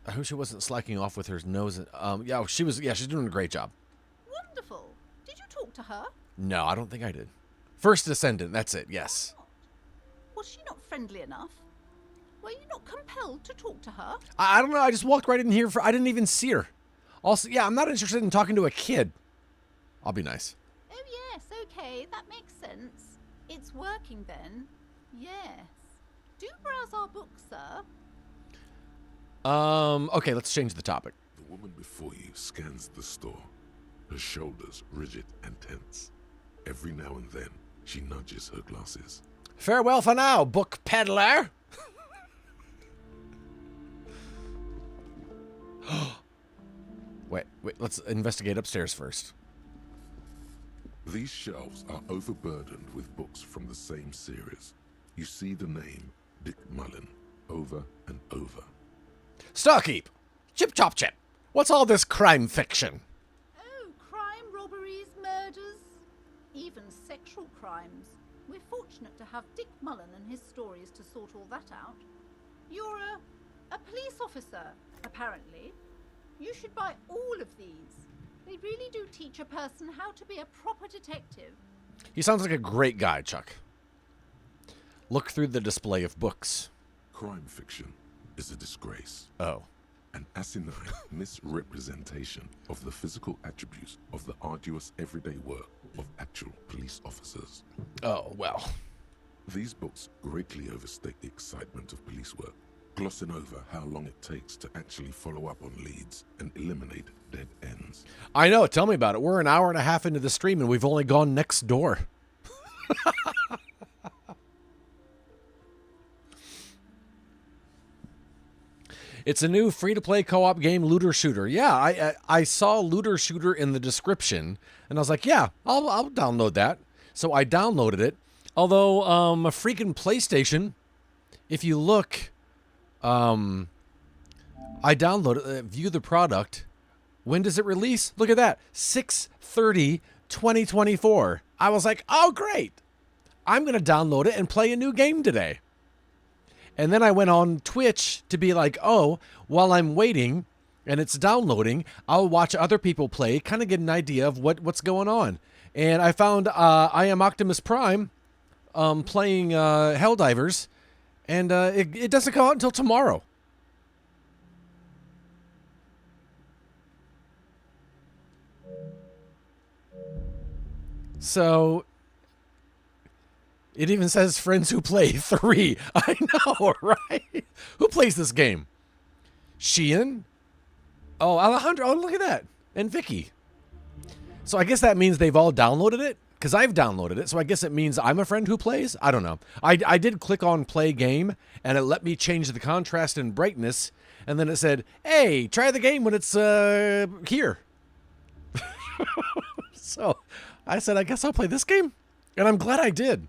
I hope she wasn't slacking off with her nose. Yeah, she was. Yeah, she's doing a great job. Wonderful. Did you talk to her? No, I don't think I did. First Descendant, that's it, yes. Was she not friendly enough? Were you not compelled to talk to her? I don't know, I just walked right in here I didn't even see her. Also, yeah, I'm not interested in talking to a kid. I'll be nice. Oh yes, okay, that makes sense. It's working then. Yes. Do browse our books, sir. Okay, let's change the topic. The woman before you scans the store, her shoulders rigid and tense. Every now and then, she nudges her glasses. Farewell for now, book peddler. wait, let's investigate upstairs first. These shelves are overburdened with books from the same series. You see the name Dick Mullen over and over. Starkeep! Chip chop chip! What's all this crime fiction? Oh, crime, robberies, murders, even sexual crimes. We're fortunate to have Dick Mullen and his stories to sort all that out. You're a police officer, apparently. You should buy all of these. They really do teach a person how to be a proper detective. He sounds like a great guy, Chuck. Look through the display of books. Crime fiction is a disgrace. Oh. An asinine misrepresentation of the physical attributes of the arduous everyday work of actual police officers. Oh, well. These books greatly overstate the excitement of police work, glossing over how long it takes to actually follow up on leads and eliminate dead ends. I know, tell me about it. We're an hour and a half into the stream and we've only gone next door. It's a new free-to-play co-op game, Looter Shooter. Yeah, I saw Looter Shooter in the description, and I was like, yeah, I'll download that. So I downloaded it. Although, a freaking PlayStation, if you look, I downloaded, view the product. When does it release? Look at that, 6/30/2024. I was like, oh, great. I'm going to download it and play a new game today. And then I went on Twitch to be like, oh, while I'm waiting and it's downloading, I'll watch other people play, kind of get an idea of what's going on. And I found I Am Optimus Prime playing Helldivers, and it doesn't come out until tomorrow. So it even says friends who play 3. I know, right? Who plays this game? Sheehan? Oh, Alejandro. Oh, look at that. And Vicky. So I guess that means they've all downloaded it, because I've downloaded it. So I guess it means I'm a friend who plays? I don't know. I did click on play game, and it let me change the contrast and brightness. And then it said, hey, try the game when it's here. So I said, I guess I'll play this game. And I'm glad I did.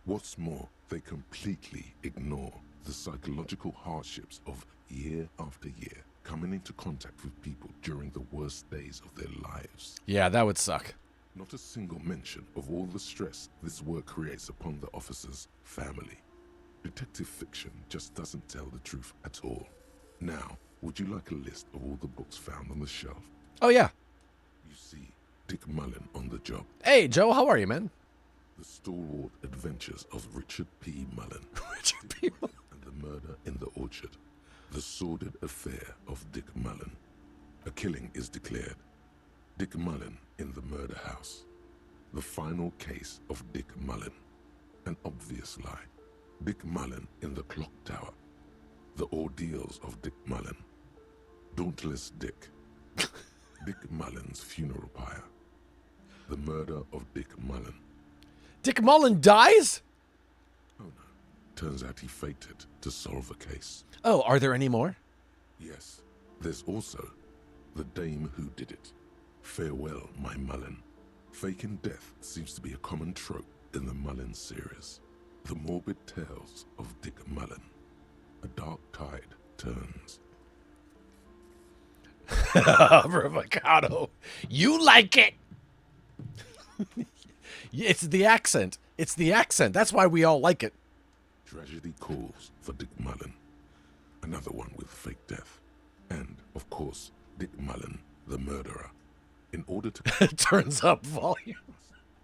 What's more, they completely ignore the psychological hardships of year after year coming into contact with people during the worst days of their lives. Yeah, that would suck. Not a single mention of all the stress this work creates upon the officer's family. Detective fiction just doesn't tell the truth at all. Now, would you like a list of all the books found on the shelf? Oh, yeah. You see Dick Mullen on the job. Hey, Joe, how are you, man? The stalwart adventures of Richard P. Mullen. Richard P. Mullen. And the murder in the orchard. The sordid affair of Dick Mullen. A killing is declared. Dick Mullen in the murder house. The final case of Dick Mullen. An obvious lie. Dick Mullen in the clock tower. The ordeals of Dick Mullen. Dauntless Dick. Dick Mullen's funeral pyre. The murder of Dick Mullen. Dick Mullen dies? Oh no. Turns out he faked it to solve a case. Oh, are there any more? Yes. There's also the dame who did it. Farewell, my Mullen. Faking death seems to be a common trope in the Mullen series. The morbid tales of Dick Mullen. A dark tide turns. Avocado. You like it. It's the accent. It's the accent. That's why we all like it. Tragedy calls for Dick Mullen. Another one with fake death. And, of course, Dick Mullen, the murderer. In order to... Turns up volume.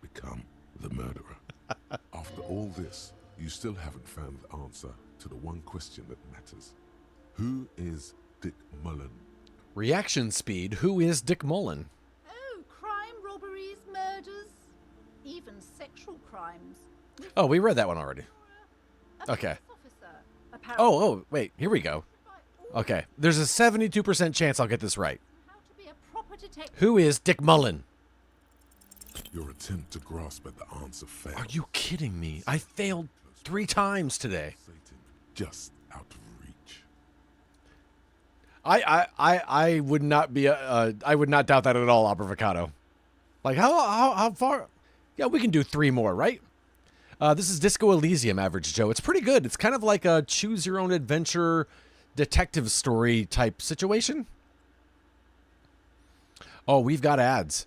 Become the murderer. After all this, you still haven't found the answer to the one question that matters. Who is Dick Mullen? Reaction speed. Who is Dick Mullen? Oh, crime, robberies, murders, even sexual crimes. Oh, we read that one already. Okay. Oh, wait. Here we go. Okay. There's a 72% chance I'll get this right. Who is Dick Mullen? Your attempt to grasp at the answer failed. Are you kidding me? I failed 3 times today. Just out of reach. I would not be I would not doubt that at all, Avocado. Like, how far? Yeah, we can do 3 more, right? This is Disco Elysium, Average Joe. It's pretty good. It's kind of like a choose-your-own-adventure detective story type situation. Oh, we've got ads.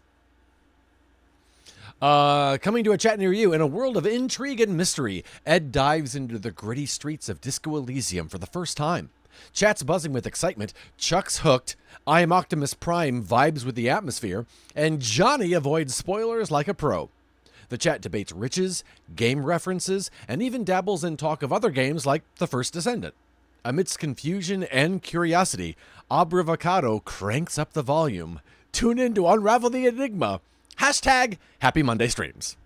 Coming to a chat near you, in a world of intrigue and mystery, Ed dives into the gritty streets of Disco Elysium for the first time. Chat's buzzing with excitement, Chuck's hooked, I Am Optimus Prime vibes with the atmosphere, and Johnny avoids spoilers like a pro. The chat debates riches, game references, and even dabbles in talk of other games like The First Descendant. Amidst confusion and curiosity, Abrivocado cranks up the volume. Tune in to unravel the enigma. Hashtag Happy Monday Streams.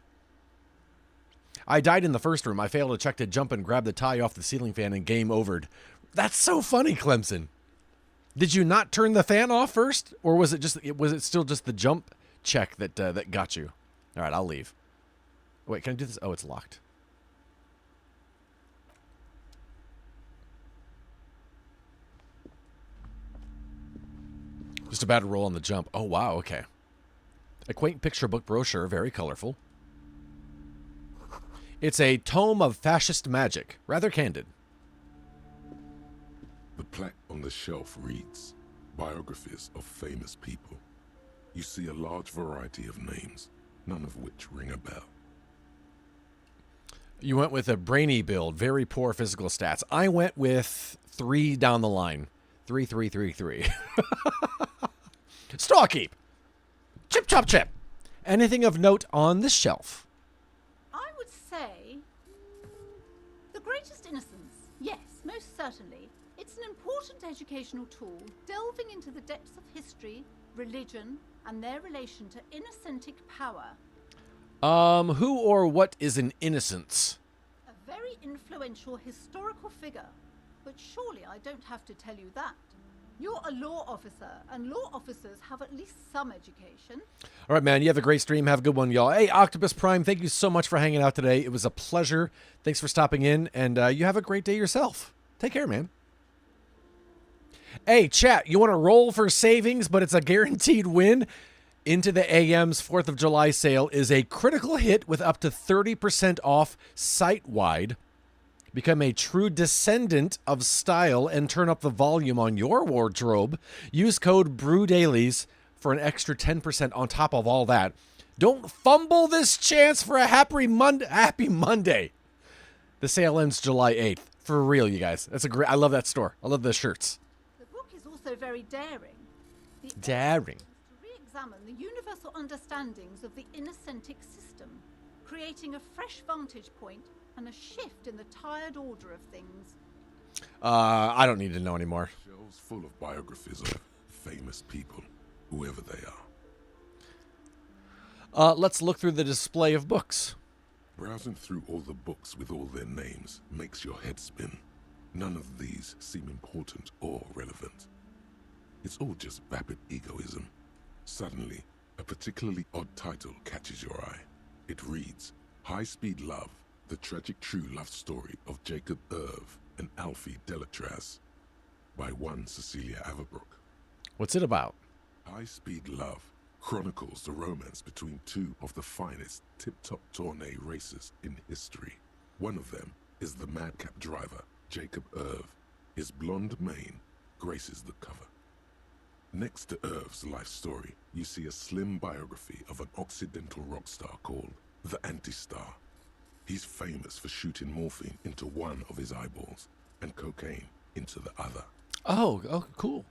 I died in the first room. I failed to check to jump and grab the tie off the ceiling fan and game overed. That's so funny, Clemson. Did you not turn the fan off first? Or was it still just the jump check that got you? All right, I'll leave. Wait, can I do this? Oh, it's locked. Just about to roll on the jump. Oh, wow, okay. A quaint picture book brochure, very colorful. It's a tome of fascist magic, rather candid. The plaque on the shelf reads, Biographies of Famous People. You see a large variety of names, none of which ring a bell. You went with a brainy build, very poor physical stats. I went with 3 down the line. 3, 3, 3, 3. Straw keep. Chip, chop, chip. Anything of note on this shelf? I would say The Greatest Innocence. Yes, most certainly. It's an important educational tool, delving into the depths of history, religion, and their relation to innocentic power. Who or what is an innocence? A very influential historical figure. But surely I don't have to tell you that. You're a law officer, and law officers have at least some education. All right, man, you have a great stream. Have a good one, y'all. Hey, Octopus Prime, thank you so much for hanging out today. It was a pleasure. Thanks for stopping in, and you have a great day yourself. Take care, man. Hey, chat, you want to roll for savings, but it's a guaranteed win? Into the AM's 4th of July sale is a critical hit with up to 30% off site-wide. Become a true descendant of style and turn up the volume on your wardrobe. Use code BREWDAILIES for an extra 10% on top of all that. Don't fumble this chance for a happy Monday. The sale ends July 8th. For real, you guys. That's a great. I love that store. I love the shirts. The book is also very daring. Daring. To re-examine the universal understandings of the innocentic system, creating a fresh vantage point and a shift in the tired order of things. I don't need to know anymore. Shelves full of biographies of famous people, whoever they are. Let's look through the display of books. Browsing through all the books with all their names makes your head spin. None of these seem important or relevant. It's all just vapid egoism. Suddenly, a particularly odd title catches your eye. It reads, High Speed Love, the tragic true love story of Jacob Irv and Alfie Delatraz, by one Cecilia Averbrook. What's it about? High Speed Love chronicles the romance between 2 of the finest tip-top tourney racers in history. One of them is the madcap driver, Jacob Irv. His blonde mane graces the cover. Next to Irv's life story, you see a slim biography of an Occidental rock star called the Anti-Star. He's famous for shooting morphine into one of his eyeballs and cocaine into the other. Oh, cool.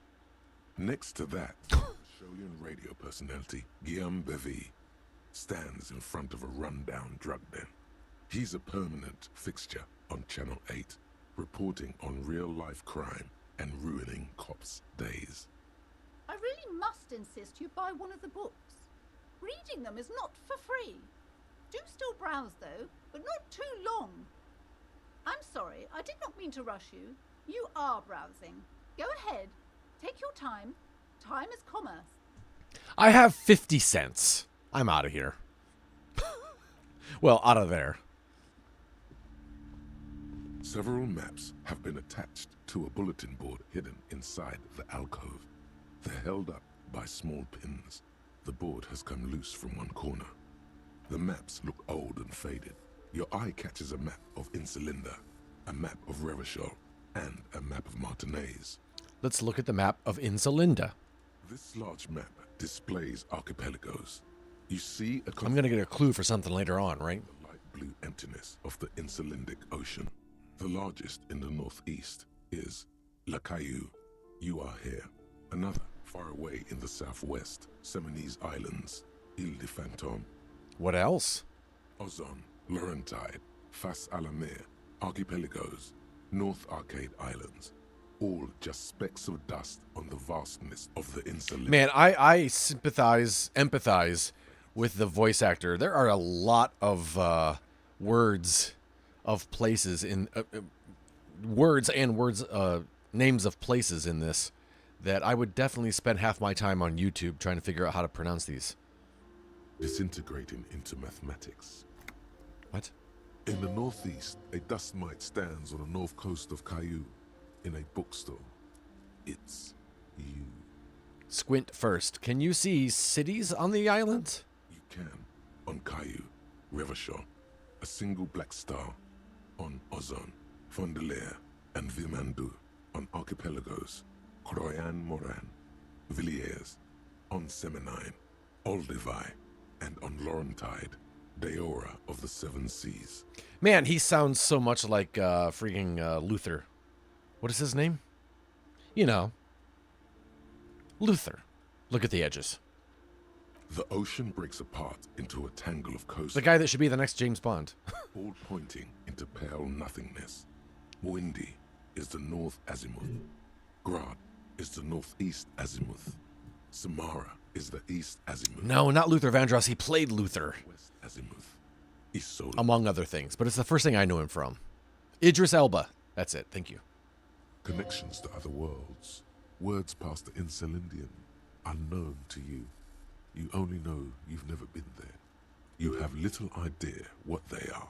Next to that, Australian radio personality Guillaume Bevy stands in front of a rundown drug den. He's a permanent fixture on Channel 8, reporting on real-life crime and ruining cops' days. I really must insist you buy one of the books. Reading them is not for free. Do still browse, though, but not too long. I'm sorry, I did not mean to rush you. You are browsing. Go ahead. Take your time. Time is commerce. I have 50 cents. I'm out of here. Well, out of there. Several maps have been attached to a bulletin board hidden inside the alcove. They're held up by small pins. the board has come loose from one corner. The maps look old and faded. Your eye catches a map of Insulinda, a map of Revachol, and a map of Martinez. Let's look at the map of Insulinda. This large map displays archipelagos. You see a... I'm going to get a clue for something later on, right? The light blue emptiness of the Insulindic Ocean. The largest in the northeast is La Caillou. You are here. Another, far away in the southwest, Seminese Islands, Ile de Fantôme. What else? Ozon, Laurentide, Fas a la Mer, Archipelagos, North Arcade Islands. All just specks of dust on the vastness of the Insulinda. Man, I empathize with the voice actor. There are a lot of words of places in... names of places in this that I would definitely spend half my time on YouTube trying to figure out how to pronounce these. Disintegrating into mathematics. What? In the northeast, a dust mite stands on the north coast of Caillou in a bookstore. It's you. Squint first. Can you see cities on the island? You can. On Caillou, Revachol, a single black star. On Ozon, Fondelier, and Vilmandu. On archipelagos, Croyan Moran, Villiers. On Seminine, Olduvai, and on Laurentide, Deora of the Seven Seas. Man, he sounds so much like freaking Luther. What is his name? You know. Luther. Look at the edges. The ocean breaks apart into a tangle of coast. The guy that should be the next James Bond. All pointing into pale nothingness. Moindi is the north azimuth. Grad is the northeast azimuth. Samara is the east azimuth. No, not Luther Vandross. He played Luther. West azimuth. Isola. Among other things, but it's the first thing I know him from. Idris Elba. That's it. Thank you. Connections to other worlds. Words past the Insulindian. Unknown to you. You only know you've never been there. You have little idea what they are.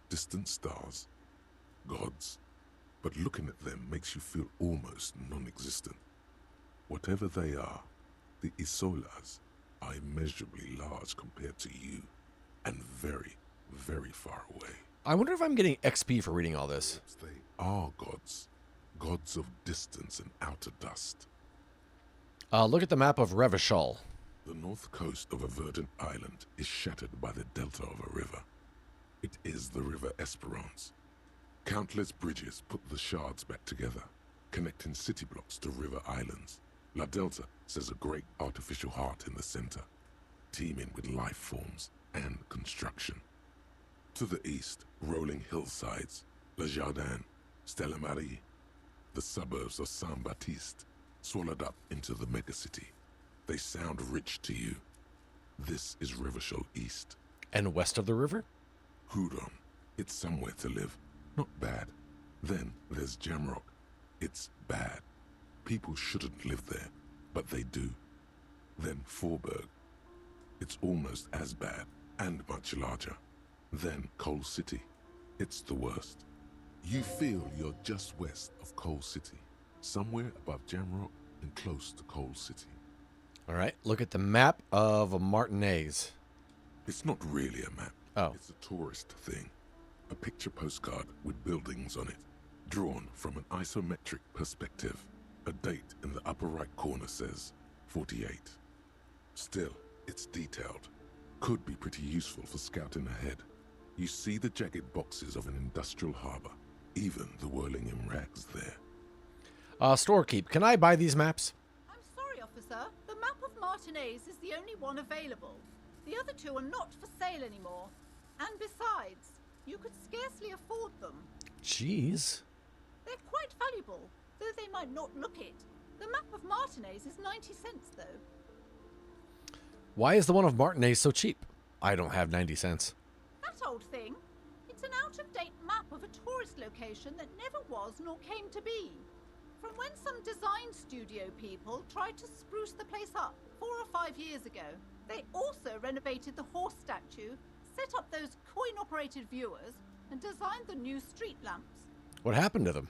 Distant stars. Gods. But looking at them makes you feel almost non-existent. Whatever they are, the Isolas are immeasurably large compared to you, and very, very far away. I wonder if I'm getting XP for reading all this. They are gods. Gods of distance and outer dust. Look at the map of Revachol. The north coast of a verdant island is shattered by the delta of a river. It is the River Esperance. Countless bridges put the shards back together, connecting city blocks to river islands. La Delta says a great artificial heart in the center, teeming with life forms and construction. To the east, rolling hillsides, Le Jardin, Stella Marie, the suburbs of Saint-Baptiste, swallowed up into the megacity. They sound rich to you. This is Revachol East. And west of the river? Hudon. It's somewhere to live. Not bad. Then there's Jamrock. It's bad. People shouldn't live there, but they do. Then Forberg. It's almost as bad, and much larger. Then Coal City. It's the worst. You feel you're just west of Coal City, somewhere above Jamrock and close to Coal City. All right, look at the map of Martinez. It's not really a map. Oh. It's a tourist thing. A picture postcard with buildings on it, drawn from an isometric perspective. A date in the upper right corner says 48. Still, it's detailed. Could be pretty useful for scouting ahead. You see the jagged boxes of an industrial harbor, even the whirling in rags there. Storekeep, can I buy these maps? I'm sorry, officer. The map of Martinez is the only one available. The other two are not for sale anymore. And besides, you could scarcely afford them. Jeez. They're quite valuable, though they might not look it. The map of Martinez is 90 cents, though. Why is the one of Martinez so cheap? I don't have 90 cents. That old thing. It's an out-of-date map of a tourist location that never was nor came to be. From when some design studio people tried to spruce the place up 4 or 5 years ago. They also renovated the horse statue, set up those coin-operated viewers, and designed the new street lamps. What happened to them?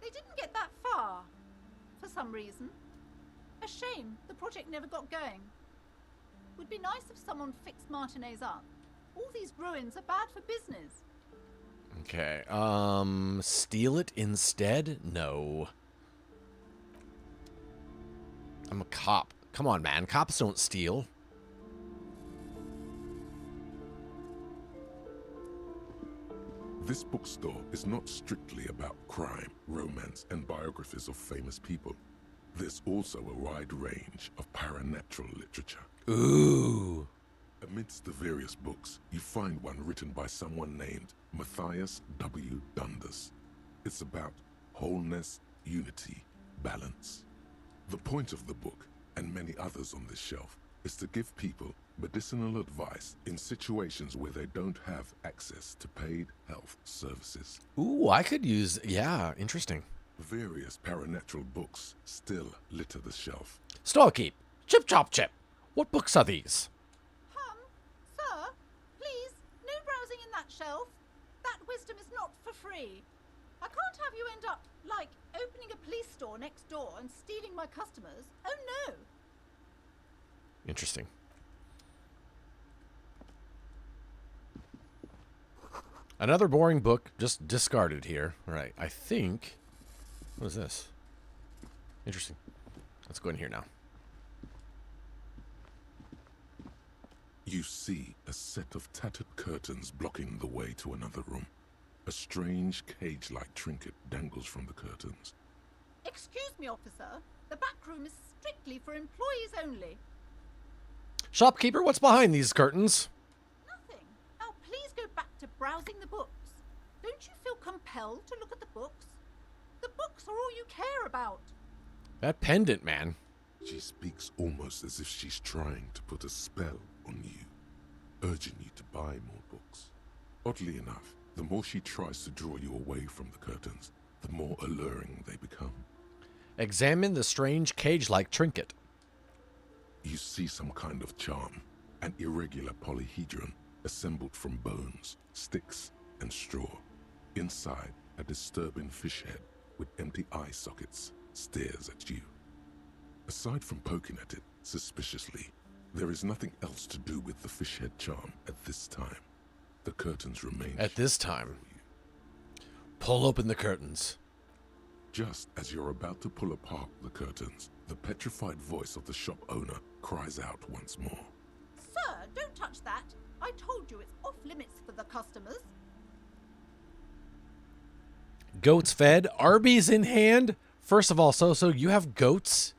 They didn't get that far, for some reason. A shame the project never got going. Would be nice if someone fixed Martinez up. All these ruins are bad for business. Okay, steal it instead? No. I'm a cop. Come on, man. Cops don't steal. This bookstore is not strictly about crime, romance, and biographies of famous people. There's also a wide range of paranatural literature. Ooh. Amidst the various books, you find one written by someone named Matthias W. Dundas. It's about wholeness, unity, balance. The point of the book, and many others on this shelf, is to give people medicinal advice in situations where they don't have access to paid health services. Ooh, I could use... Yeah, interesting. Various paranatural books still litter the shelf. Storekeep. Chip chop chip. What books are these? Sir, please, no browsing in that shelf. That wisdom is not for free. I can't have you end up, like, opening a police store next door and stealing my customers. Oh no! Interesting. Another boring book, just discarded here. All right, I think... What is this? Interesting. Let's go in here now. You see a set of tattered curtains blocking the way to another room. A strange cage-like trinket dangles from the curtains. Excuse me, officer. The back room is strictly for employees only. Shopkeeper, what's behind these curtains? Nothing. Now please go back to browsing the books. Don't you feel compelled to look at the books? The books are all you care about. That pendant, man. She speaks almost as if she's trying to put a spell on you, urging you to buy more books. Oddly enough, the more she tries to draw you away from the curtains, the more alluring they become. Examine the strange cage-like trinket. You see some kind of charm, an irregular polyhedron assembled from bones, sticks, and straw. Inside, a disturbing fish head with empty eye sockets stares at you. Aside from poking at it suspiciously, there is nothing else to do with the fish head charm at this time. The curtains remain at this time. Pull open the curtains. Just as you're about to pull apart the curtains, the petrified voice of the shop owner cries out once more. Sir, don't touch that. I told you it's off limits for the customers. Goats fed, Arby's in hand. First of all, so you have goats?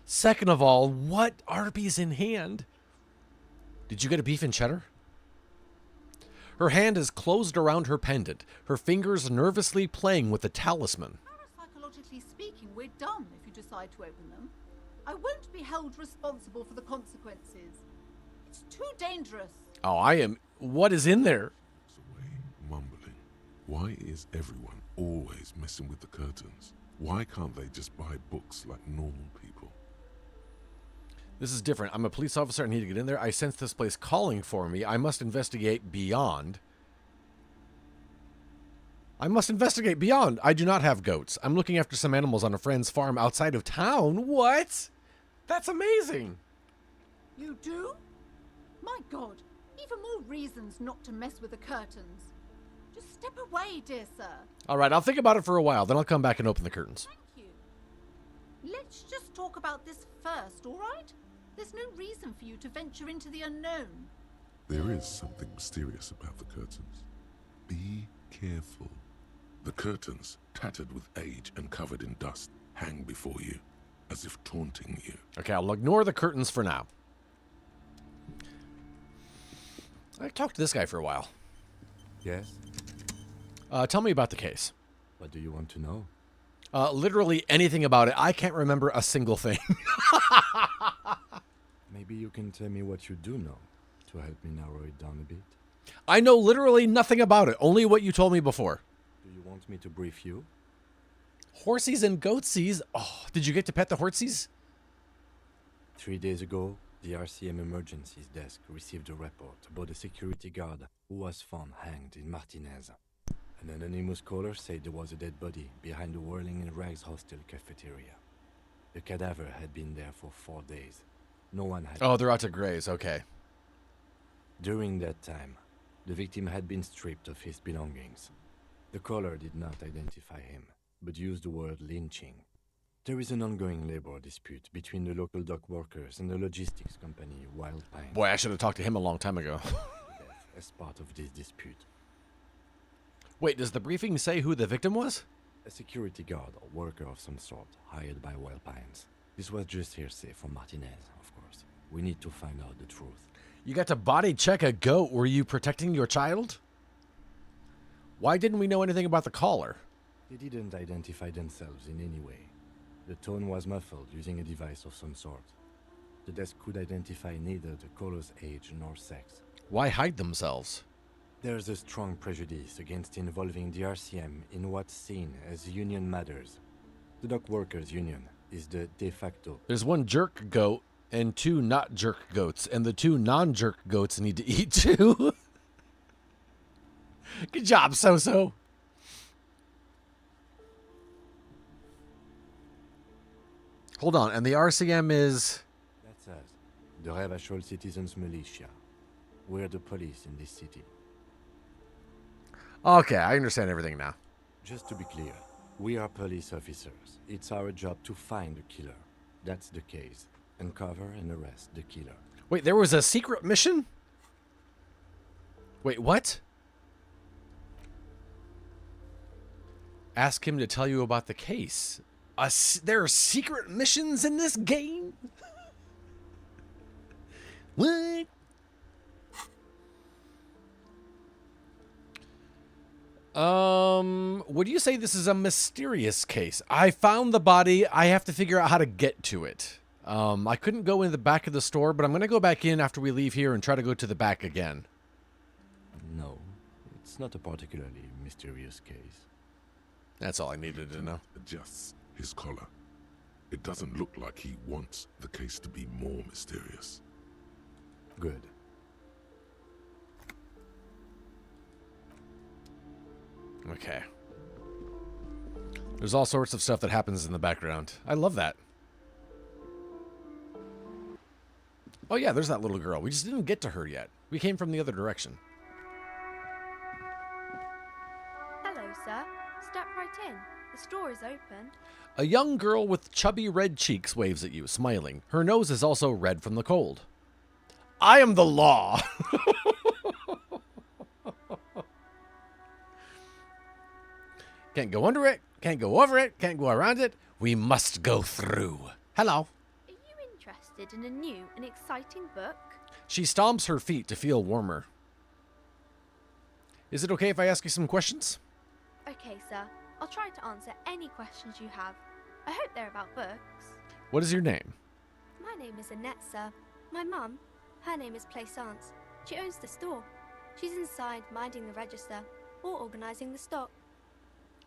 Second of all, what Arby's in hand? Did you get a beef and cheddar? Her hand is closed around her pendant, her fingers nervously playing with the talisman. Parapsychologically speaking, we're done if you decide to open them. I won't be held responsible for the consequences. It's too dangerous. Oh, I am. What is in there? Mumbling. Why is everyone always messing with the curtains? Why can't they just buy books like normal people? This is different. I'm a police officer. I need to get in there. I sense this place calling for me. I must investigate beyond. I do not have goats. I'm looking after some animals on a friend's farm outside of town. What? That's amazing. You do? My God. Even more reasons not to mess with the curtains. Just step away, dear sir. All right, I'll think about it for a while. Then I'll come back and open the curtains. Thank you. Let's just talk about this first, all right? There's no reason for you to venture into the unknown. There is something mysterious about the curtains. Be careful. The curtains, tattered with age and covered in dust, hang before you, as if taunting you. Okay, I'll ignore the curtains for now. I talked to this guy for a while. Yes? Tell me about the case. What do you want to know? Literally anything about it. I can't remember a single thing. Maybe you can tell me what you do know to help me narrow it down a bit. I know literally nothing about it. Only what you told me before. Do you want me to brief you? Horsies and goatsies. Oh, did you get to pet the horsies? 3 days ago, the RCM emergencies desk received a report about a security guard who was found hanged in Martinez. An anonymous caller said there was a dead body behind the Whirling in Rags hostel cafeteria. The cadaver had been there for 4 days. No one had. Oh, they're out to graze. Okay. During that time, the victim had been stripped of his belongings. The caller did not identify him, but used the word lynching. There is an ongoing labor dispute between the local dock workers and the logistics company Wild Pines. Boy, I should have talked to him a long time ago. As part of this dispute. Wait, does the briefing say who the victim was? A security guard or worker of some sort, hired by Wild Pines. This was just hearsay from Martinez, of course. We need to find out the truth. You got to body check a goat. Were you protecting your child? Why didn't we know anything about the caller? They didn't identify themselves in any way. The tone was muffled using a device of some sort. The desk could identify neither the caller's age nor sex. Why hide themselves? There's a strong prejudice against involving the RCM in what's seen as union matters. The dock workers' union is the de facto. There's one jerk goat and two not jerk goats, and the two non-jerk goats need to eat too. Good job, So-So. Hold on, and the RCM is... That's us, the Revachol Citizens Militia. We're the police in this city. Okay, I understand everything now. Just to be clear, we are police officers. It's our job to find the killer. That's the case. Uncover and arrest the killer. Wait, there was a secret mission? Wait, what? Ask him to tell you about the case. There are secret missions in this game? What? Would you say this is a mysterious case? I found the body. I have to figure out how to get to it. I couldn't go in the back of the store, but I'm going to go back in after we leave here and try to go to the back again. No, it's not a particularly mysterious case. That's all I needed to know. Adjusts his collar. It doesn't look like he wants the case to be more mysterious. Good. Okay. There's all sorts of stuff that happens in the background. I love that. Oh yeah, there's that little girl. We just didn't get to her yet. We came from the other direction. Hello, sir. Step right in. The store is open. A young girl with chubby red cheeks waves at you, smiling. Her nose is also red from the cold. I am the law. Can't go under it, can't go over it, can't go around it. We must go through. Hello. Are you interested in a new and exciting book? She stomps her feet to feel warmer. Is it okay if I ask you some questions? Okay, sir. I'll try to answer any questions you have. I hope they're about books. What is your name? My name is Annette, sir. My mum, her name is Plaisance. She owns the store. She's inside minding the register or organising the stock.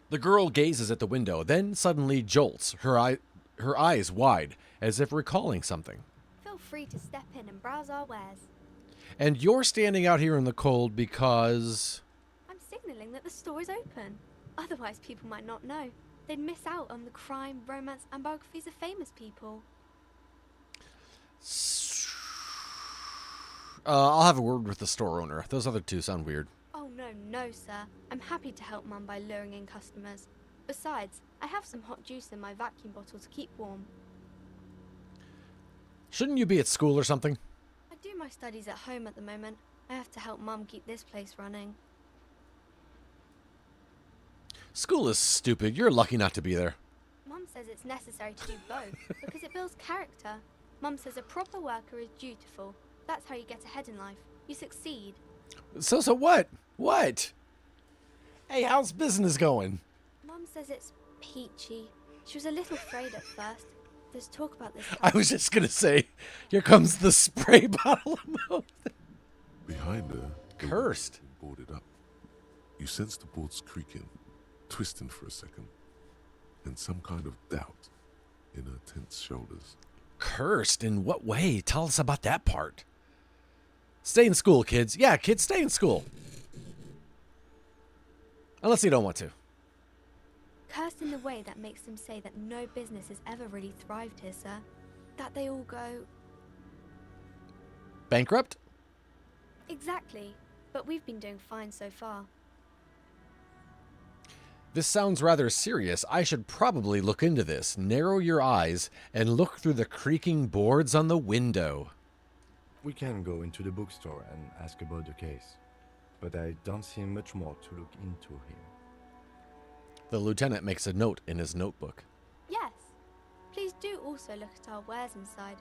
The girl gazes at the window, then suddenly jolts, her eyes wide, as if recalling something. Feel free to step in and browse our wares. And you're standing out here in the cold because... I'm signalling that the store is open. Otherwise, people might not know. They'd miss out on the crime, romance, and biographies of famous people. I'll have a word with the store owner. Those other two sound weird. Oh, no, sir. I'm happy to help Mum by luring in customers. Besides, I have some hot juice in my vacuum bottle to keep warm. Shouldn't you be at school or something? I do my studies at home at the moment. I have to help Mum keep this place running. School is stupid. You're lucky not to be there. Mum says it's necessary to do both because it builds character. Mum says a proper worker is dutiful. That's how you get ahead in life. You succeed. So what? What? Hey, how's business going? Mum says it's peachy. She was a little afraid at first. There's talk about this. I was just gonna say, here comes the spray bottle. Behind her, cursed, boarded up. You sense the boards creaking, twisting for a second, and some kind of doubt in her tense shoulders. Cursed? In what way? Tell us about that part. Stay in school, kids. Yeah, kids, stay in school. Unless you don't want to. Cursed in the way that makes them say that no business has ever really thrived here, sir. That they all go Bankrupt? Exactly. But we've been doing fine so far. This sounds rather serious. I should probably look into this. Narrow your eyes and look through the creaking boards on the window. We can go into the bookstore and ask about the case, but I don't see much more to look into here. The lieutenant makes a note in his notebook. Yes. Please do also look at our wares inside.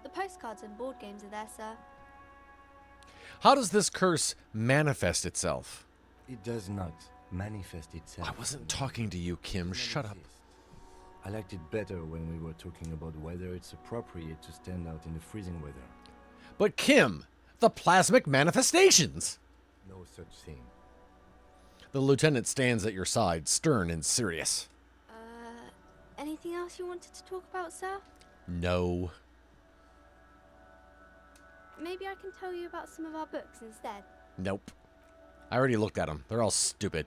The postcards and board games are there, sir. How does this curse manifest itself? It does not manifest itself. I wasn't talking to you, Kim. Shut up. I liked it better when we were talking about whether it's appropriate to stand out in the freezing weather. But Kim, the plasmic manifestations! No such thing. The lieutenant stands at your side, stern and serious. Anything else you wanted to talk about, sir? No. Maybe I can tell you about some of our books instead. Nope. I already looked at them. They're all stupid.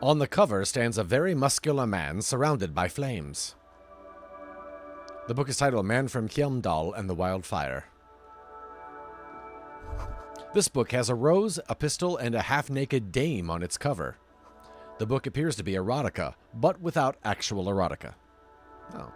On the cover stands a very muscular man surrounded by flames. The book is titled Man from Kjelmdal and the Wildfire. This book has a rose, a pistol, and a half-naked dame on its cover. The book appears to be erotica, but without actual erotica. Oh.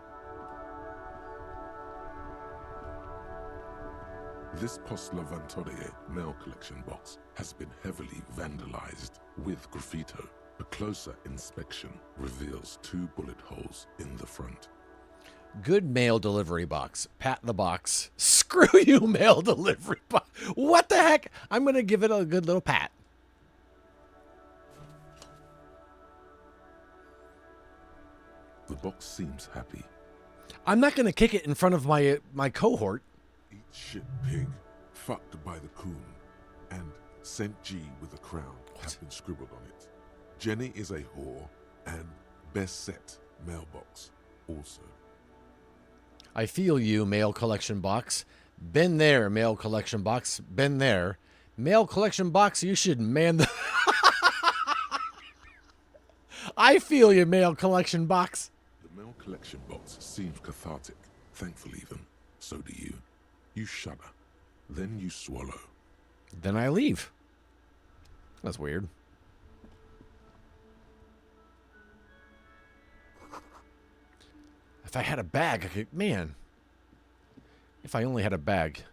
This Postler Vantorie mail collection box has been heavily vandalized with graffito. A closer inspection reveals 2 bullet holes in the front. Good mail delivery box. Pat the box. Screw you, mail delivery box. What the heck? I'm going to give it a good little pat. The box seems happy. I'm not going to kick it in front of my cohort. Eat shit pig, fucked by the coon, and St. G with a crown have been scribbled on it. Jenny is a whore, and best set mailbox also. I feel you, mail collection box. Been there, mail collection box. Been there. Mail collection box, you should man the... I feel you, mail collection box. The mail collection box seems cathartic. Thankful even. So do you. You shudder. Then you swallow. Then I leave. That's weird. If I had a bag, I could... Man. If I only had a bag.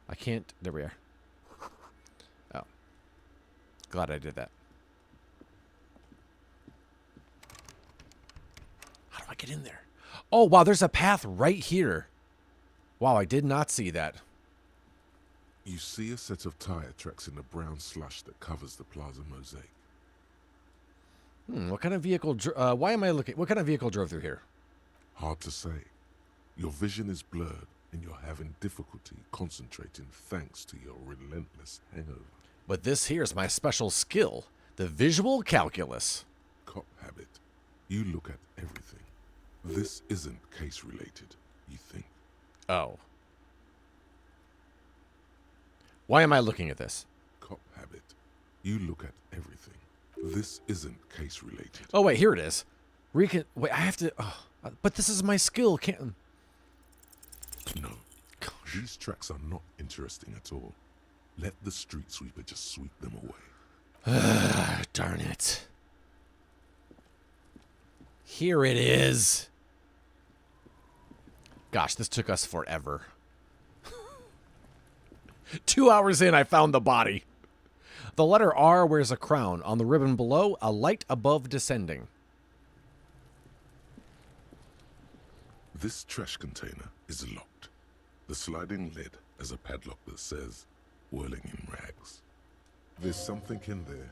I can't... There we are. Oh. Glad I did that. How do I get in there? Oh, wow, there's a path right here. Wow, I did not see that. You see a set of tire tracks in the brown slush that covers the plaza mosaic. What kind of vehicle... why am I looking... What kind of vehicle drove through here? Hard to say. Your vision is blurred, and you're having difficulty concentrating thanks to your relentless hangover. But this here's my special skill. The visual calculus. Cop habit. You look at everything. This isn't case-related, you think. Oh. Why am I looking at this? Cop habit. You look at everything. This isn't case-related. Oh, wait, here it is. Wait, I have to... Oh, but this is my skill. Can't... No. Gosh. These tracks are not interesting at all. Let the street sweeper just sweep them away. Darn it. Here it is. Gosh, this took us forever. 2 hours in, I found the body. The letter R wears a crown. On the ribbon below, a light above descending. This trash container is locked. The sliding lid has a padlock that says, whirling in rags. There's something in there,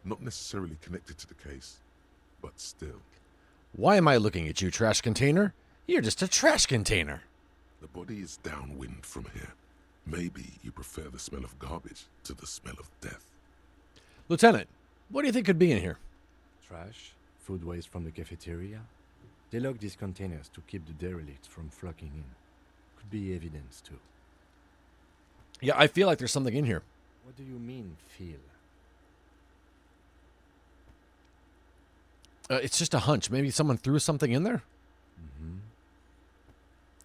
not necessarily connected to the case, but still. Why am I looking at you, trash container? You're just a trash container. The body is downwind from here. Maybe you prefer the smell of garbage to the smell of death. Lieutenant, what do you think could be in here? Trash, food waste from the cafeteria. They lock these containers to keep the derelicts from flocking in. Could be evidence, too. Yeah, I feel like there's something in here. What do you mean, feel? It's just a hunch. Maybe someone threw something in there? Mm-hmm.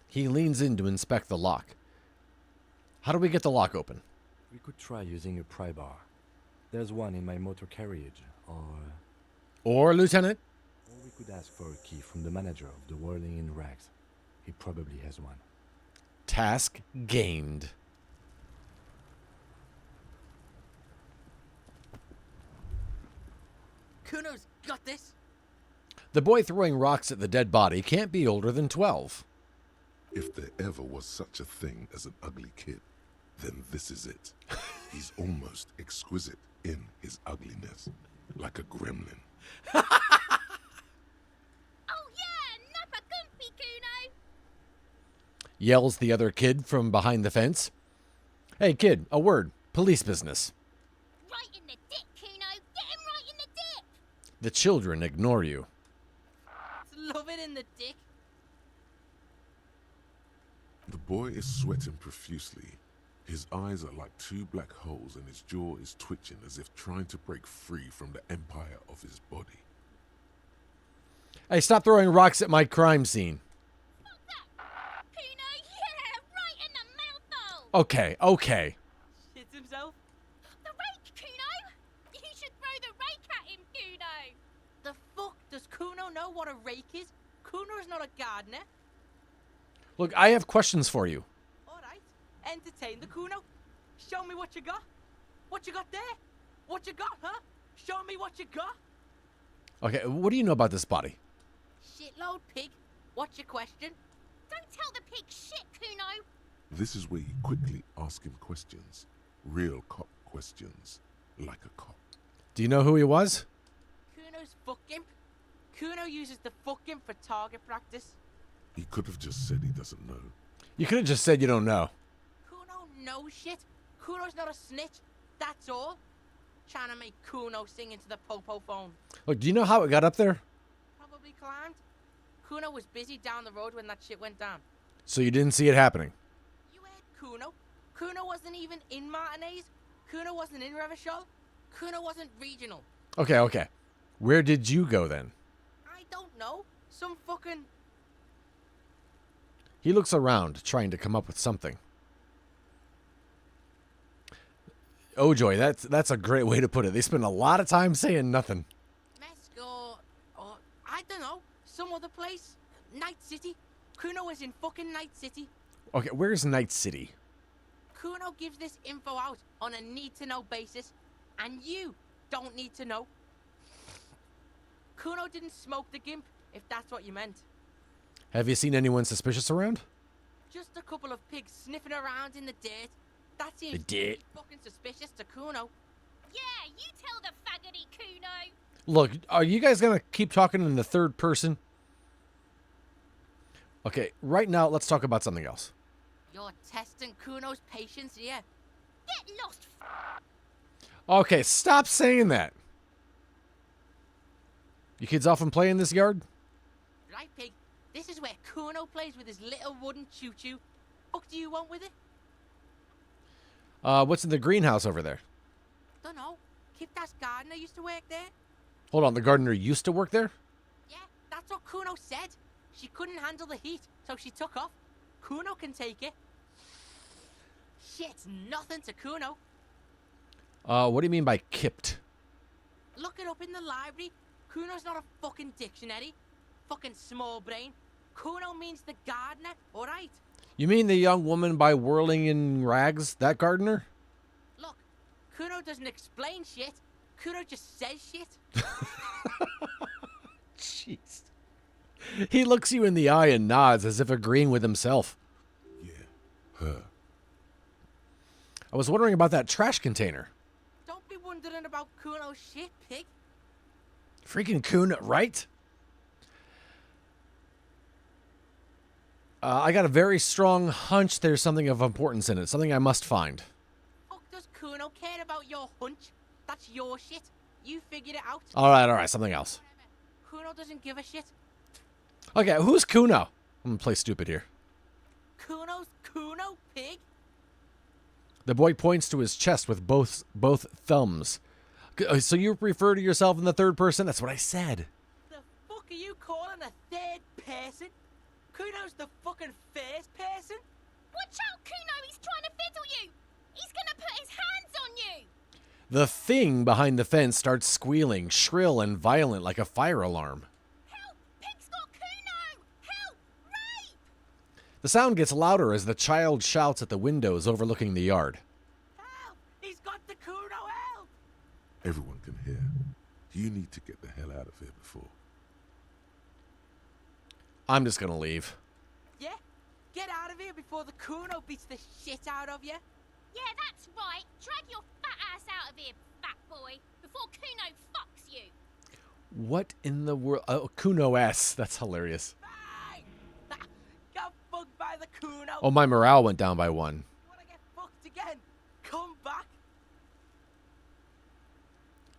He leans in to inspect the lock. How do we get the lock open? We could try using a pry bar. There's one in my motor carriage, Or, Lieutenant? Or we could ask for a key from the manager of the Whirling in Rags. He probably has one. Task gained. Kuno's got this. The boy throwing rocks at the dead body can't be older than 12. If there ever was such a thing as an ugly kid, then this is it. He's almost exquisite in his ugliness, like a gremlin. Oh yeah, Nappa Gumpy, Kuno! Yells the other kid from behind the fence. Hey kid, a word. Police business. Right in the dick, Kuno! Get him right in the dick! The children ignore you. Love it in the dick. The boy is sweating profusely. His eyes are like two black holes and his jaw is twitching as if trying to break free from the empire of his body. Hey, stop throwing rocks at my crime scene. Kuno, yeah! Right in the mouthhole! Okay. Shits himself. The rake, Kuno! You should throw the rake at him, Kuno! The fuck does Kuno know what a rake is? Kuno's not a gardener. Look, I have questions for you. Alright, entertain the Kuno. Show me what you got. What you got there? What you got, huh? Show me what you got. Okay, what do you know about this body? Shitload pig. What's your question? Don't tell the pig shit, Kuno! This is where you quickly ask him questions. Real cop questions. Like a cop. Do you know who he was? Kuno's fuck imp. Kuno uses the fuck imp for target practice. He could have just said he doesn't know. You could have just said you don't know. Kuno knows shit. Kuno's not a snitch. That's all. Trying to make Kuno sing into the popo phone. Look, do you know how it got up there? Probably climbed. Kuno was busy down the road when that shit went down. So you didn't see it happening? You heard Kuno. Kuno wasn't even in Martinez. Kuno wasn't in Revachol. Kuno wasn't regional. Okay. Where did you go then? I don't know. Some fucking... He looks around, trying to come up with something. Oh, Joy, that's a great way to put it. They spend a lot of time saying nothing. Mesco, or I don't know, some other place. Night City. Kuno was in fucking Night City. Okay, where's Night City? Kuno gives this info out on a need-to-know basis, and you don't need to know. Kuno didn't smoke the gimp, if that's what you meant. Have you seen anyone suspicious around? Just a couple of pigs sniffing around in the dirt. That seems The dirt. fucking suspicious to Kuno. Yeah, you tell the faggoty, Kuno! Look, are you guys going to keep talking in the third person? Okay, right now, let's talk about something else. You're testing Kuno's patience here. Get lost, Okay, stop saying that. You kids often play in this yard? Right, pig? This is where Kuno plays with his little wooden choo-choo. What do you want with it? What's in the greenhouse over there? Dunno. Kipta's gardener used to work there. Hold on, the gardener used to work there? Yeah, that's what Kuno said. She couldn't handle the heat, so she took off. Kuno can take it. Shit's nothing to Kuno. What do you mean by kipped? Look it up in the library. Kuno's not a fucking dictionary. Fucking small brain. Kuno means the gardener, alright? You mean the young woman by whirling in rags? That gardener? Look, Kuno doesn't explain shit. Kuno just says shit. Jeez. He looks you in the eye and nods as if agreeing with himself. Yeah, her. I was wondering about that trash container. Don't be wondering about Kuno's shit, pig. Freaking Kuno, right? I got a very strong hunch there's something of importance in it. Something I must find. Fuck does Kuno care about your hunch? That's your shit. You figured it out. All right. Something else. Kuno doesn't give a shit. Okay, who's Kuno? I'm going to play stupid here. Kuno's Kuno, pig. The boy points to his chest with both thumbs. So you refer to yourself in the third person? That's what I said. The are you calling a third person? Kuno's the fucking first person? Watch out, Kuno! He's trying to fiddle you! He's gonna put his hands on you! The thing behind the fence starts squealing, shrill and violent like a fire alarm. Help! Pig's got Kuno! Help! Rape! The sound gets louder as the child shouts at the windows overlooking the yard. Help! He's got the Kuno, help! Everyone can hear. You need to get the hell out of here before. I'm just gonna leave. Yeah? Get out of here before the Kuno beats the shit out of you. Yeah, that's right. Drag your fat ass out of here, fat boy, before Kuno fucks you. What in the world? Oh, Kuno S. That's hilarious. Got fucked by the Kuno. Oh, my morale went down by 1. Wanna get fucked again? Come back.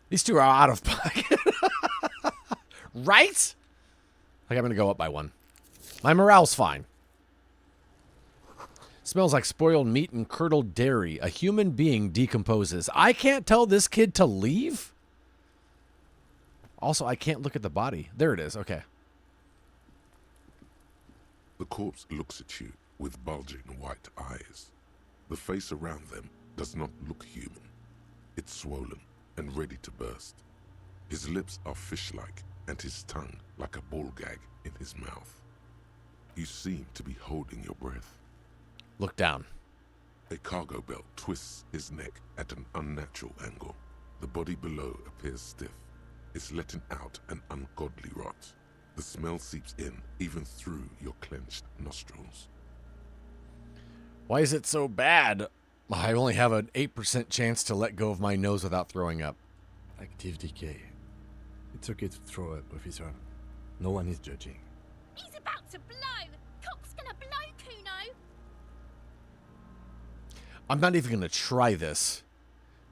These two are out of pocket. Right? Like, I'm gonna go up by 1. My morale's fine. Smells like spoiled meat and curdled dairy. A human being decomposes. I can't tell this kid to leave? Also, I can't look at the body. There it is. Okay. The corpse looks at you with bulging white eyes. The face around them does not look human. It's swollen and ready to burst. His lips are fish-like and his tongue like a ball gag in his mouth. You seem to be holding your breath. Look down. A cargo belt twists his neck at an unnatural angle. The body below appears stiff. It's letting out an ungodly rot. The smell seeps in, even through your clenched nostrils. Why is it so bad? I only have an 8% chance to let go of my nose without throwing up. Active decay. It's okay to throw up, officer. No one is judging. He's about to blow. Cock's gonna blow, Kuno. I'm not even going to try this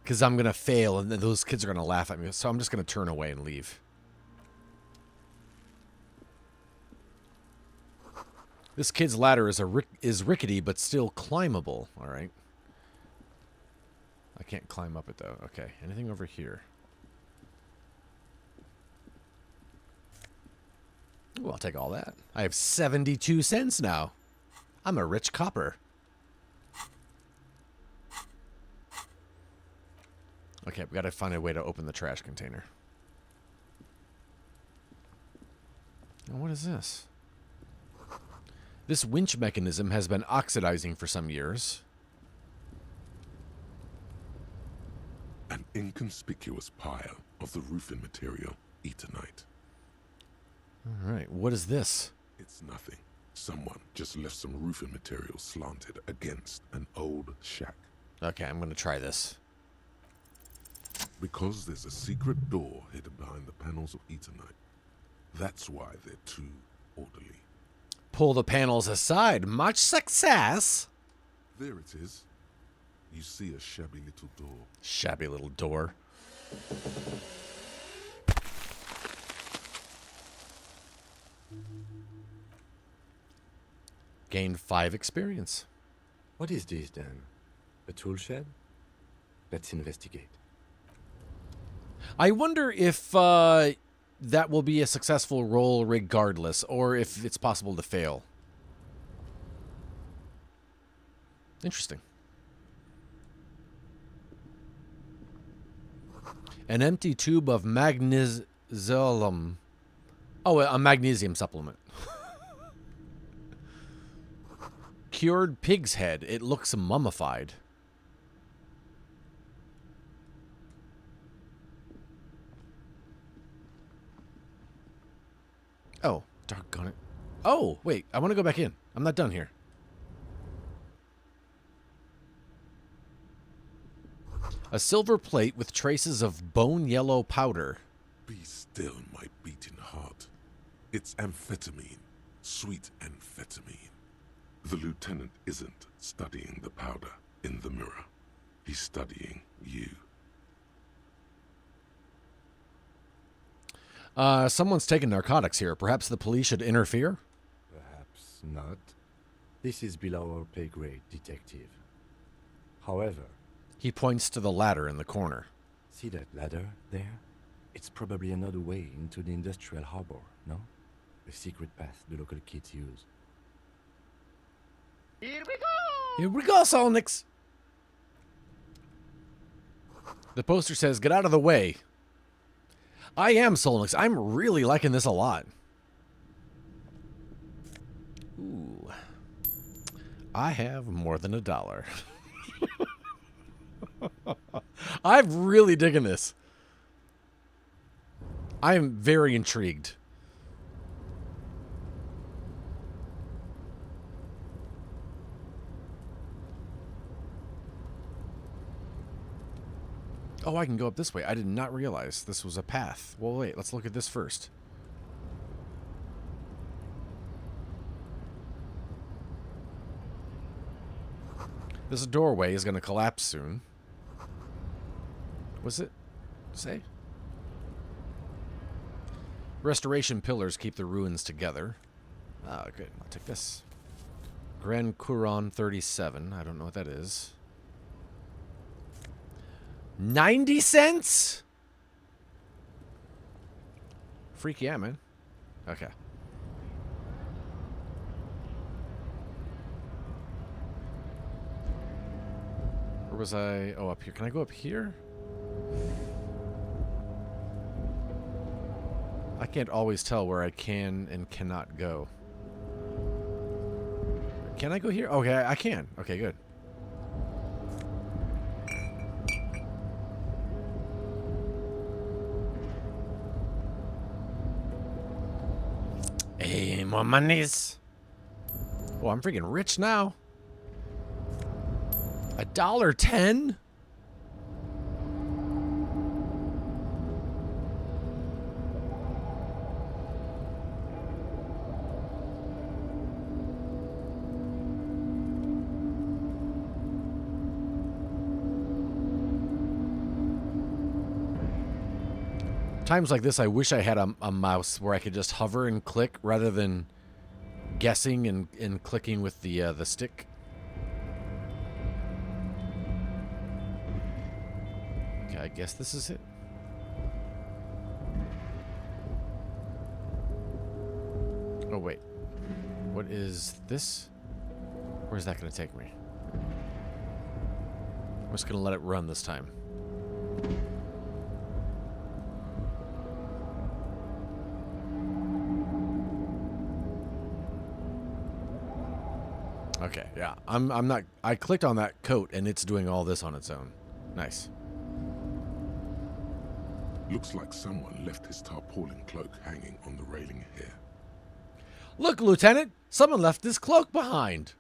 because I'm going to fail and then those kids are going to laugh at me. So I'm just going to turn away and leave. This kid's ladder is rickety but still climbable. All right. I can't climb up it though. Okay. Anything over here? Ooh, I'll take all that. I have 72 cents now. I'm a rich copper. Okay, we gotta find a way to open the trash container. Now, what is this? This winch mechanism has been oxidizing for some years. An inconspicuous pile of the roofing material, Eternite. All right, what is this? It's nothing. Someone just left some roofing material slanted against an old shack. Okay, I'm gonna try this. Because there's a secret door hidden behind the panels of Eternite. That's why they're too orderly. Pull the panels aside. Much success. There it is. You see a shabby little door. Shabby little door. Gained 5 experience. What is this then? A tool shed? Let's investigate. I wonder if that will be a successful roll regardless, or if it's possible to fail. Interesting. An empty tube of magnesium. Oh, a magnesium supplement. Cured pig's head. It looks mummified. Oh, doggone it. Oh, wait. I want to go back in. I'm not done here. A silver plate with traces of bone yellow powder. Be still, my beating heart. It's amphetamine. Sweet amphetamine. The lieutenant isn't studying the powder in the mirror. He's studying you. Someone's taking narcotics here. Perhaps the police should interfere? Perhaps not. This is below our pay grade, detective. However... He points to the ladder in the corner. See that ladder there? It's probably another way into the industrial harbor. no? A secret path the local kids use. Here we go! Here we go, Solnix. The poster says, "Get out of the way." I am Solnix. I'm really liking this a lot. Ooh. I have more than $1. I'm really digging this. I am very intrigued. Oh, I can go up this way. I did not realize this was a path. Well, wait, let's look at this first. This doorway is going to collapse soon. Was it? Say? Restoration pillars keep the ruins together. Ah, good. I'll take this. Grand Couronne 37. I don't know what that is. 90 cents? Freak yeah, man. Okay. Where was I? Oh, up here. Can I go up here? I can't always tell where I can and cannot go. Can I go here? Okay, I can. Okay, good. Hey, more monies. Oh, I'm freaking rich now. $1.10? Times like this, I wish I had a mouse where I could just hover and click rather than guessing and clicking with the stick. Okay, I guess this is it. Oh, wait. What is this? Where's that going to take me? I'm just going to let it run this time. Okay, yeah. I'm not. I clicked on that coat and it's doing all this on its own. Nice. Looks like someone left his tarpaulin cloak hanging on the railing here. Look, Lieutenant! Someone left this cloak behind.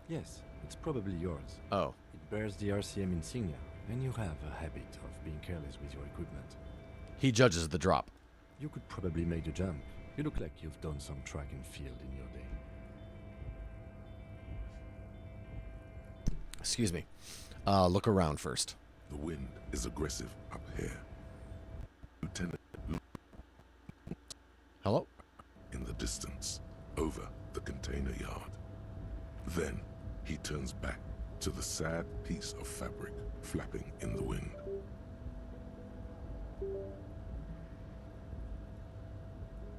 Yes, it's probably yours. Oh. It bears the RCM insignia, and you have a habit of being careless with your equipment. He judges the drop. You could probably make the jump. You look like you've done some track and field in your day. Excuse me. Look around first. The wind is aggressive up here. Lieutenant. Hello? In the distance, over the container yard. Then he turns back to the sad piece of fabric flapping in the wind.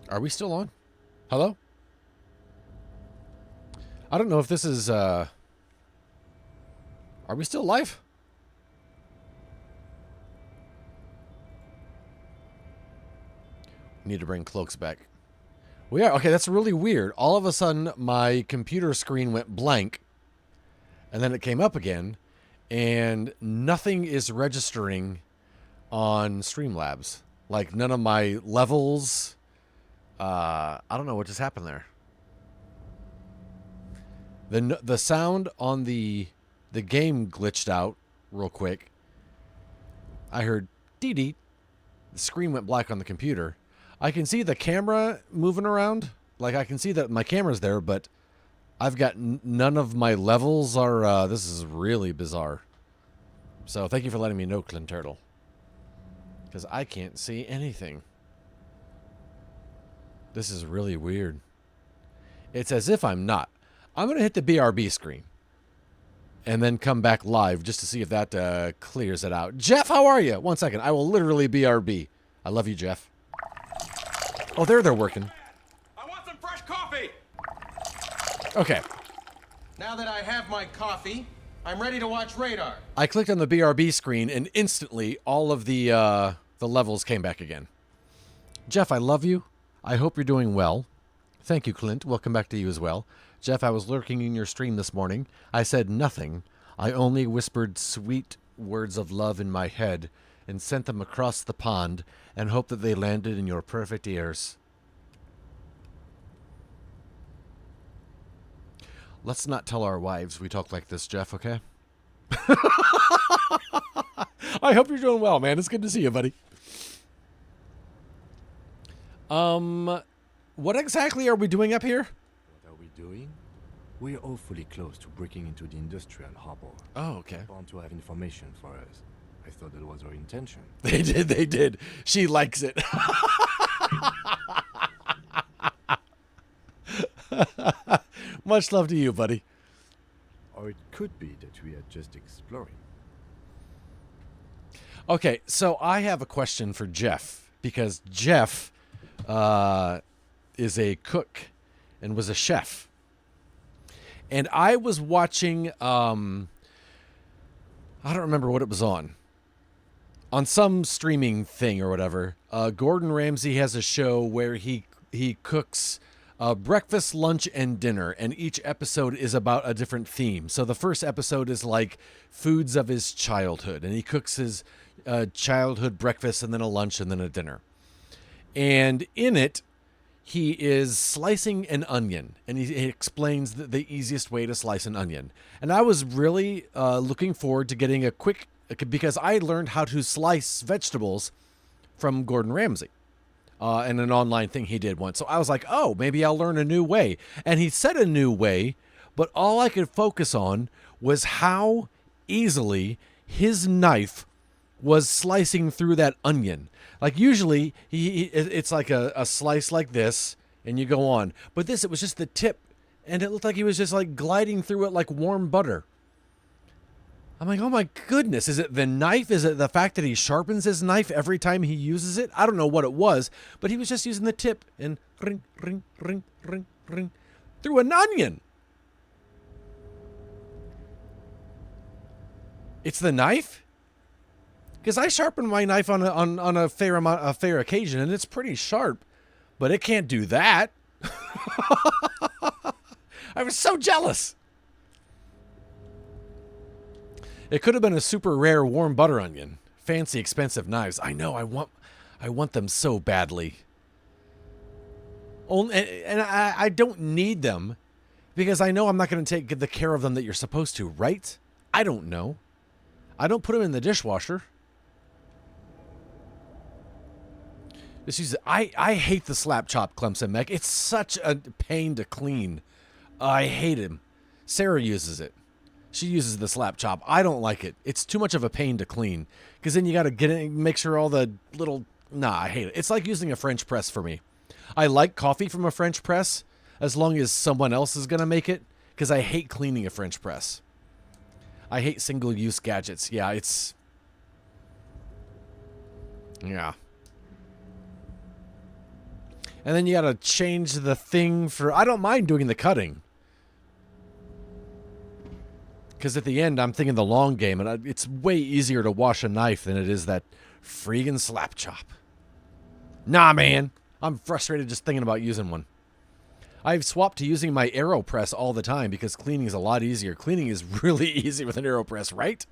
Are we still on? Hello? I don't know if this is, Are we still live? Need to bring cloaks back. We are. Okay, that's really weird. All of a sudden, my computer screen went blank. And then it came up again. And nothing is registering on Streamlabs. Like, none of my levels. I don't know what just happened there. The sound on the game glitched out real quick. I heard dee-dee. The screen went black on the computer. I can see the camera moving around. Like, I can see that my camera's there, but I've got none of my levels are... this is really bizarre. So, thank you for letting me know, Clint Turtle. Because I can't see anything. This is really weird. It's as if I'm not. I'm going to hit the BRB screen. And then come back live just to see if that clears it out. Jeff, how are you? 1 second. I will literally BRB. I love you, Jeff. Oh, they're working. I want some fresh coffee! Okay. Now that I have my coffee, I'm ready to watch Radar. I clicked on the BRB screen, and instantly all of the levels came back again. Jeff, I love you. I hope you're doing well. Thank you, Clint. Welcome back to you as well. Jeff, I was lurking in your stream this morning. I said nothing. I only whispered sweet words of love in my head and sent them across the pond and hoped that they landed in your perfect ears. Let's not tell our wives we talk like this, Jeff, okay? I hope you're doing well, man. It's good to see you, buddy. What exactly are we doing up here? What are we doing? We're awfully close to breaking into the industrial harbor. Oh, okay. Want to have information for us. I thought that was our intention. They did. She likes it. Much love to you, buddy. Or it could be that we are just exploring. Okay, so I have a question for Jeff, because Jeff is a cook and was a chef. And I was watching, I don't remember what it was on some streaming thing or whatever. Gordon Ramsay has a show where he cooks breakfast, lunch, and dinner, and each episode is about a different theme. So the first episode is like foods of his childhood, and he cooks his childhood breakfast and then a lunch and then a dinner. And in it, he is slicing an onion, and he explains the easiest way to slice an onion. And I was really looking forward to getting a quick, because I learned how to slice vegetables from Gordon Ramsay and an online thing he did once. So I was like, oh, maybe I'll learn a new way. And he said a new way, but all I could focus on was how easily his knife was slicing through that onion. Like usually it's like a slice like this and you go on. But this, it was just the tip, and it looked like he was just like gliding through it like warm butter. I'm like, oh my goodness, is it the knife? Is it the fact that he sharpens his knife every time he uses it? I don't know what it was, but he was just using the tip and ring, ring, ring, ring, ring through an onion. It's the knife? Because I sharpen my knife on a fair occasion, and it's pretty sharp, but it can't do that. I was so jealous. It could have been a super rare warm butter onion. Fancy, expensive knives. I know. I want them so badly. And I don't need them because I know I'm not going to take the care of them that you're supposed to, right? I don't know. I don't put them in the dishwasher. I hate the slap chop, Clemson Mech. It's such a pain to clean. I hate him. Sarah uses it. She uses the slap chop. I don't like it. It's too much of a pain to clean because then you got to get it, make sure all the little. Nah, I hate it. It's like using a French press for me. I like coffee from a French press as long as someone else is gonna make it because I hate cleaning a French press. I hate single-use gadgets. Yeah, it's. Yeah. And then you got to change the thing for... I don't mind doing the cutting. Because at the end, I'm thinking the long game, and it's way easier to wash a knife than it is that freaking slap chop. Nah, man. I'm frustrated just thinking about using one. I've swapped to using my AeroPress all the time because cleaning is a lot easier. Cleaning is really easy with an AeroPress, right?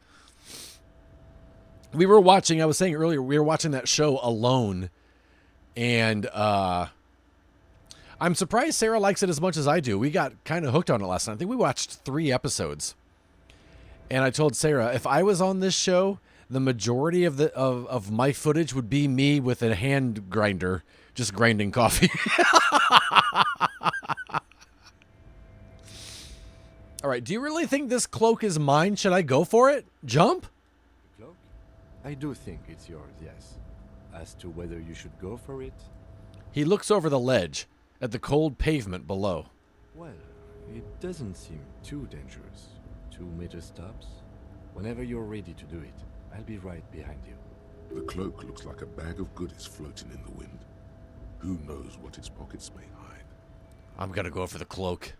We were watching, I was saying earlier, we were watching that show Alone, and I'm surprised Sarah likes it as much as I do. We got kind of hooked on it last night. I think we watched 3 episodes. And I told Sarah, if I was on this show, the majority of my footage would be me with a hand grinder just grinding coffee. All right, do you really think this cloak is mine? Should I go for it? Jump? Cloak? I do think it's yours, yes. As to whether you should go for it? He looks over the ledge at the cold pavement below. Well, it doesn't seem too dangerous. 2 meter stops. Whenever you're ready to do it, I'll be right behind you. The cloak looks like a bag of goodies floating in the wind. Who knows what his pockets may hide? I'm gonna go for the cloak.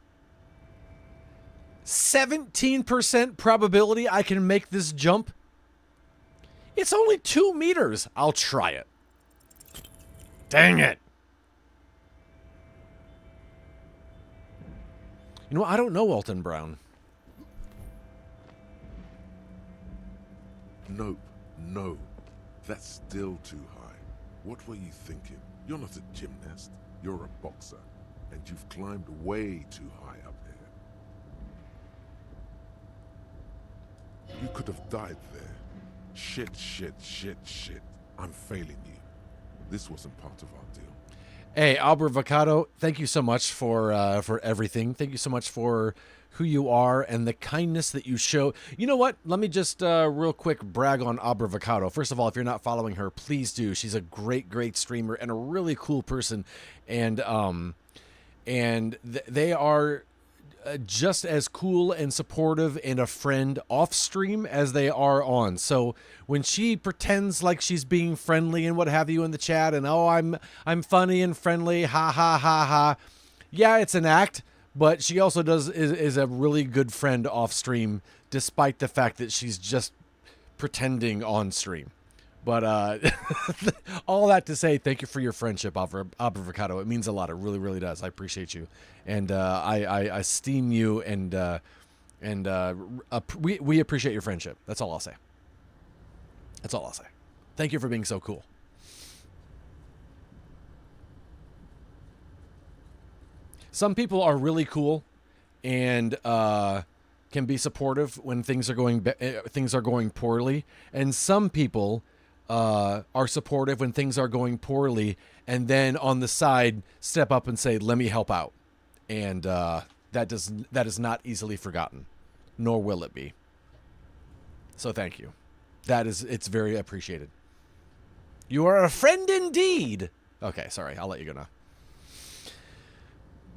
17% probability I can make this jump. It's only 2 meters. I'll try it. Dang it. You know what? I don't know Alton Brown. Nope. No. That's still too high. What were you thinking? You're not a gymnast. You're a boxer. And you've climbed way too high up there. You could have died there. Shit. I'm failing you. This wasn't part of our deal. Hey, Albert Vacado, thank you so much for everything. Thank you so much for who you are and the kindness that you show. You know what? Let me just real quick brag on Albert Vacado. First of all, if you're not following her, please do. She's a great streamer and a really cool person. And they are just as cool and supportive and a friend off stream as they are on. So when she pretends like she's being friendly and what have you in the chat and I'm funny and friendly, ha. Yeah, it's an act, but she also is a really good friend off stream despite the fact that she's just pretending on stream. But all that to say, thank you for your friendship, Avocado. It means a lot. It really does. I appreciate you, and I esteem you, and we appreciate your friendship. That's all I'll say. That's all I'll say. Thank you for being so cool. Some people are really cool, and can be supportive when things are going poorly, and some people are supportive when things are going poorly, and then on the side step up and say, "Let me help out," and that is not easily forgotten, nor will it be. So thank you. It's very appreciated. You are a friend indeed. Okay, sorry, I'll let you go now.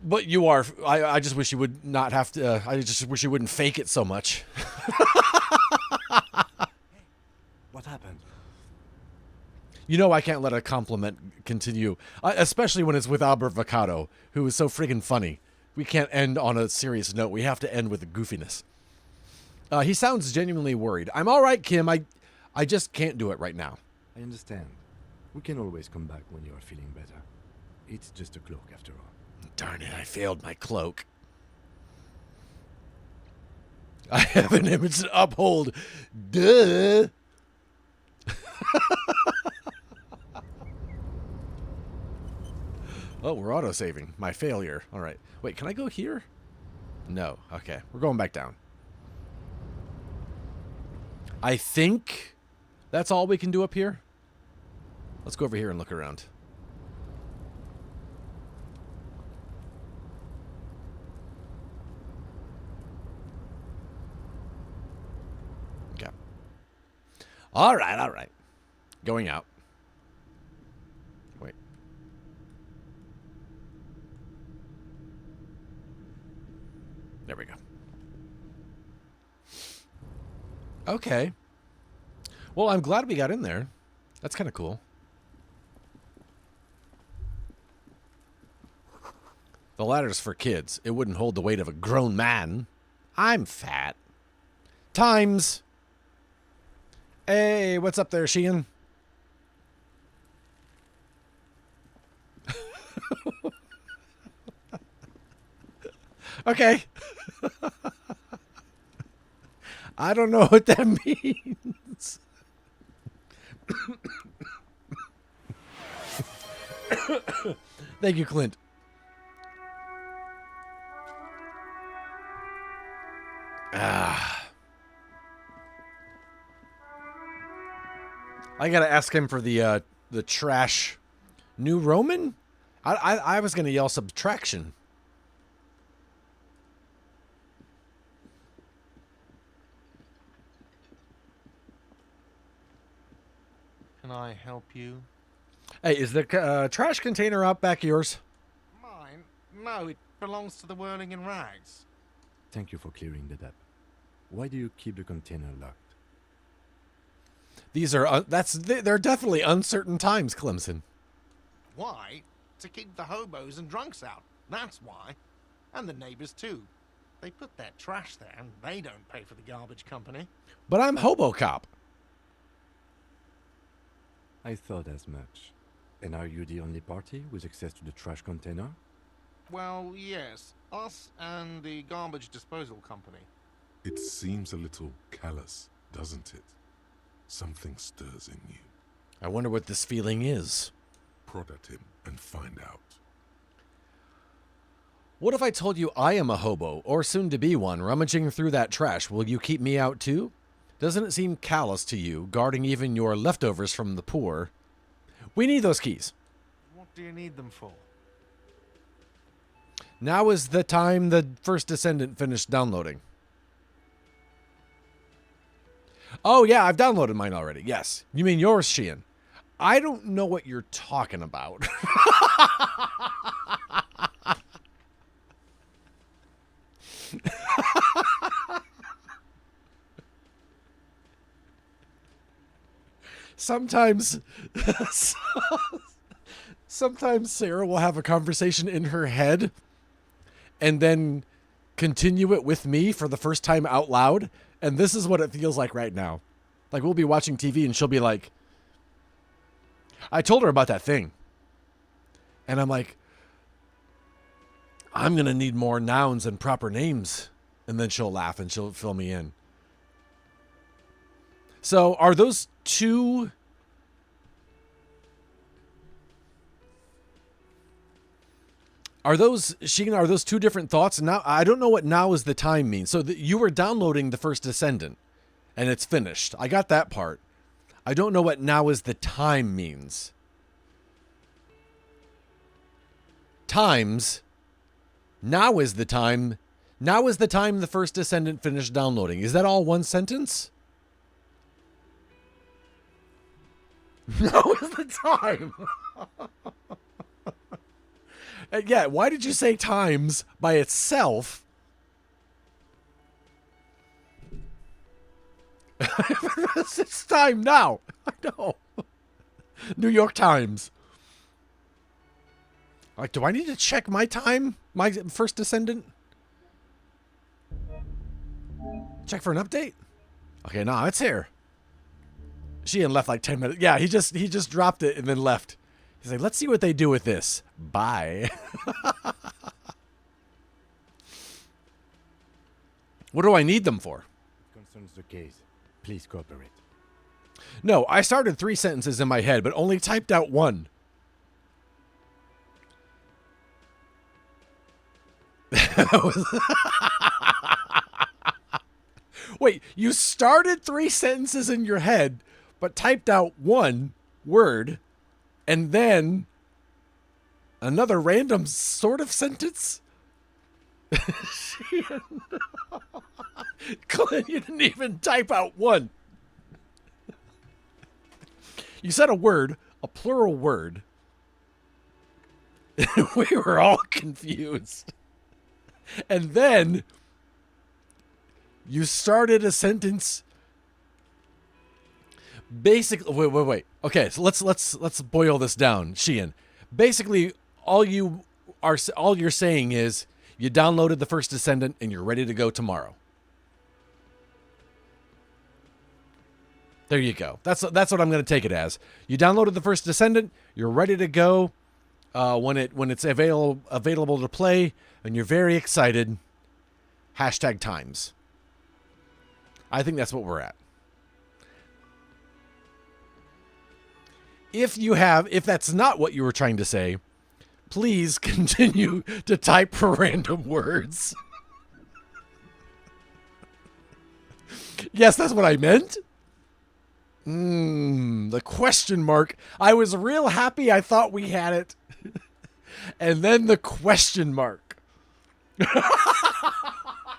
But you are. I just wish you would not have to. I just wish you wouldn't fake it so much. What happened? You know I can't let a compliment continue, especially when it's with Albert Vacado, who is so friggin' funny. We can't end on a serious note. We have to end with a goofiness. He sounds genuinely worried. I'm all right, Kim. I just can't do it right now. I understand. We can always come back when you are feeling better. It's just a cloak after all. Darn it, I failed my cloak. I have an image to uphold. Duh. Oh, we're auto-saving. My failure. All right. Wait, can I go here? No. Okay. We're going back down. I think that's all we can do up here. Let's go over here and look around. Okay. All right. Going out. Wait. There we go. Okay. Well, I'm glad we got in there. That's kind of cool. The ladder's for kids. It wouldn't hold the weight of a grown man. I'm fat. Times. Hey, what's up there, Sheehan? Okay. I don't know what that means. Thank you, Clint. I gotta ask him for the trash. New Roman? I was gonna yell subtraction. Can I help you? Hey, is the trash container out back yours? Mine? No, it belongs to the Whirling in Rags. Thank you for clearing that up. Why do you keep the container locked? These are they're definitely uncertain times, Clemson. Why? to keep the hobos and drunks out. That's why. And the neighbors, too. They put their trash there, and they don't pay for the garbage company. But I'm Hobo Cop. I thought as much. And are you the only party with access to the trash container? Well, yes. Us and the garbage disposal company. It seems a little callous, doesn't it? Something stirs in you. I wonder what this feeling is. Prod at him and find out. What if I told you I am a hobo, or soon to be one, rummaging through that trash? Will you keep me out too? Doesn't it seem callous to you, guarding even your leftovers from the poor? We need those keys. What do you need them for? Now is the time the first Descendant finished downloading. Oh yeah, I've downloaded mine already. Yes. You mean yours, Sheehan? I don't know what you're talking about. Sometimes Sarah will have a conversation in her head and then continue it with me for the first time out loud. And this is what it feels like right now. Like we'll be watching TV and she'll be like, I told her about that thing. And I'm like, I'm going to need more nouns and proper names. And then she'll laugh and she'll fill me in. So are those two... Are those two different thoughts? Now I don't know what now is the time means. So you were downloading the first Descendant and it's finished. I got that part. I don't know what now is the time means. Times. Now is the time. Now is the time the first Descendant finished downloading. Is that all one sentence? Now is the time. Yeah, why did you say times by itself? It's time now. I know. New York Times. Like, do I need to check my time? My first Descendant? Check for an update? Okay, no, it's here. Sheehan left like 10 minutes. Yeah, he just dropped it and then left. He's like, let's see what they do with this. Bye. What do I need them for? Concerns the case. Please cooperate. No, I started 3 sentences in my head, but only typed out 1. Wait, you started 3 sentences in your head, but typed out 1 word, and then another random sort of sentence? Clint, you didn't even type out 1. You said a word, a plural word. We were all confused. And then you started a sentence. Basically, wait. Okay, so let's boil this down, Sheehan. Basically, all you're saying is you downloaded the first Descendant and you're ready to go tomorrow. There you go. That's what I'm going to take it as. You downloaded the first Descendant, you're ready to go when it's available to play, and you're very excited. #times. I think that's what we're at. If that's not what you were trying to say, please continue to type for random words. Yes, that's what I meant. The question mark. I was real happy I thought we had it. And then the question mark.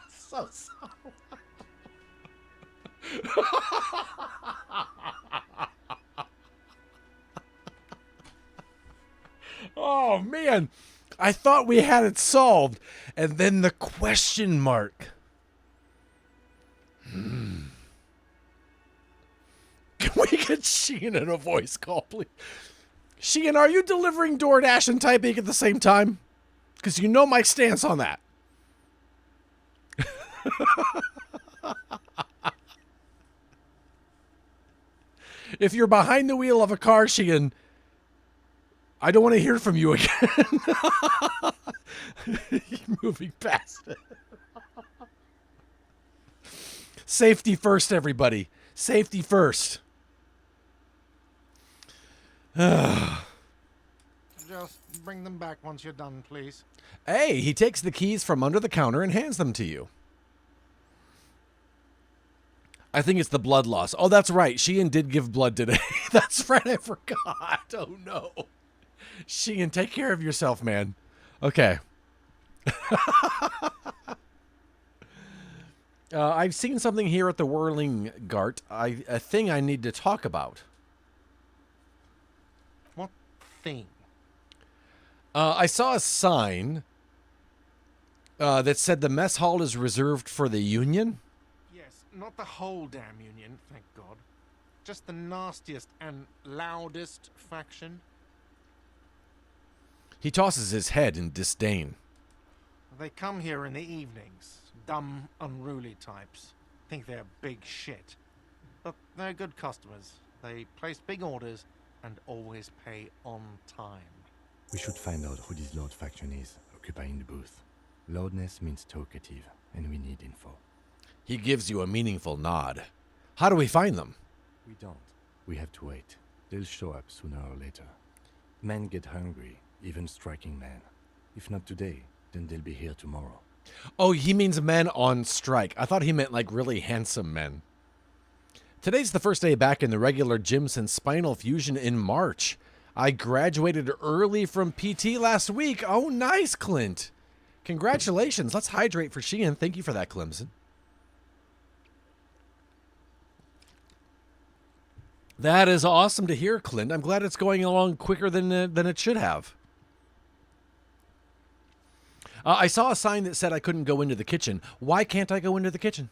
So sorry. Oh, man. I thought we had it solved. And then the question mark. Can we get Sheehan in a voice call, please? Sheehan, are you delivering DoorDash and typing at the same time? Because you know my stance on that. If you're behind the wheel of a car, Sheehan, I don't want to hear from you again. Moving past it. Safety first, everybody. Safety first. Just bring them back once you're done, please. Hey, he takes the keys from under the counter and hands them to you. I think it's the blood loss. Oh, that's right. Sheehan did give blood today. That's right. I forgot. Oh, no. Sheehan, take care of yourself, man. Okay. I've seen something here at the Whirling Gart. A thing I need to talk about. What thing? I saw a sign that said the mess hall is reserved for the Union. Yes, not the whole damn Union, thank God. Just the nastiest and loudest faction. He tosses his head in disdain. They come here in the evenings. Dumb, unruly types. Think they're big shit. But they're good customers. They place big orders and always pay on time. We should find out who this Lord faction is, occupying the booth. Loudness means talkative, and we need info. He gives you a meaningful nod. How do we find them? We don't. We have to wait. They'll show up sooner or later. Men get hungry, even striking men. If not today, then they'll be here tomorrow. Oh, he means men on strike. I thought he meant like really handsome men. Today's the first day back in the regular gym since spinal fusion in March. I graduated early from PT last week. Oh, nice, Clint. Congratulations. Let's hydrate for Sheehan. Thank you for that, Clemson. That is awesome to hear, Clint. I'm glad it's going along quicker than it should have. I saw a sign that said I couldn't go into the kitchen. Why can't I go into the kitchen?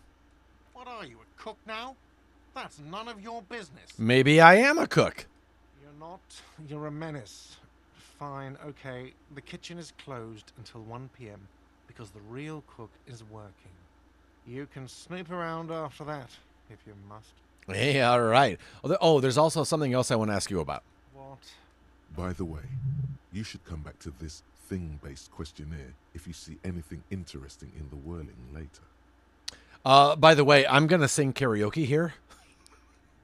What are you, a cook now? That's none of your business. Maybe I am a cook. You're not. You're a menace. Fine, okay. The kitchen is closed until 1 p.m. because the real cook is working. You can snoop around after that, if you must. Hey, all right. Oh, there's also something else I want to ask you about. What? By the way, you should come back to this thing-based questionnaire if you see anything interesting in the Whirling later. By the way, I'm going to sing karaoke here.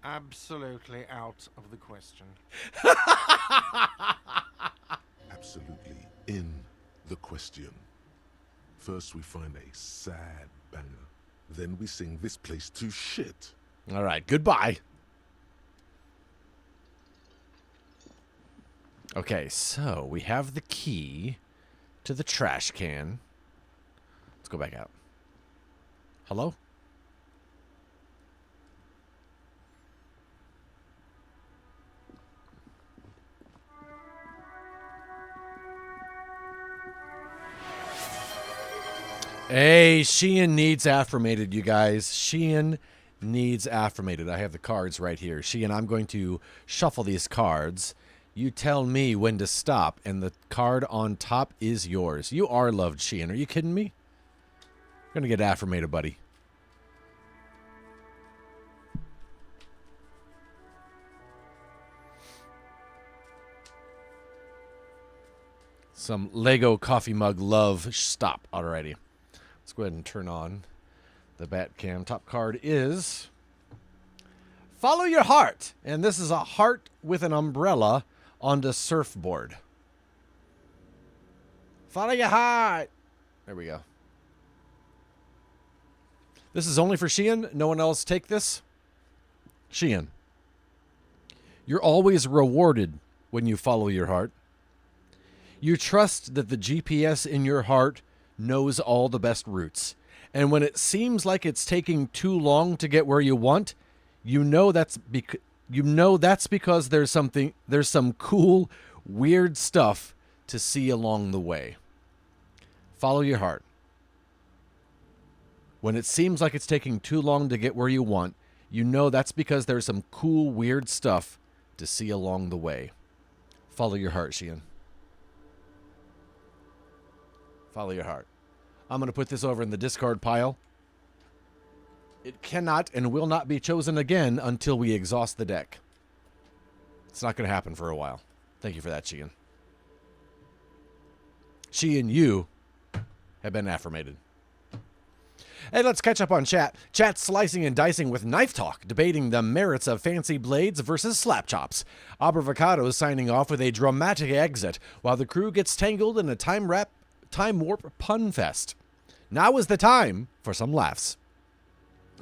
Absolutely out of the question. Absolutely in the question. First we find a sad banger. Then we sing this place to shit. All right, goodbye. Okay, so we have the key to the trash can. Let's go back out. Hello? Hey, Sheehan needs affirmated, you guys. Sheehan needs affirmated. I have the cards right here. Sheehan, I'm going to shuffle these cards. You tell me when to stop, and the card on top is yours. You are loved, Sheehan. Are you kidding me? I'm going to get affirmated, buddy. Some Lego coffee mug love. Stop already. Let's go ahead and turn on the Batcam. Top card is Follow Your Heart. And this is a heart with an umbrella on the surfboard. Follow your heart. There we go. This is only for Sheehan. No one else take this. Sheehan, you're always rewarded when you follow your heart. You trust that the GPS in your heart knows all the best routes. And when it seems like it's taking too long to get where you want, you know that's because there's some cool, weird stuff to see along the way. Follow your heart. When it seems like it's taking too long to get where you want, you know that's because there's some cool, weird stuff to see along the way. Follow your heart, Sheehan. Follow your heart. I'm going to put this over in the discard pile. It cannot and will not be chosen again until we exhaust the deck. It's not going to happen for a while. Thank you for that, Sheehan. Sheehan, you have been affirmated. Hey, let's catch up on chat. Chat's slicing and dicing with Knife Talk, debating the merits of fancy blades versus slap chops. Abravocados signing off with a dramatic exit, while the crew gets tangled in a time warp pun fest. Now is the time for some laughs.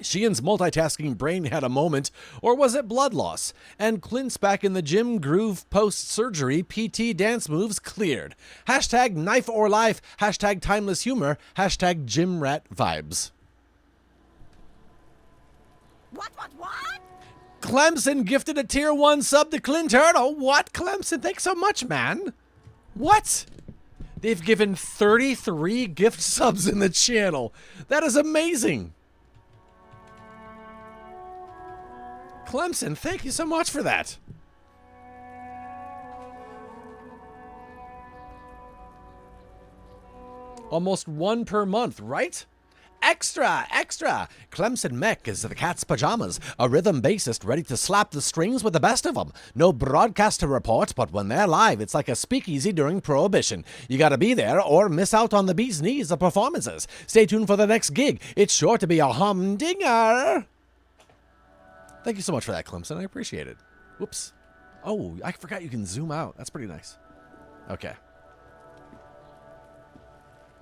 Sheehan's multitasking brain had a moment, or was it blood loss? And Clint's back in the gym groove post-surgery PT dance moves cleared. Hashtag knife or life, hashtag timeless humor, hashtag gym rat vibes. What? Clemson gifted a tier 1 sub to Clint Turtle. What, Clemson? Thanks so much, man. What? They've given 33 gift subs in the channel. That is amazing. Clemson, thank you so much for that. Almost one per month, right? Extra! Clemson Mech is the cat's pajamas, a rhythm bassist ready to slap the strings with the best of them. No broadcast to report, but when they're live, it's like a speakeasy during Prohibition. You gotta be there or miss out on the bee's knees of performances. Stay tuned for the next gig. It's sure to be a humdinger. Thank you so much for that, Clemson. I appreciate it. Whoops. Oh, I forgot you can zoom out. That's pretty nice. Okay.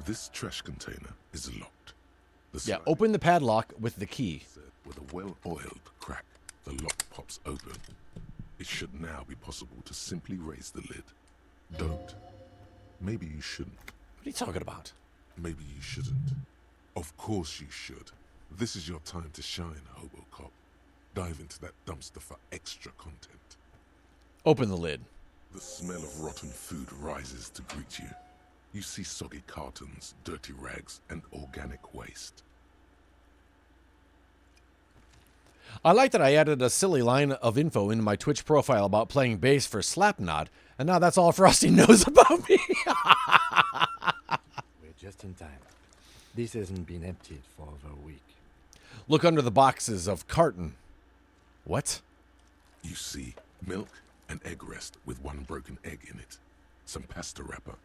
This trash container is locked. Yeah, open the padlock with the key. With a well-oiled crack, the lock pops open. It should now be possible to simply raise the lid. Don't. Maybe you shouldn't. What are you talking about? Maybe you shouldn't. Of course you should. This is your time to shine, Hobocop. Dive into that dumpster for extra content. Open the lid. The smell of rotten food rises to greet you. You see soggy cartons, dirty rags, and organic waste. I like that I added a silly line of info into my Twitch profile about playing bass for Slapnod, and now that's all Frosty knows about me. We're just in time. This hasn't been emptied for over a week. Look under the boxes of carton. What? You see milk and egg rest with one broken egg in it. Some pasta wrapper.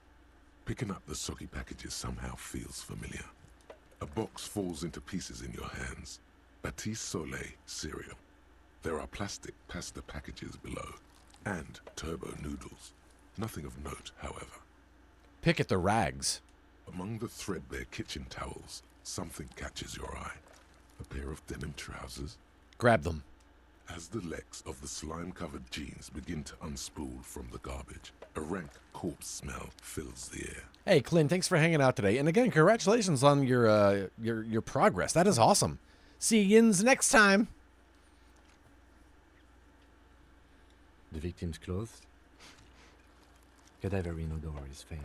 Picking up the soggy packages somehow feels familiar. A box falls into pieces in your hands. Batiste Soleil cereal. There are plastic pasta packages below. And turbo noodles. Nothing of note, however. Pick at the rags. Among the threadbare kitchen towels, something catches your eye. A pair of denim trousers. Grab them. As the legs of the slime-covered jeans begin to unspool from the garbage, a rank corpse smell fills the air. Hey, Clint, thanks for hanging out today. And again, congratulations on your progress. That is awesome. See yins next time. The victim's clothes? Cadaver in odor is faint.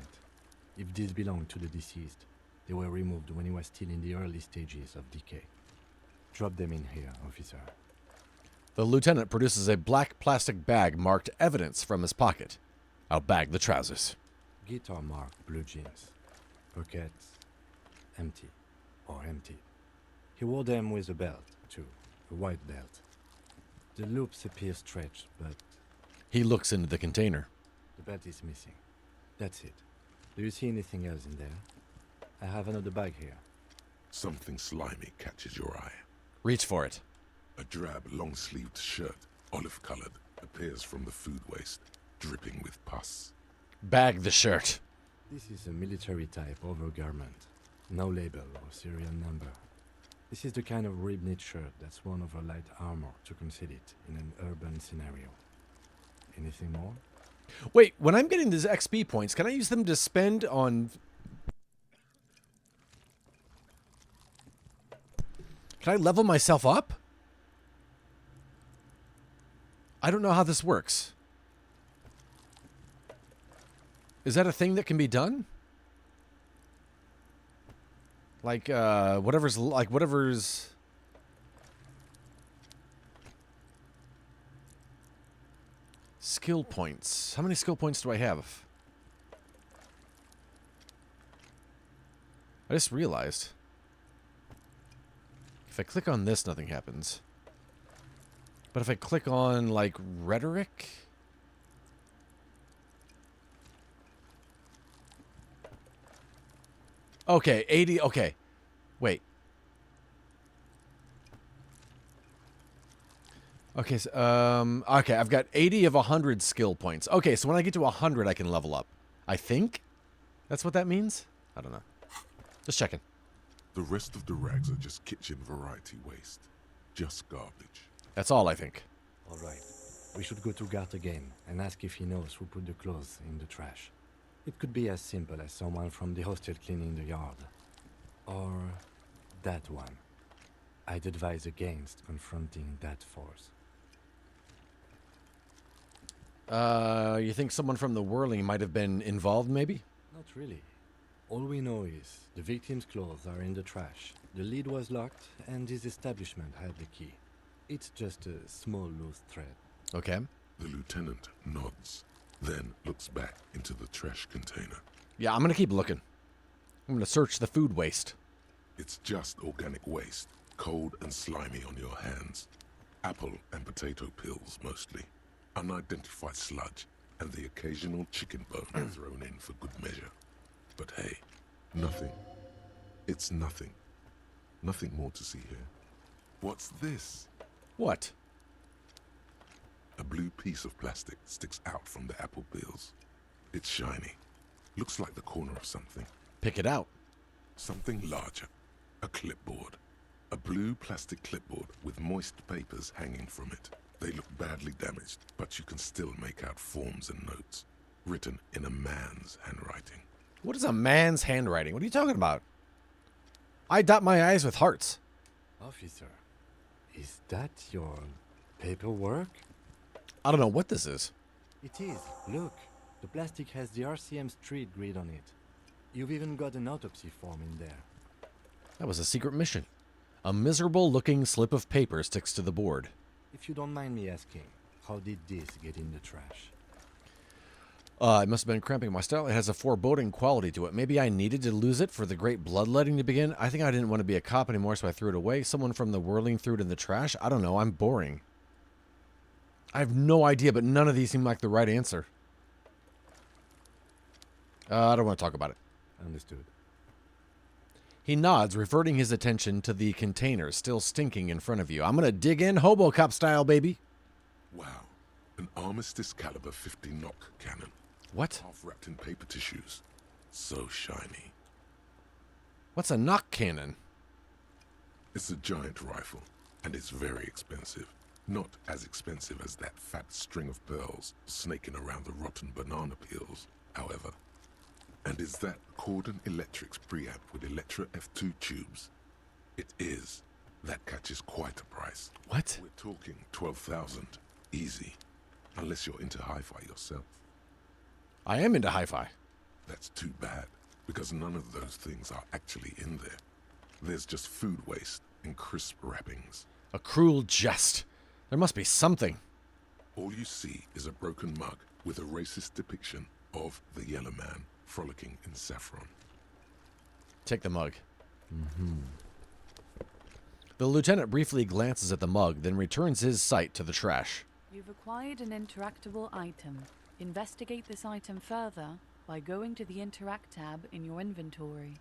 If these belong to the deceased, they were removed when he was still in the early stages of decay. Drop them in here, officer. The lieutenant produces a black plastic bag marked evidence from his pocket. I'll bag the trousers. Guitar marked blue jeans. Pockets empty or empty. He wore them with a belt, too. A white belt. The loops appear stretched, but... He looks into the container. The belt is missing. That's it. Do you see anything else in there? I have another bag here. Something slimy catches your eye. Reach for it. A drab, long-sleeved shirt, olive-colored, appears from the food waste, dripping with pus. Bag the shirt. This is a military-type overgarment. No label or serial number. This is the kind of rib-knit shirt that's worn over light armor to conceal it in an urban scenario. Anything more? Wait, when I'm getting these XP points, can I use them to spend on... Can I level myself up? I don't know how this works. Is that a thing that can be done? Like, whatever's... Skill points. How many skill points do I have? I just realized. If I click on this, nothing happens. But if I click on, like, rhetoric... Okay, 80... Okay. Wait. Okay, so, okay, I've got 80 of 100 skill points. Okay, so when I get to 100, I can level up. I think? That's what that means? I don't know. Just checking. The rest of the rags are just kitchen variety waste. Just garbage. That's all, I think. All right. We should go to Gart again and ask if he knows who put the clothes in the trash. It could be as simple as someone from the hostel cleaning the yard. Or that one. I'd advise against confronting that force. You think someone from the whirling might have been involved, maybe? Not really. All we know is the victim's clothes are in the trash. The lid was locked, and his establishment had the key. It's just a small loose thread. Okay. The lieutenant nods, then looks back into the trash container. Yeah, I'm gonna keep looking. I'm gonna search the food waste. It's just organic waste, cold and slimy on your hands. Apple and potato peels, mostly. Unidentified sludge, and the occasional chicken bone thrown in for good measure. But hey, nothing. It's nothing. Nothing more to see here. What's this? What? A blue piece of plastic sticks out from the apple peels. It's shiny. Looks like the corner of something. Pick it out. Something larger. A clipboard. A blue plastic clipboard with moist papers hanging from it. They look badly damaged, but you can still make out forms and notes, written in a man's handwriting. What is a man's handwriting? What are you talking about? I dot my I's with hearts. Officer, is that your paperwork? I don't know what this is. It is. Look, the plastic has the RCM street grid on it. You've even got an autopsy form in there. That was a secret mission. A miserable-looking slip of paper sticks to the board. If you don't mind me asking, how did this get in the trash? It must have been cramping my style. It has a foreboding quality to it. Maybe I needed to lose it for the great bloodletting to begin. I think I didn't want to be a cop anymore, so I threw it away. Someone from the whirling threw it in the trash. I don't know. I'm boring. I have no idea, but none of these seem like the right answer. I don't want to talk about it. Understood. He nods, reverting his attention to the container still stinking in front of you. I'm going to dig in Hobocop style, baby. Wow. An Armistice caliber 50 knock cannon. What? Half wrapped in paper tissues. So shiny. What's a knock cannon? It's a giant rifle, and it's very expensive. Not as expensive as that fat string of pearls snaking around the rotten banana peels, however. And is that Cordon Electric's preamp with Electra F2 tubes? It is. That catches quite a price. What? We're talking 12,000. Easy. Unless you're into hi-fi yourself. I am into hi-fi. That's too bad, because none of those things are actually in there. There's just food waste and crisp wrappings. A cruel jest. There must be something. All you see is a broken mug with a racist depiction of the Yellow Man frolicking in saffron. Take the mug. Mm-hmm. The lieutenant briefly glances at the mug, then returns his sight to the trash. You've acquired an interactable item. Investigate this item further by going to the Interact tab in your inventory.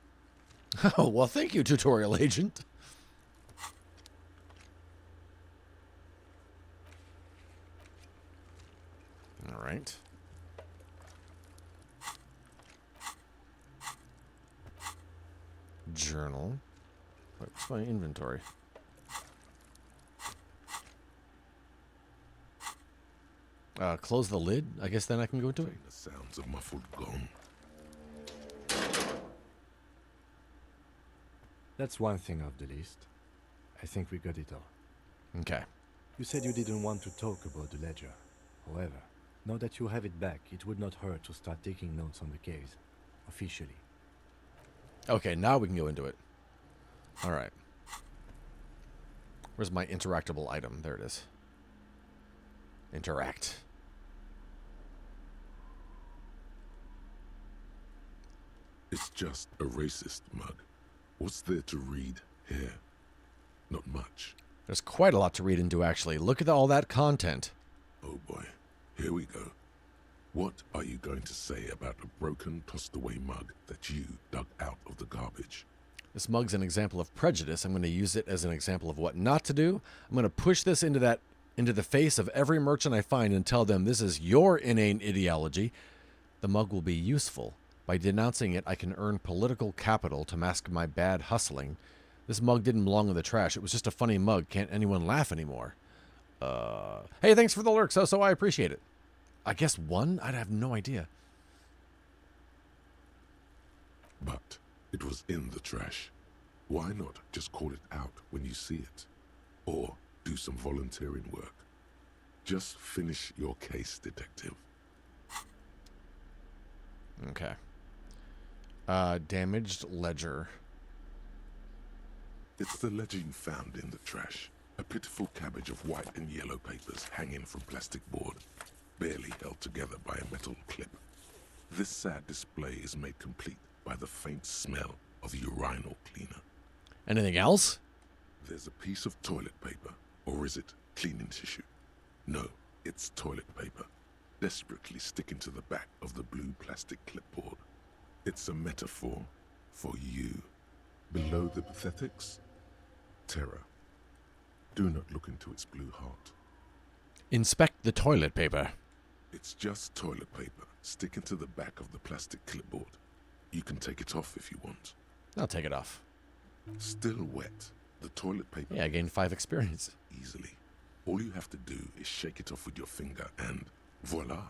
Oh, well, thank you, tutorial agent. All right. Journal. What's my inventory? Close the lid. I guess then I can go into it. The sounds of muffled gong. That's one thing off the list. I think we got it all. Okay. You said you didn't want to talk about the ledger. However, now that you have it back, it would not hurt to start taking notes on the case. Officially. Okay, now we can go into it. All right. Where's my interactable item? There it is. Interact. It's just a racist mug. What's there to read here? Not much. There's quite a lot to read into, actually. Look at all that content. Oh boy, here we go. What are you going to say about a broken, tossed-away mug that you dug out of the garbage? This mug's an example of prejudice. I'm going to use it as an example of what not to do. I'm going to push this into the face of every merchant I find and tell them this is your inane ideology. The mug will be useful. By denouncing it, I can earn political capital to mask my bad hustling. This mug didn't belong in the trash. It was just a funny mug. Can't anyone laugh anymore? Hey, thanks for the lurk, so I appreciate it. I guess one? I'd have no idea. But it was in the trash. Why not just call it out when you see it? Or do some volunteering work. Just finish your case, detective. Okay. Damaged ledger. It's the ledger you found in the trash. A pitiful cabbage of white and yellow papers hanging from plastic board, barely held together by a metal clip. This sad display is made complete by the faint smell of urinal cleaner. Anything else? There's a piece of toilet paper, or is it cleaning tissue? No, it's toilet paper, desperately sticking to the back of the blue plastic clipboard. It's a metaphor for you. Below the pathetics, terror. Do not look into its blue heart. Inspect the toilet paper. It's just toilet paper sticking to the back of the plastic clipboard. You can take it off if you want. I'll take it off. Still wet. The toilet paper... Yeah, I gained 5 experience. Easily. All you have to do is shake it off with your finger and voila.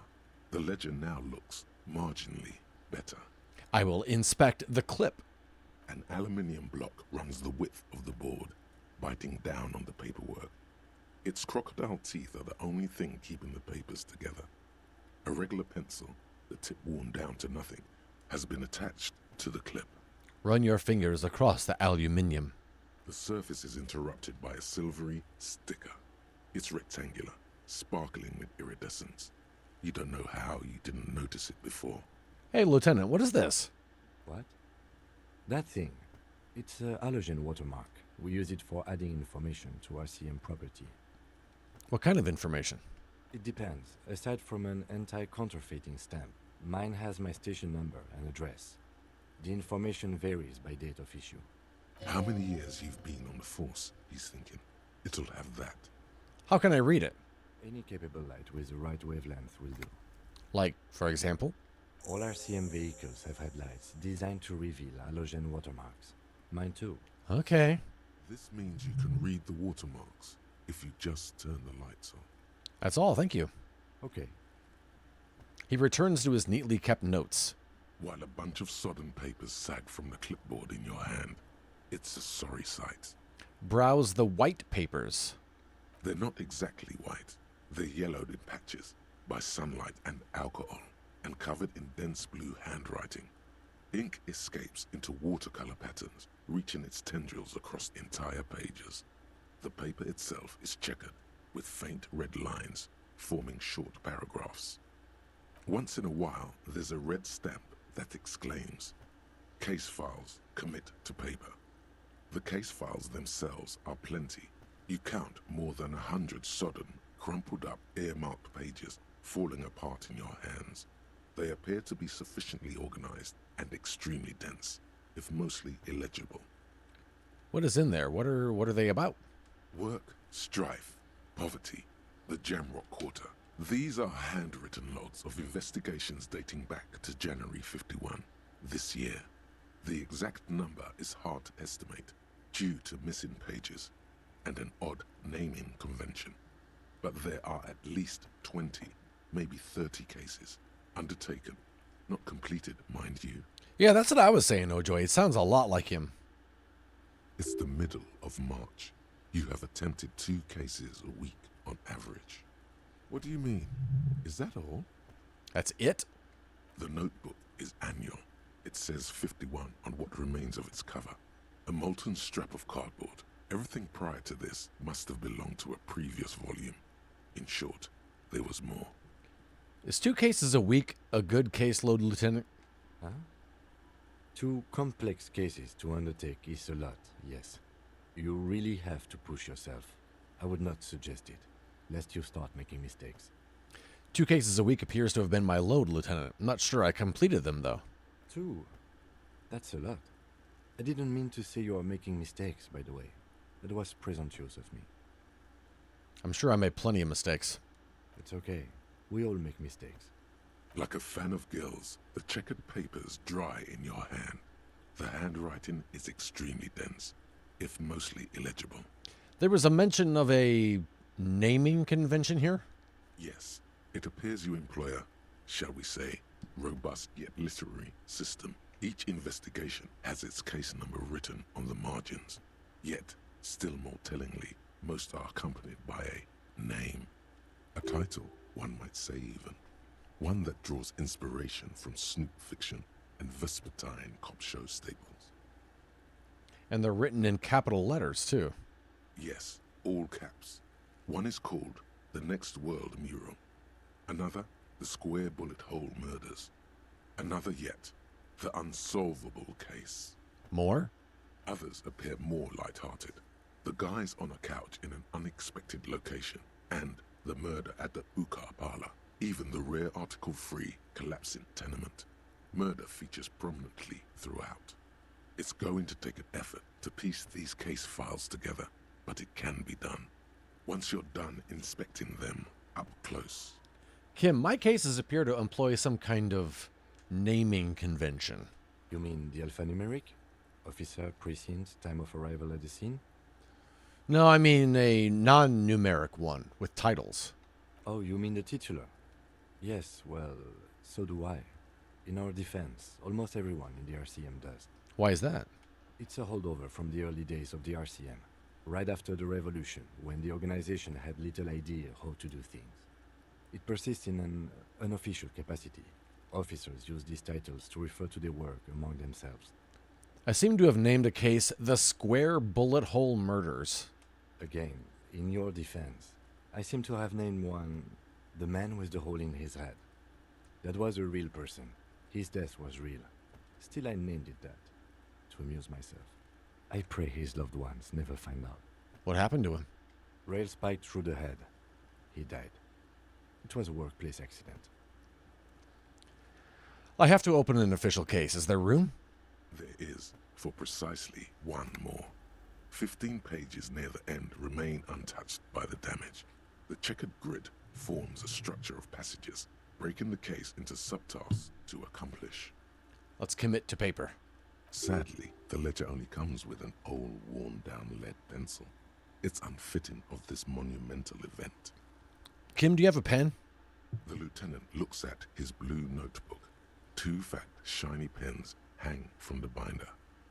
The ledger now looks marginally better. I will inspect the clip. An aluminium block runs the width of the board, biting down on the paperwork. Its crocodile teeth are the only thing keeping the papers together. A regular pencil, the tip worn down to nothing, has been attached to the clip. Run your fingers across the aluminium. The surface is interrupted by a silvery sticker. It's rectangular, sparkling with iridescence. You don't know how you didn't notice it before. Hey, Lieutenant, what is this? What? That thing. It's a halogen watermark. We use it for adding information to RCM property. What kind of information? It depends. Aside from an anti-counterfeiting stamp, mine has my station number and address. The information varies by date of issue. How many years you've been on the force, he's thinking. It'll have that. How can I read it? Any capable light with the right wavelength will do. Like, for example? All RCM vehicles have headlights designed to reveal halogen watermarks. Mine too. Okay. This means you can read the watermarks if you just turn the lights on. That's all, thank you. Okay. He returns to his neatly kept notes. While a bunch of sodden papers sag from the clipboard in your hand, it's a sorry sight. Browse the white papers. They're not exactly white. They're yellowed in patches by sunlight and alcohol, and covered in dense blue handwriting. Ink escapes into watercolor patterns, reaching its tendrils across entire pages. The paper itself is checkered, with faint red lines, forming short paragraphs. Once in a while, there's a red stamp that exclaims, "Case files, commit to paper." The case files themselves are plenty. You count more than 100 sodden, crumpled up, earmarked pages falling apart in your hands. They appear to be sufficiently organized and extremely dense, if mostly illegible. What is in there? What are they about? Work, strife, poverty, the Jamrock Quarter. These are handwritten logs of investigations dating back to January 51, this year. The exact number is hard to estimate, due to missing pages and an odd naming convention. But there are at least 20, maybe 30 cases undertaken, not completed, mind you. Yeah, that's what I was saying, Ojoy. It sounds a lot like him. It's the middle of March. You have attempted 2 cases a week on average. What do you mean? Is that all? That's it? The notebook is annual. It says 51 on what remains of its cover. A molten strap of cardboard. Everything prior to this must have belonged to a previous volume. In short, there was more. Is 2 cases a week a good caseload, Lieutenant? Huh? Two complex cases to undertake is a lot, yes. You really have to push yourself. I would not suggest it, lest you start making mistakes. 2 cases a week appears to have been my load, Lieutenant. I'm not sure I completed them, though. 2? That's a lot. I didn't mean to say you are making mistakes, by the way. That was presumptuous of me. I'm sure I made plenty of mistakes. It's okay. We all make mistakes. Like a fan of girls, the checkered papers dry in your hand. The handwriting is extremely dense, if mostly illegible. There was a mention of a naming convention here? Yes, it appears you employ a, shall we say, robust yet literary system. Each investigation has its case number written on the margins. Yet, still more tellingly, most are accompanied by a name. A title, one might say even. One that draws inspiration from snoop fiction and vespertine cop show staples. And they're written in capital letters, too. Yes, all caps. One is called The Next World Mural. Another, The Square Bullet Hole Murders. Another yet, The Unsolvable Case. More? Others appear more light-hearted. The guys on a couch in an unexpected location, and the murder at the Ukar Parlor. Even the rare article-free collapsing tenement. Murder features prominently throughout. It's going to take an effort to piece these case files together, but it can be done. Once you're done inspecting them up close. Kim, my cases appear to employ some kind of naming convention. You mean the alphanumeric? Officer, precinct, time of arrival at the scene? No, I mean a non-numeric one with titles. Oh, you mean the titular? Yes, well, so do I. In our defense, almost everyone in the RCM does. Why is that? It's a holdover from the early days of the RCM, right after the revolution, when the organization had little idea how to do things. It persists in an unofficial capacity. Officers use these titles to refer to their work among themselves. I seem to have named a case The Square Bullet Hole Murders. Again, in your defense, I seem to have named one The Man with the Hole in His Head. That was a real person. His death was real. Still, I named it that, to amuse myself. I pray his loved ones never find out. What happened to him? Rail spiked through the head. He died. It was a workplace accident. I have to open an official case. Is there room? There is, for precisely one more. 15 pages near the end remain untouched by the damage. The checkered grid forms a structure of passages, breaking the case into subtasks to accomplish. Let's commit to paper. Sadly, the ledger only comes with an old, worn-down lead pencil. It's unfitting of this monumental event. Kim, do you have a pen? The lieutenant looks at his blue notebook. 2 fat, shiny pens hang from the binder,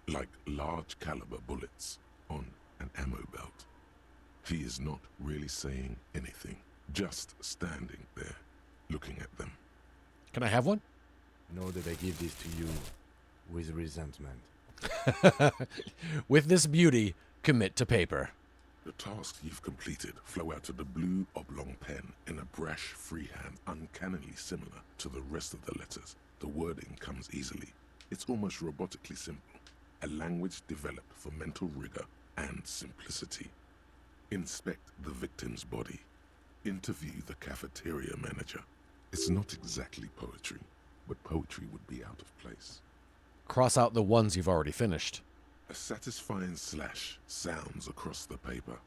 like large-caliber bullets on an ammo belt. He is not really saying anything, just standing there, looking at them. Can I have one? Know that I give this to you with resentment. With this beauty, commit to paper. The tasks you've completed flow out of the blue oblong pen in a brash freehand uncannily similar to the rest of the letters. The wording comes easily. It's almost robotically simple, a language developed for mental rigor and simplicity. Inspect the victim's body. Interview the cafeteria manager. It's not exactly poetry, but poetry would be out of place. Cross out the ones you've already finished. A satisfying slash sounds across the paper.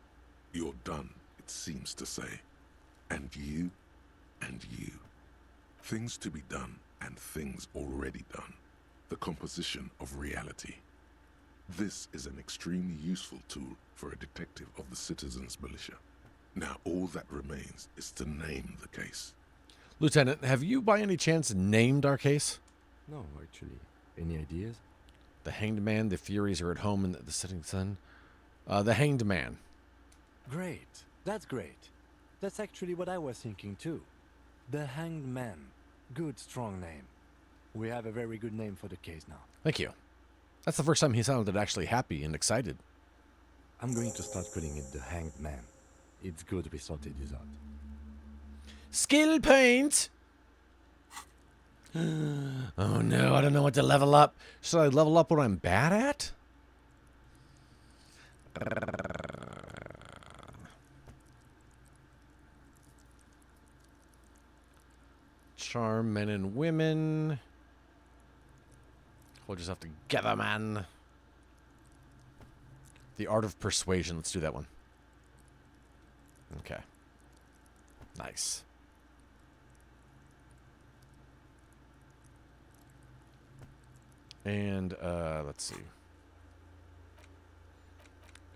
You're done, it seems to say. And you, and you. Things to be done and things already done. The composition of reality. This is an extremely useful tool for a detective of the citizens' militia. Now all that remains is to name the case. Lieutenant, have you by any chance named our case? No, actually. Any ideas? The Hanged Man, the Furies are at home in the setting sun. The Hanged Man. Great. That's great. That's actually what I was thinking too. The Hanged Man. Good, strong name. We have a very good name for the case now. Thank you. That's the first time he sounded actually happy and excited. I'm going to start calling it the Hanged Man. It's good we sorted this out. Skill point! Oh no, I don't know what to level up. Should I level up what I'm bad at? Charm men and women. Hold yourself together, man. The art of persuasion. Let's do that one. Okay. Nice. And, let's see.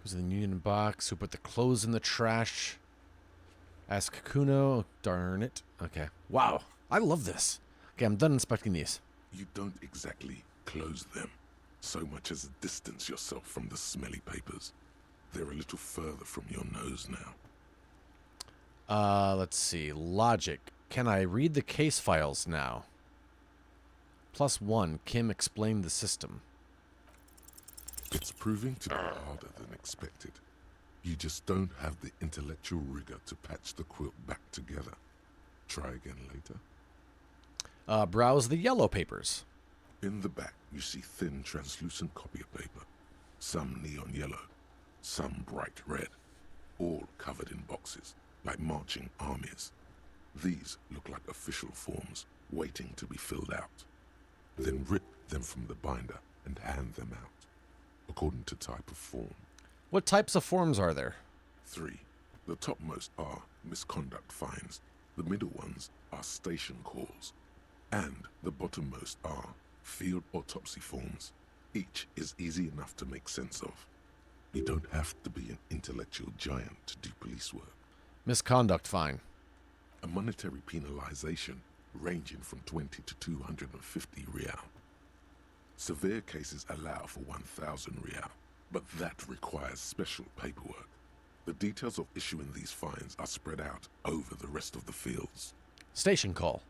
Who's in the union box? Who put the clothes in the trash? Ask Kuno. Oh, darn it. Okay. Wow. I love this. Okay, I'm done inspecting these. You don't exactly close them, so much as distance yourself from the smelly papers. They're a little further from your nose now. Let's see. Logic. Can I read the case files now? +1. Kim explained the system. It's proving to be harder than expected. You just don't have the intellectual rigor to patch the quilt back together. Try again later. Browse the yellow papers. In the back, you see thin, translucent copy of paper. Some neon yellow, some bright red, all covered in boxes, like marching armies. These look like official forms, waiting to be filled out. Then rip them from the binder and hand them out, according to type of form. What types of forms are there? 3. The topmost are misconduct fines. The middle ones are station calls. And the bottommost are field autopsy forms. Each is easy enough to make sense of. You don't have to be an intellectual giant to do police work. Misconduct fine. A monetary penalization ranging from 20 to 250 real. Severe cases allow for 1,000 real, but that requires special paperwork. The details of issuing these fines are spread out over the rest of the fields. Station call.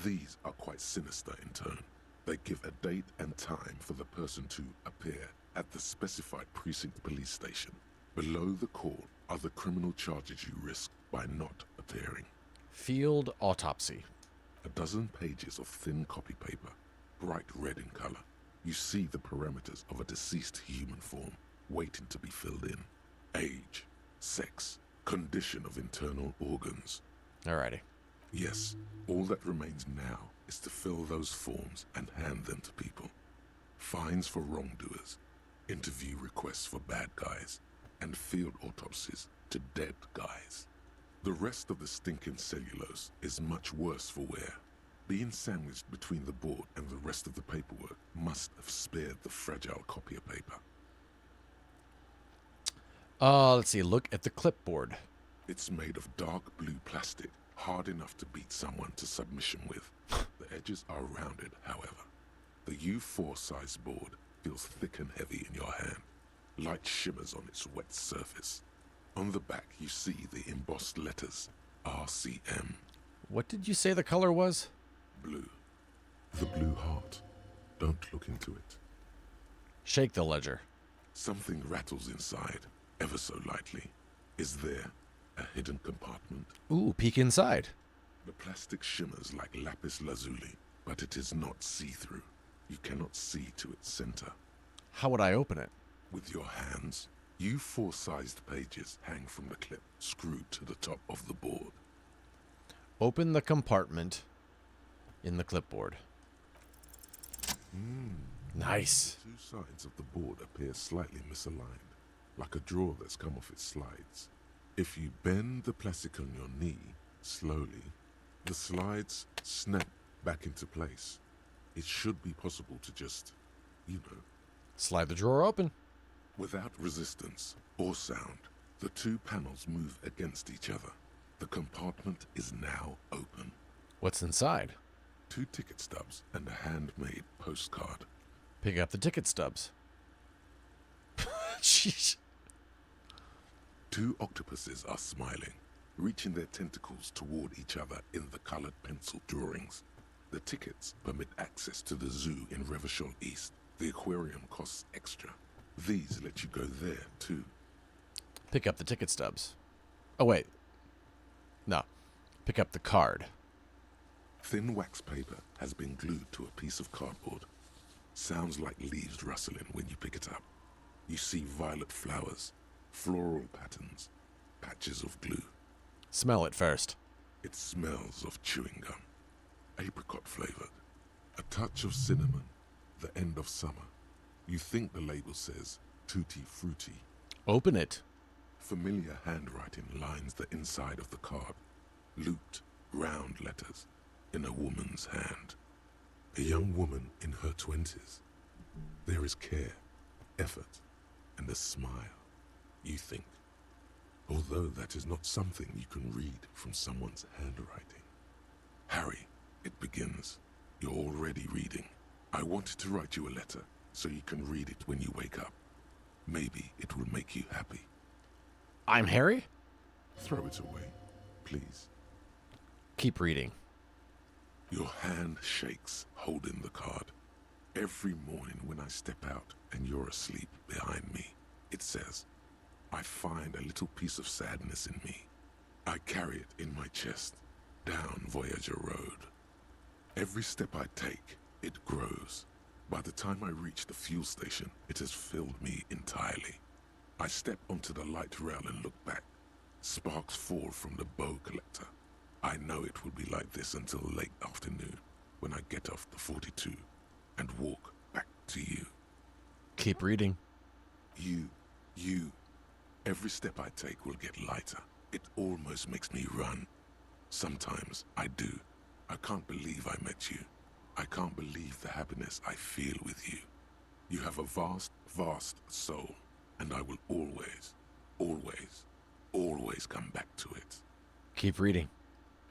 These are quite sinister in tone. They give a date and time for the person to appear at the specified precinct police station. Below the call are the criminal charges you risk by not appearing. Field autopsy. A dozen pages of thin copy paper, bright red in color. You see the parameters of a deceased human form waiting to be filled in. Age, sex, condition of internal organs. Alrighty. Yes, all that remains now is to fill those forms and hand them to people. Fines for wrongdoers, interview requests for bad guys, and field autopsies to dead guys. The rest of the stinking cellulose is much worse for wear. Being sandwiched between the board and the rest of the paperwork must have spared the fragile copy of paper. Let's see. Look at the clipboard. It's made of dark blue plastic, hard enough to beat someone to submission with. The edges are rounded, however. The U4 size board feels thick and heavy in your hand. Light shimmers on its wet surface. On the back, you see the embossed letters, RCM. What did you say the color was? Blue. The blue heart. Don't look into it. Shake the ledger. Something rattles inside, ever so lightly. Is there a hidden compartment? Ooh, peek inside. The plastic shimmers like lapis lazuli, but it is not see-through. You cannot see to its center. How would I open it? With your hands. U4-sized pages hang from the clip, screwed to the top of the board. Open the compartment in the clipboard. Nice. The two sides of the board appear slightly misaligned, like a drawer that's come off its slides. If you bend the plastic on your knee slowly, the slides snap back into place. It should be possible to just, slide the drawer open. Without resistance or sound, the two panels move against each other. The compartment is now open. What's inside? 2 ticket stubs and a handmade postcard. Pick up the ticket stubs. Jeez. 2 octopuses are smiling, reaching their tentacles toward each other in the colored pencil drawings. The tickets permit access to the zoo in Revachol East. The aquarium costs extra. These let you go there, too. Pick up the ticket stubs. Oh, wait. No. Pick up the card. Thin wax paper has been glued to a piece of cardboard. Sounds like leaves rustling when you pick it up. You see violet flowers, floral patterns, patches of glue. Smell it first. It smells of chewing gum, apricot flavored, a touch of cinnamon, the end of summer. You think the label says tutti frutti. Open it. Familiar handwriting lines the inside of the card. Looped, round letters in a woman's hand. A young woman in her 20s. There is care, effort, and a smile, you think. Although that is not something you can read from someone's handwriting. Harry, it begins. You're already reading. I wanted to write you a letter so you can read it when you wake up. Maybe it will make you happy. I'm Harry? Throw it away, please. Keep reading. Your hand shakes, holding the card. Every morning when I step out and you're asleep behind me, it says, I find a little piece of sadness in me. I carry it in my chest, down Voyager Road. Every step I take, it grows. By the time I reach the fuel station, it has filled me entirely. I step onto the light rail and look back. Sparks fall from the bow collector. I know it will be like this until late afternoon, when I get off the 42 and walk back to you. Keep reading. You. Every step I take will get lighter. It almost makes me run. Sometimes I do. I can't believe I met you. I can't believe the happiness I feel with you. You have a vast, vast soul, and I will always, always, always come back to it. Keep reading.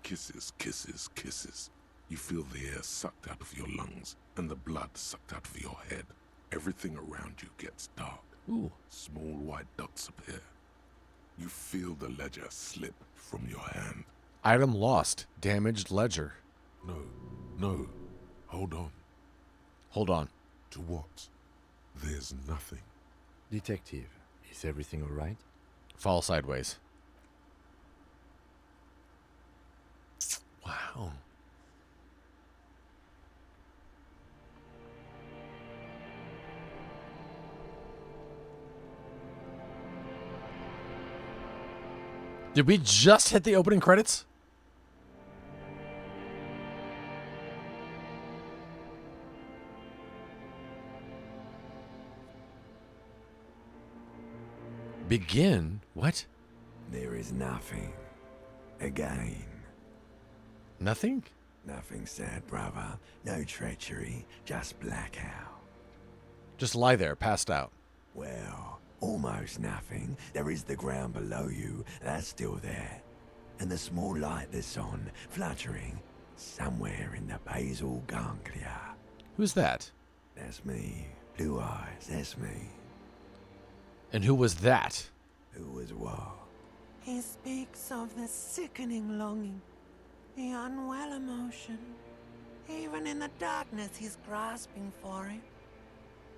Kisses, kisses, kisses. You feel the air sucked out of your lungs and the blood sucked out of your head. Everything around you gets dark. Ooh. Small white dots appear. You feel the ledger slip from your hand. Item lost. Damaged ledger. No. Hold on. Hold on. To what? There's nothing. Detective, is everything all right? Fall sideways. Wow. Did we just hit the opening credits? Begin? What? There is nothing. Again. Nothing? Nothing sad, brother. No treachery. Just blackout. Just lie there, passed out. Well, almost nothing. There is the ground below you. That's still there. And the small light that's on, fluttering, somewhere in the basal ganglia. Who's that? That's me. Blue eyes, that's me. And who was that? Who was what? He speaks of the sickening longing, the unwell emotion. Even in the darkness, he's grasping for it.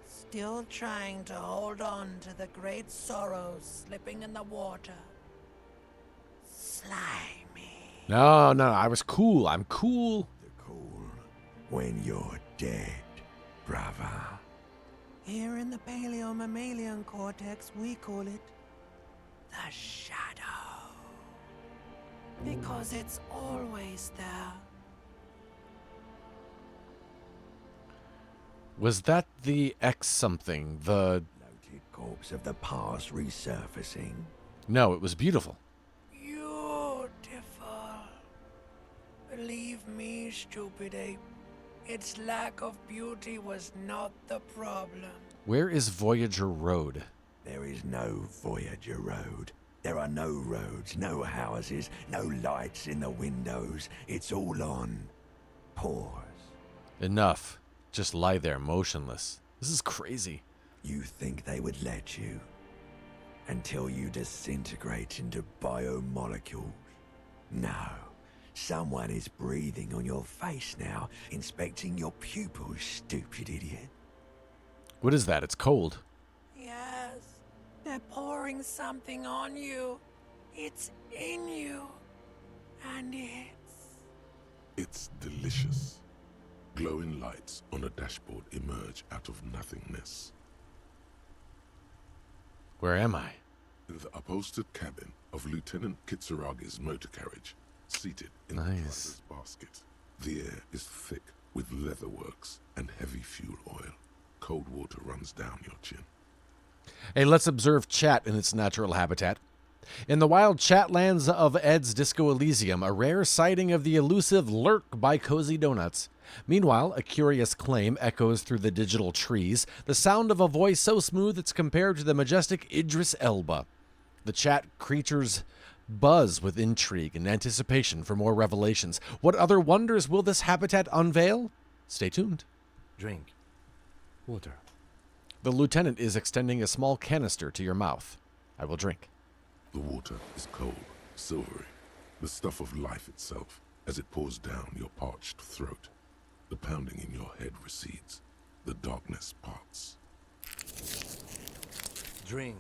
Still trying to hold on to the great sorrows slipping in the water. Slimy. No, I was cool. I'm cool. Cool. When you're dead, brother. Here in the paleo-mammalian cortex, we call it the shadow. Because it's always there. Was that the X something? The Bloated corpse of the past resurfacing. No, it was beautiful. Beautiful. Believe me, stupid ape. Its lack of beauty was not the problem. Where is Voyager Road? There is no Voyager Road. There are no roads, no houses, no lights in the windows. It's all on pause. Enough. Just lie there, motionless. This is crazy. You think they would let you? Until you disintegrate into biomolecules? No. Someone is breathing on your face now, inspecting your pupils, stupid idiot. What is that? It's cold. Yes, they're pouring something on you. It's in you. And It's delicious. Glowing lights on a dashboard emerge out of nothingness. Where am I? In the upholstered cabin of Lieutenant Kitsuragi's motor carriage, seated in the Nice. driver's basket. The air is thick with leatherworks and heavy fuel oil. Cold water runs down your chin. Hey, let's observe chat in its natural habitat. In the wild chatlands of Ed's Disco Elysium, a rare sighting of the elusive lurk by Cozy Donuts. Meanwhile, a curious claim echoes through the digital trees, the sound of a voice so smooth it's compared to the majestic Idris Elba. The chat creatures buzz with intrigue and anticipation for more revelations. What other wonders will this habitat unveil? Stay tuned. Drink. Water. The lieutenant is extending a small canister to your mouth. I will drink. The water is cold, silvery, the stuff of life itself, as it pours down your parched throat. The pounding in your head recedes. The darkness parts. Drink.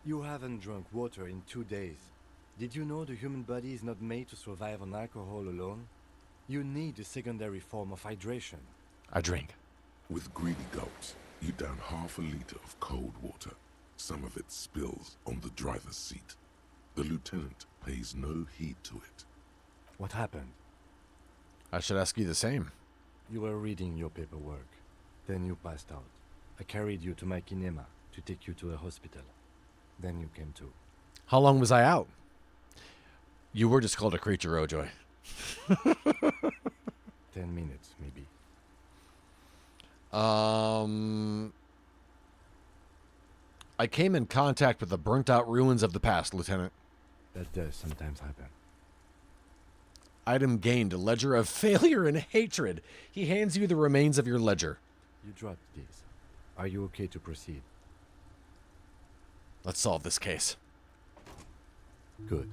You haven't drunk water in 2 days. Did you know the human body is not made to survive on alcohol alone? You need a secondary form of hydration. I drink. With greedy gulps, you down half a liter of cold water. Some of it spills on the driver's seat. The lieutenant pays no heed to it. What happened? I should ask you the same. You were reading your paperwork. Then you passed out. I carried you to my kinema to take you to a hospital. Then you came to. How long was I out? You were just called a creature, Ojoy. 10 minutes, maybe. I came in contact with the burnt-out ruins of the past, Lieutenant. That does sometimes happen. Item gained, a ledger of failure and hatred. He hands you the remains of your ledger. You dropped these. Are you okay to proceed? Let's solve this case. Good.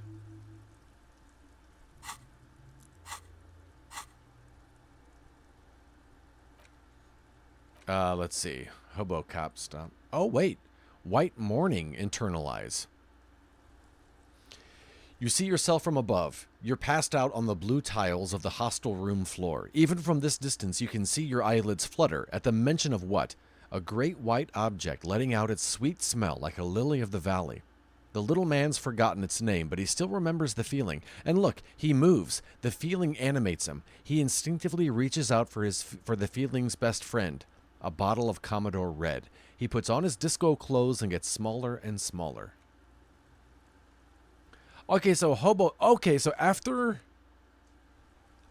Let's see. Hobo cop stop. Oh, wait. White morning internalize. You see yourself from above. You're passed out on the blue tiles of the hostel room floor. Even from this distance, you can see your eyelids flutter at the mention of what? A great white object letting out its sweet smell like a lily of the valley. The little man's forgotten its name, but he still remembers the feeling. And look, he moves. The feeling animates him. He instinctively reaches out for the feeling's best friend, a bottle of Commodore Red. He puts on his disco clothes and gets smaller and smaller. Okay, so after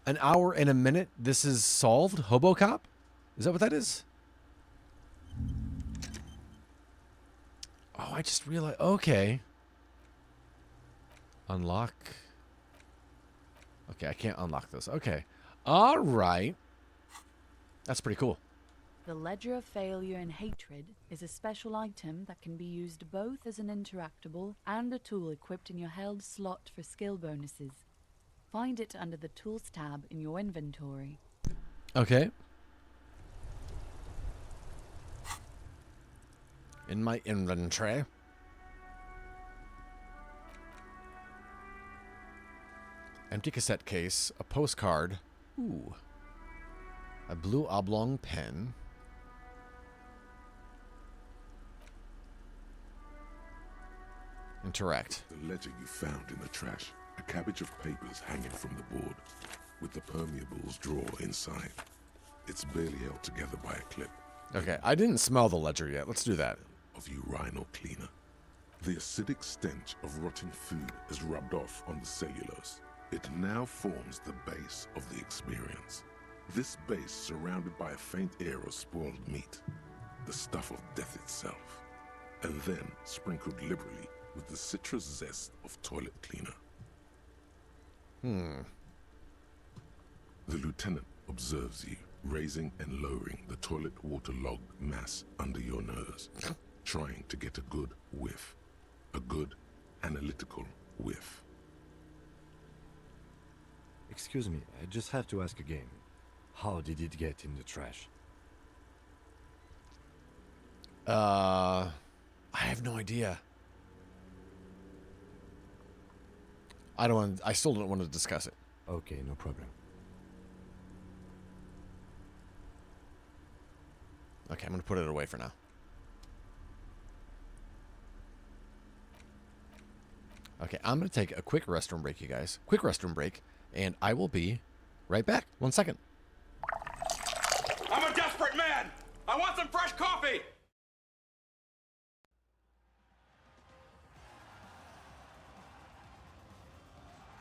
an hour and a minute, this is solved? Hobocop? Is that what that is? Oh, I just realized. Okay. Unlock. Okay, I can't unlock this. Okay. All right. That's pretty cool. The Ledger of Failure and Hatred is a special item that can be used both as an interactable and a tool equipped in your held slot for skill bonuses. Find it under the Tools tab in your inventory. Okay. In my inventory. Empty cassette case, a postcard. Ooh. A blue oblong pen. Interact. The ledger you found in the trash. A cabbage of papers hanging from the board, with the permeables drawer inside. It's barely held together by a clip. Okay, I didn't smell the ledger yet. Let's do that. Of urinal cleaner. The acidic stench of rotting food is rubbed off on the cellulose. It now forms the base of the experience. This base surrounded by a faint air of spoiled meat, the stuff of death itself, and then sprinkled liberally with the citrus zest of toilet cleaner. The lieutenant observes you, raising and lowering the toilet waterlogged mass under your nose, trying to get a good whiff, a good analytical whiff. Excuse me, I just have to ask again. How did it get in the trash? I have no idea. I still don't want to discuss it. Okay, no problem. Okay, I'm going to put it away for now. Okay, I'm going to take a quick restroom break, you guys. Quick restroom break, and I will be right back. 1 second. I'm a desperate man! I want some fresh coffee!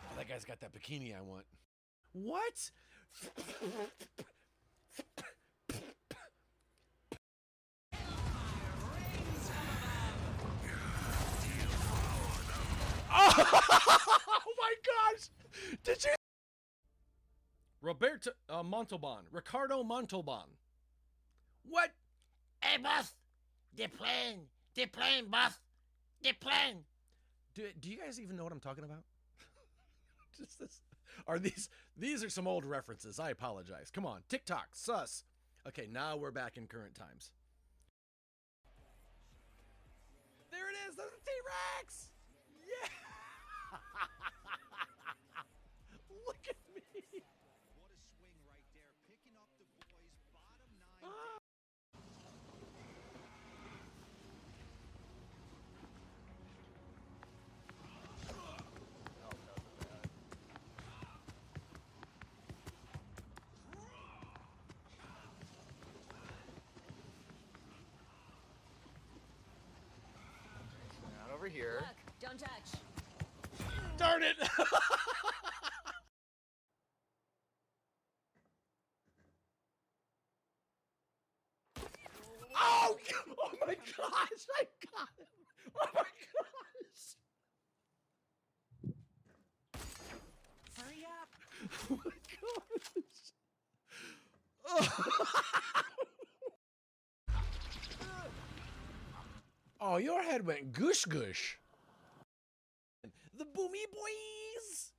Oh, that guy's got that bikini I want. What? Oh my gosh! Did you? Roberto Montalban. Ricardo Montalban. What? Hey, boss! The plane, boss! The plane! Do you guys even know what I'm talking about? Just this. Are these are some old references. I apologize. Come on. TikTok. Sus. Okay, now we're back in current times. There it is. There's a T-Rex. Yeah. Look at me. What a swing right there. Picking up the boys' bottom 9. Not over here. Look, don't touch. Darn it! Oh! Oh my gosh! I got him! Oh my gosh! Hurry up! Oh my gosh! Oh, your head went goosh goosh. The Boomy Boys!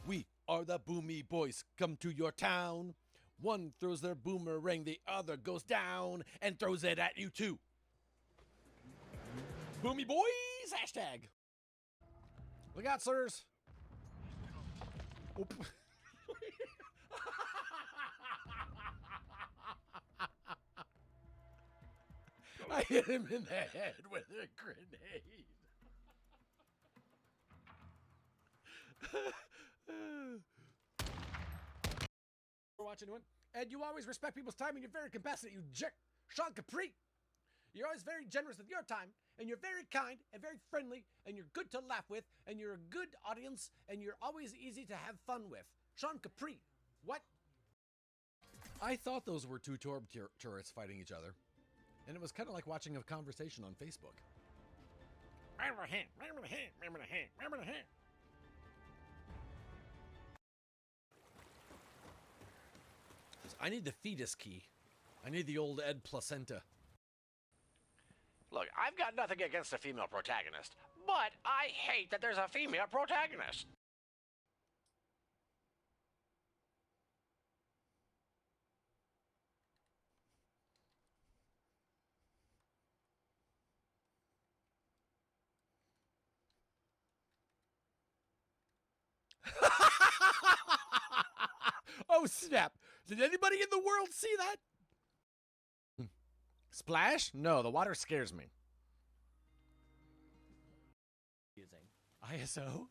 We are the Boomy Boys. Come to your town. One throws their boomerang, the other goes down and throws it at you too. Boomy Boys! Hashtag. Look out, sirs. Oop. I hit him in the head with a grenade. We're watching one. Ed, you always respect people's time and you're very compassionate, you jerk. Sean Capri. You're always very generous with your time, and you're very kind and very friendly, and you're good to laugh with, and you're a good audience, and you're always easy to have fun with. Sean Capri. What? I thought those were two tourists fighting each other, and it was kind of like watching a conversation on Facebook. I need the fetus key. I need the old Ed placenta. Look, I've got nothing against a female protagonist, but I hate that there's a female protagonist. Oh, snap. Did anybody in the world see that? Splash? No, the water scares me. ISO?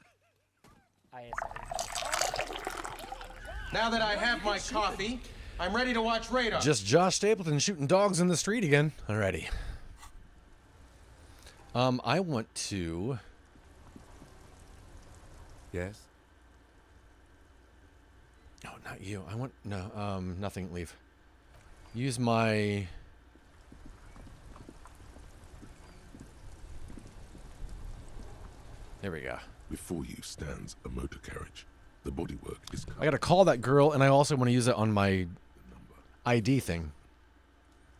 Now that I have my coffee, I'm ready to watch radar. Just Josh Stapleton shooting dogs in the street again. Alrighty. I want to... Yes? No, not you. I want... No, nothing. Leave. Use my... There we go. Before you stands a motor carriage. The bodywork is... I gotta call that girl, and I also want to use it on my ID thing.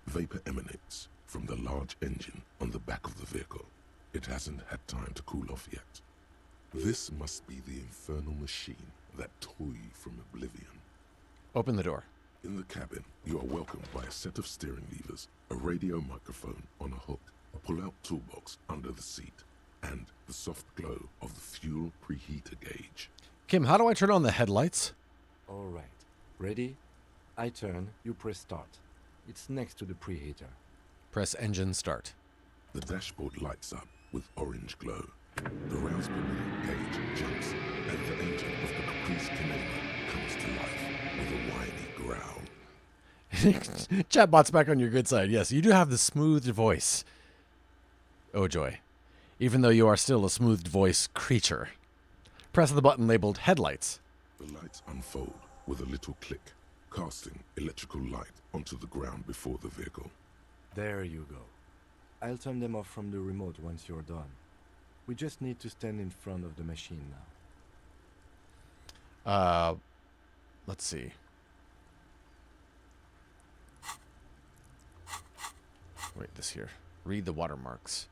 Vapor emanates from the large engine on the back of the vehicle. It hasn't had time to cool off yet. This must be the infernal machine that tore you from oblivion. Open the door. In the cabin, you are welcomed by a set of steering levers, a radio microphone on a hook, a pull-out toolbox under the seat, and the soft glow of the fuel preheater gauge. Kim, how do I turn on the headlights? All right. Ready? I turn, you press start. It's next to the preheater. Press engine start. The dashboard lights up with orange glow. The rounds per minute gauge jumps, and the engine of the Caprice Canela comes to life with a whiny growl. Chatbot's back on your good side. Yes, you do have the smoothed voice. Oh joy. Even though you are still a smoothed voice creature. Press the button labeled headlights. The lights unfold with a little click, casting electrical light onto the ground before the vehicle. There you go. I'll turn them off from the remote once you're done. We just need to stand in front of the machine now. Let's see. Wait, this here. Read the watermarks.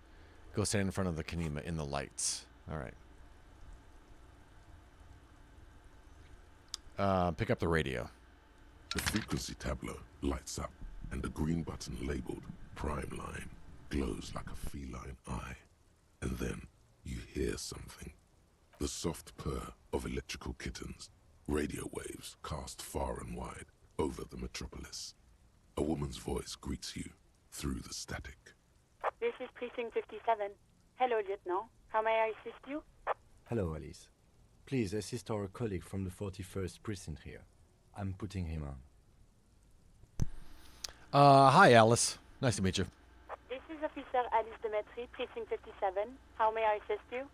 Go stand in front of the Kanema in the lights. All right. Pick up the radio. The frequency tableau lights up, and the green button labeled Prime Line glows like a feline eye. And then you hear something. The soft purr of electrical kittens. Radio waves cast far and wide over the metropolis. A woman's voice greets you through the static. This is Precinct 57. Hello, Lieutenant. How may I assist you? Hello, Alice. Please assist our colleague from the 41st precinct here. I'm putting him on. Hi, Alice. Nice to meet you. This is Officer Alice Demetri, Precinct 57. How may I assist you?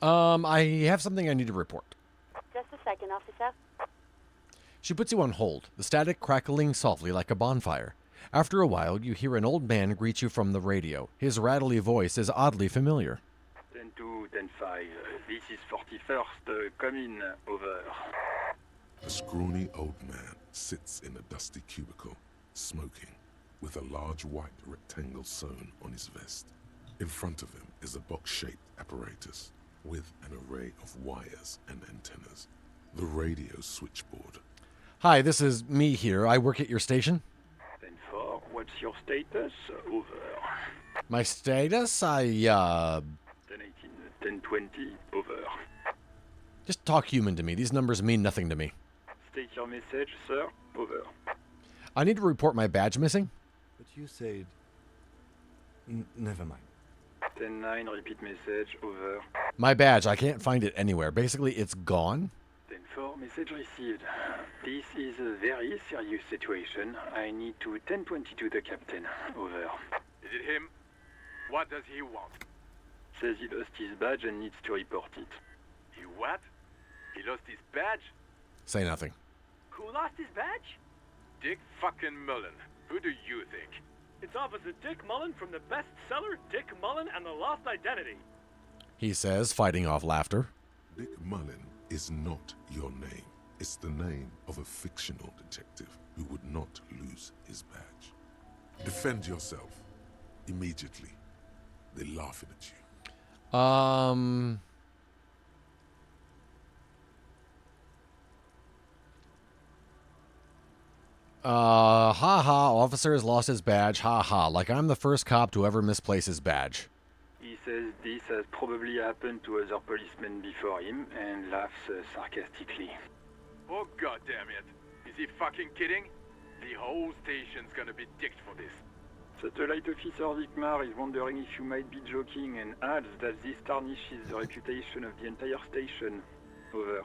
I have something I need to report. Just a second, officer. She puts you on hold, the static crackling softly like a bonfire. After a while, you hear an old man greet you from the radio. His rattly voice is oddly familiar. 10-2, 10-5. This is 41st. Come in. Over. A scrawny old man sits in a dusty cubicle, smoking, with a large white rectangle sewn on his vest. In front of him is a box-shaped apparatus with an array of wires and antennas. The radio switchboard. Hi, this is me here. I work at your station. 10-4. What's your status? Over. My status? 10-18. 10-20. Over. Just talk human to me. These numbers mean nothing to me. State your message, sir. Over. I need to report my badge missing. But you said... never mind. 10-9. Repeat message. Over. My badge, I can't find it anywhere. Basically, it's gone. 10-4. Message received. This is a very serious situation. I need to 10-22 the captain. Over. Is it him? What does he want? Says he lost his badge and needs to report it. He what? He lost his badge? Say nothing. Who lost his badge? Dick fucking Mullen. Who do you think? It's Officer Dick Mullen from the bestseller Dick Mullen and the Lost Identity. He says, fighting off laughter. Dick Mullen is not your name. It's the name of a fictional detective who would not lose his badge. Defend yourself. Immediately. They're laughing at you. Ha, officer has lost his badge, ha, like I'm the first cop to ever misplace his badge. He says this has probably happened to other policemen before him and laughs sarcastically. Oh, goddamn it. Is he fucking kidding? The whole station's gonna be dicked for this. Satellite Officer Vikmar is wondering if you might be joking and adds that this tarnishes the reputation of the entire station. Over.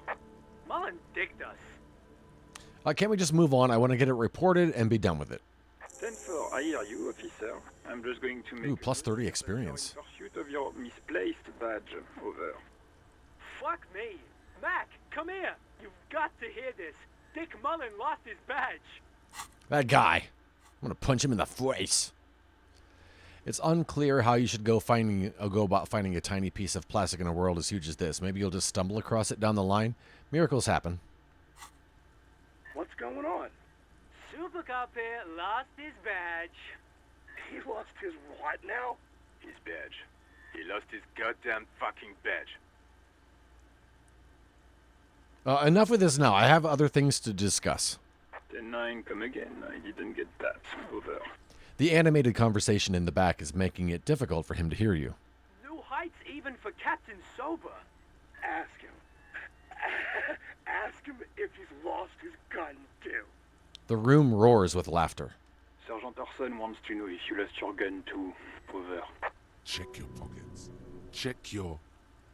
Mullen dicked us. Can't we just move on? I want to get it reported and be done with it. 10-4, I hear you, officer. I'm just going to make... Ooh, plus 30 experience. ...pursuit of your misplaced badge. Over. Fuck me. Mac, come here. You've got to hear this. Dick Mullen lost his badge. That guy. I'm going to punch him in the face. It's unclear how you should go about finding a tiny piece of plastic in a world as huge as this. Maybe you'll just stumble across it down the line. Miracles happen. What's going on? Super Cop here lost his badge. He lost his what now? His badge. He lost his goddamn fucking badge. Enough with this now. I have other things to discuss. 10-9, come again. I didn't get that. Over. The animated conversation in the back is making it difficult for him to hear you. New heights even for Captain Sober. Ask him. Ask him if he's lost his gun, too. The room roars with laughter. Sergeant Orson wants to know if you lost your gun too. Over. Check your pockets. Check your...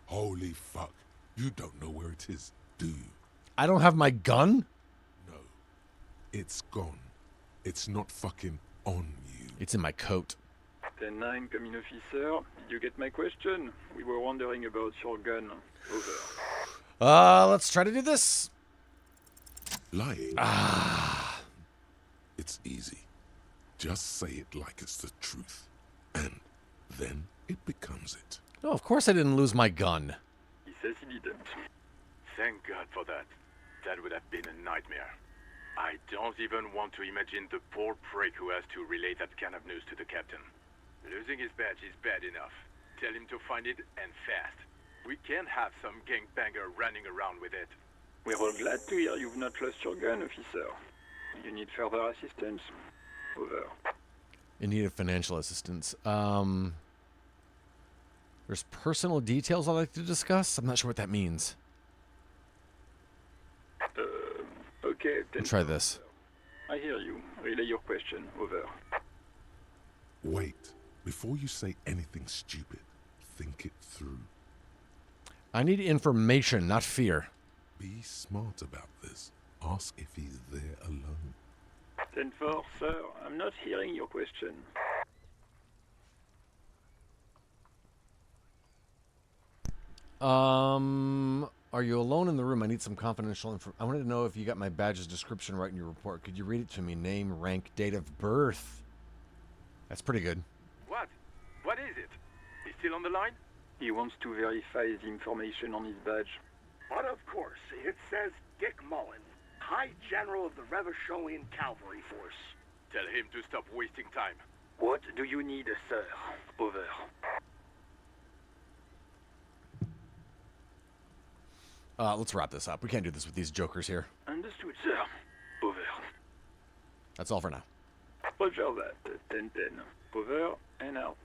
Holy fuck. You don't know where it is, do you? I don't have my gun? No. It's gone. It's not fucking on you. It's in my coat. 10-9, coming officer. Did you get my question? We were wondering about your gun. Over. Let's try to do this. Lying. It's easy. Just say it like it's the truth. And then it becomes it. No, of course I didn't lose my gun. He says he didn't. Thank God for that. That would have been a nightmare. I don't even want to imagine the poor prick who has to relay that kind of news to the captain. Losing his badge is bad enough. Tell him to find it, and fast. We can't have some gangbanger running around with it. We're all glad to hear you've not lost your gun, officer. You need further assistance. Over. In need of financial assistance. There's personal details I'd like to discuss. I'm not sure what that means. Okay. We'll try this. I hear you. Relay your question. Over. Wait. Before you say anything stupid, think it through. I need information, not fear. Be smart about this. Ask if he's there alone. 10-4, sir. I'm not hearing your question. Are you alone in the room? I need some confidential info. I wanted to know if you got my badge's description right in your report. Could you read it to me? Name, rank, date of birth. That's pretty good. What? What is it? He's still on the line? He wants to verify the information on his badge. But of course, it says Dick Mullen, High General of the Revacholian Cavalry Force. Tell him to stop wasting time. What do you need, sir? Over. Let's wrap this up. We can't do this with these jokers here. Understood, sir. Over. That's all for now. Roger that. 10-10. Over and out.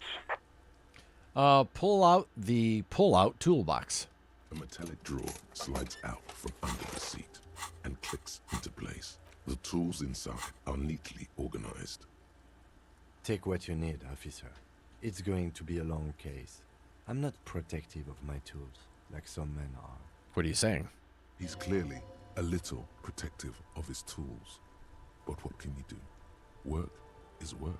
Pull out the pull-out toolbox. A metallic drawer slides out from under the seat and clicks into place. The tools inside are neatly organized. Take what you need, officer. It's going to be a long case. I'm not protective of my tools, like some men are. What are you saying? He's clearly a little protective of his tools. But what can you do? Work is work.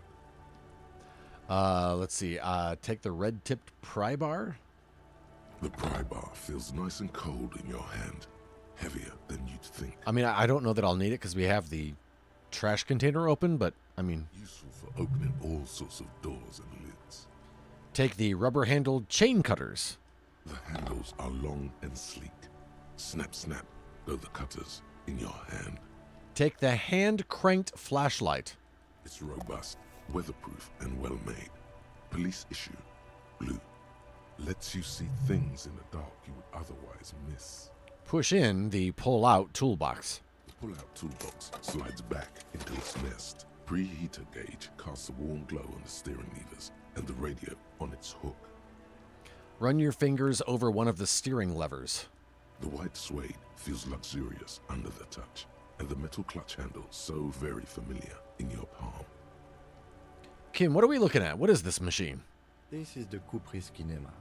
Let's see. Take the red-tipped pry bar. The pry bar feels nice and cold in your hand. Heavier than you'd think. I mean, I don't know that I'll need it because we have the trash container open, but, I mean... Useful for opening all sorts of doors and lids. Take the rubber-handled chain cutters. The handles are long and sleek. Snap, snap, go the cutters in your hand. Take the hand-cranked flashlight. It's robust, weatherproof, and well-made. Police issue, blue. Lets you see things in the dark you would otherwise miss. Push in the pull-out toolbox. The pull-out toolbox slides back into its nest. Preheater gauge casts a warm glow on the steering levers and the radio on its hook. Run your fingers over one of the steering levers. The white suede feels luxurious under the touch, and the metal clutch handle so very familiar in your palm. Kim, what are we looking at? What is this machine? This is the Caprice Kinema,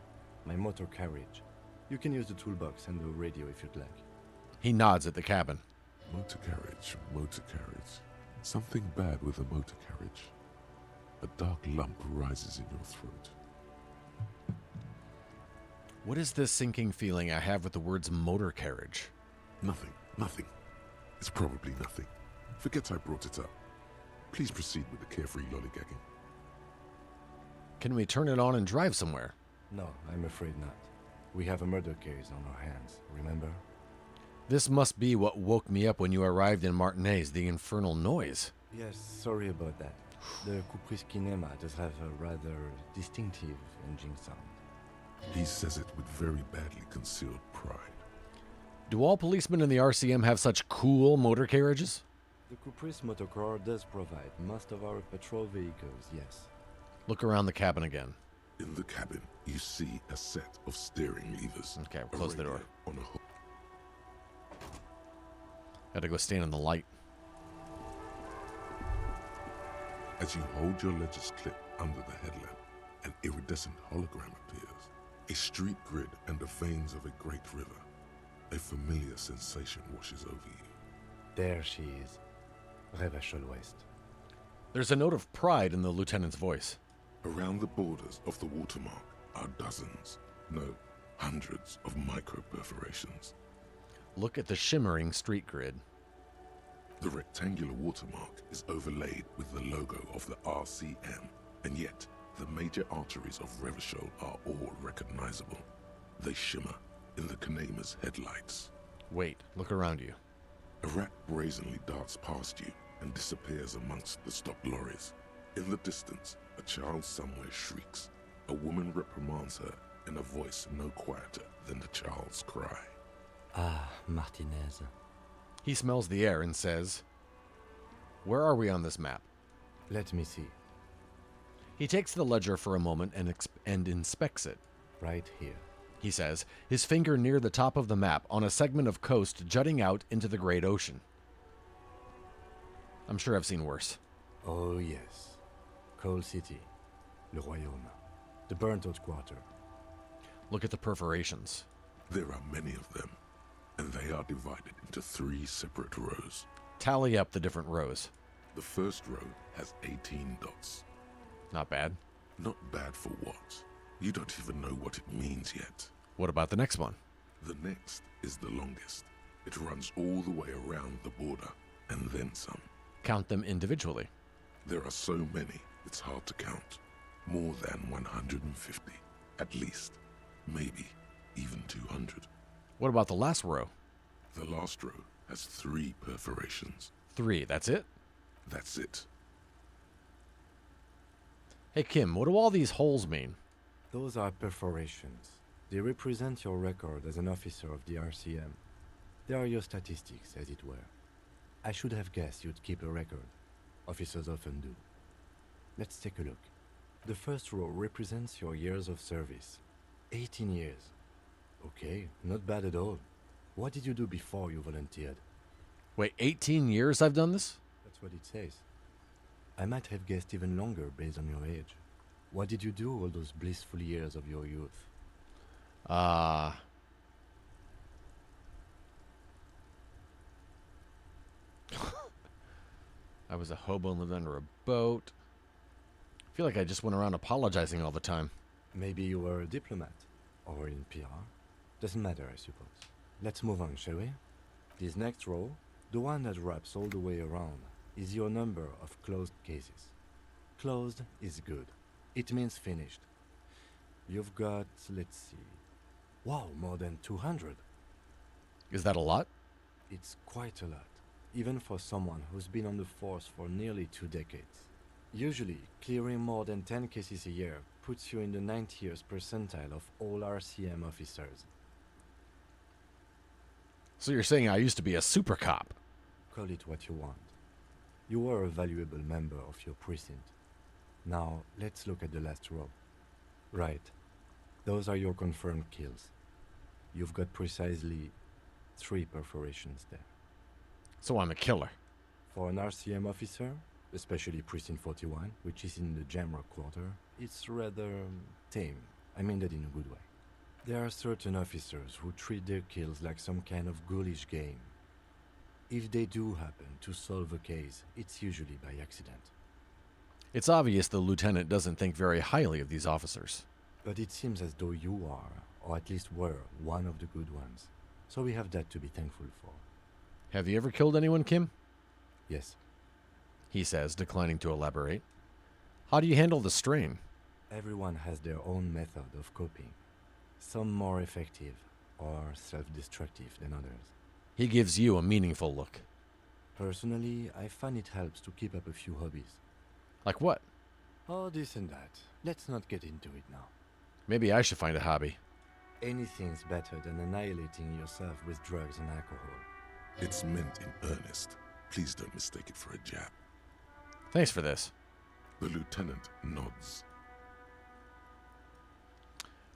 my motor carriage. You can use the toolbox and the radio if you'd like. He nods at the cabin. Motor carriage, motor carriage. Something bad with a motor carriage. A dark lump rises in your throat. What is this sinking feeling I have with the words motor carriage? Nothing, nothing. It's probably nothing. Forget I brought it up. Please proceed with the carefree lollygagging. Can we turn it on and drive somewhere? No, I'm afraid not. We have a murder case on our hands, remember? This must be what woke me up when you arrived in Martinez, the infernal noise. Yes, sorry about that. The Caprice Kinema does have a rather distinctive engine sound. He says it with very badly concealed pride. Do all policemen in the RCM have such cool motor carriages? The Caprice Motorcar does provide most of our patrol vehicles, yes. Look around the cabin again. In the cabin, you see a set of steering levers. Okay, we'll close the door. On a hook. Gotta go stand in the light. As you hold your ledger's clip under the headlamp, an iridescent hologram appears. A street grid and the veins of a great river. A familiar sensation washes over you. There she is. Revachol West. There's a note of pride in the lieutenant's voice. Around the borders of the watermark are dozens, no, hundreds of micro-perforations. Look at the shimmering street grid. The rectangular watermark is overlaid with the logo of the RCM, and yet the major arteries of Revachol are all recognizable. They shimmer in the Kanema's headlights. Wait, look around you. A rat brazenly darts past you and disappears amongst the stopped lorries. In the distance, a child somewhere shrieks. A woman reprimands her in a voice no quieter than the child's cry. Ah, Martinez. He smells the air and says, "Where are we on this map?" Let me see. He takes the ledger for a moment and inspects it. Right here, he says, his finger near the top of the map on a segment of coast jutting out into the great ocean. I'm sure I've seen worse. Oh yes. Coal City. Le Royaume. The burnt-out quarter. Look at the perforations. There are many of them, and they are divided into 3 separate rows. Tally up the different rows. The first row has 18 dots. Not bad. Not bad for what? You don't even know what it means yet. What about the next one? The next is the longest. It runs all the way around the border, and then some. Count them individually. There are so many, it's hard to count. More than 150, at least. Maybe even 200. What about the last row? The last row has 3 perforations. 3, that's it? That's it. Hey Kim, what do all these holes mean? Those are perforations. They represent your record as an officer of the RCM. They are your statistics, as it were. I should have guessed you'd keep a record. Officers often do. Let's take a look. The first row represents your years of service. 18 years. Okay, not bad at all. What did you do before you volunteered? Wait, 18 years I've done this? That's what it says. I might have guessed even longer based on your age. What did you do all those blissful years of your youth? I was a hobo and lived under a boat. I feel like I just went around apologizing all the time. Maybe you were a diplomat. Or in PR. Doesn't matter, I suppose. Let's move on, shall we? This next row, the one that wraps all the way around, is your number of closed cases. Closed is good. It means finished. You've got, let's see... Wow, more than 200. Is that a lot? It's quite a lot, even for someone who's been on the force for nearly 2 decades. Usually, clearing more than 10 cases a year puts you in the 90th percentile of all RCM officers. So you're saying I used to be a super cop? Call it what you want. You were a valuable member of your precinct. Now, let's look at the last row. Right. Those are your confirmed kills. You've got precisely 3 perforations there. So I'm a killer. For an RCM officer, especially Precinct 41, which is in the Jamrock Quarter, it's rather tame. I mean that in a good way. There are certain officers who treat their kills like some kind of ghoulish game. If they do happen to solve a case, it's usually by accident. It's obvious the lieutenant doesn't think very highly of these officers. But it seems as though you are, or at least were, one of the good ones. So we have that to be thankful for. Have you ever killed anyone, Kim? Yes. He says, declining to elaborate. How do you handle the strain? Everyone has their own method of coping. Some more effective or self-destructive than others. He gives you a meaningful look. Personally, I find it helps to keep up a few hobbies. Like what? Oh, this and that. Let's not get into it now. Maybe I should find a hobby. Anything's better than annihilating yourself with drugs and alcohol. It's meant in earnest. Please don't mistake it for a jab. Thanks for this. The lieutenant nods.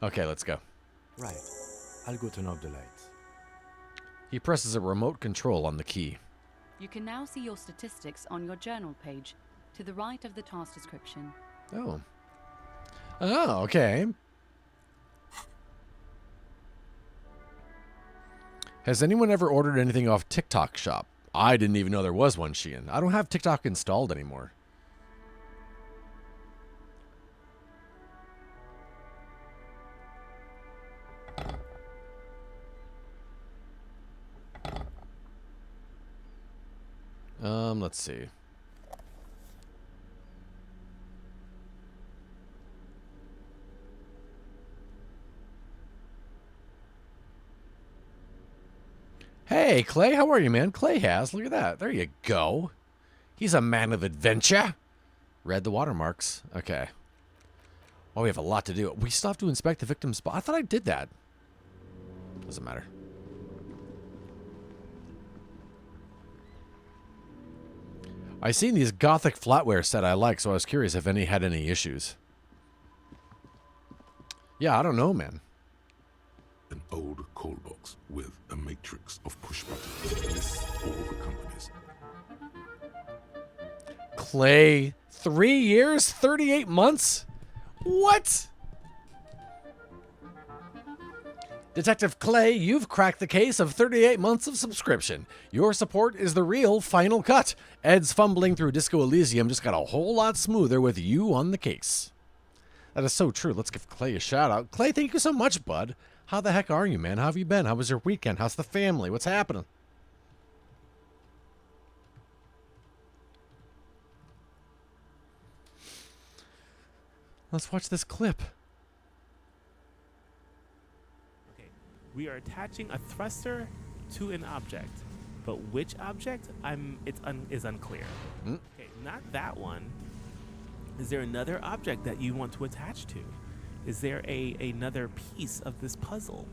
Okay, let's go. Right. I'll go turn off the lights. He presses a remote control on the key. You can now see your statistics on your journal page. To the right of the task description. Oh. Oh, okay. Has anyone ever ordered anything off TikTok Shop? I didn't even know there was one, Sheehan. I don't have TikTok installed anymore. Let's see. Hey, Clay, how are you, man? Clay has. Look at that. There you go. He's a man of adventure. Read the watermarks. Okay. Oh, we have a lot to do. We still have to inspect the victim's spot. I thought I did that. Doesn't matter. I seen these gothic flatware set I like, so I was curious if any had any issues. Yeah, I don't know, man. An old call box with a matrix of push buttons lists all the companies. Clay, 3 years, 38 months? What? Detective Clay, you've cracked the case of 38 months of subscription. Your support is the real final cut. Ed's fumbling through Disco Elysium just got a whole lot smoother with you on the case. That is so true. Let's give Clay a shout out. Clay, thank you so much, bud. How the heck are you, man? How have you been? How was your weekend? How's the family? What's happening? Let's watch this clip. We are attaching a thruster to an object, but which object is unclear. Okay, not that one. Is there another object that you want to attach to? Is there another piece of this puzzle?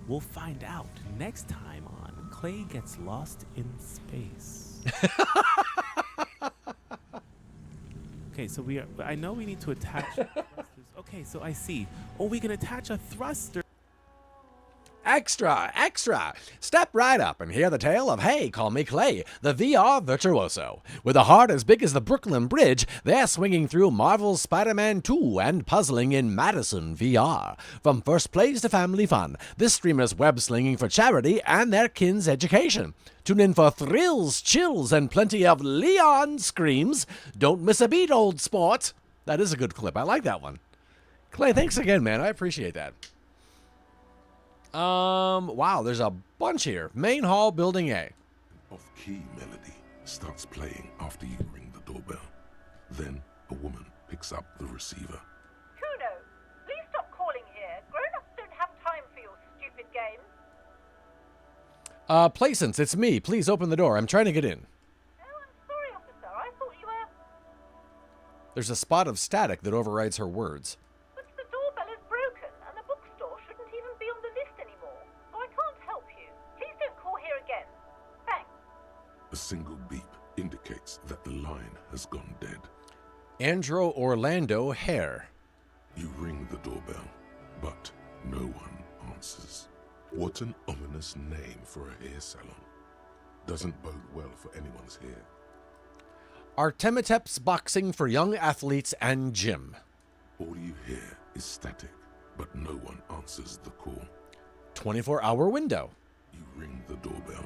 We'll find out next time on Clay Gets Lost in Space. Okay, so I know we need to attach thrusters. Okay, so I see. Oh, we can attach a thruster. Extra, extra! Step right up and hear the tale of Hey, Call Me Clay, the VR virtuoso. With a heart as big as the Brooklyn Bridge, they're swinging through Marvel's Spider-Man 2 and puzzling in Madison VR. From first plays to family fun, this streamer's web-slinging for charity and their kin's education. Tune in for thrills, chills, and plenty of Leon screams. Don't miss a beat, old sport. That is a good clip. I like that one. Clay, thanks again, man. I appreciate that. Wow, there's a bunch here. Main hall, building A. Off-key melody starts playing after you ring the doorbell. Then a woman picks up the receiver. Kuno, please stop calling here. Grown-ups don't have time for your stupid games. Placence, it's me. Please open the door. I'm trying to get in. Oh, I'm sorry, officer. I thought you were... There's a spot of static that overrides her words. But the doorbell is broken, and the bookstore shouldn't even be on the list anymore. So I can't help you. Please don't call here again. Thanks. A single beep indicates that the line has gone dead. Andrew Orlando Hare. You ring the doorbell, but no one answers. What an ominous name for a hair salon. Doesn't bode well for anyone's hair. Artemitep's Boxing for Young Athletes and Gym. All you hear is static, but no one answers the call. 24-hour window. You ring the doorbell,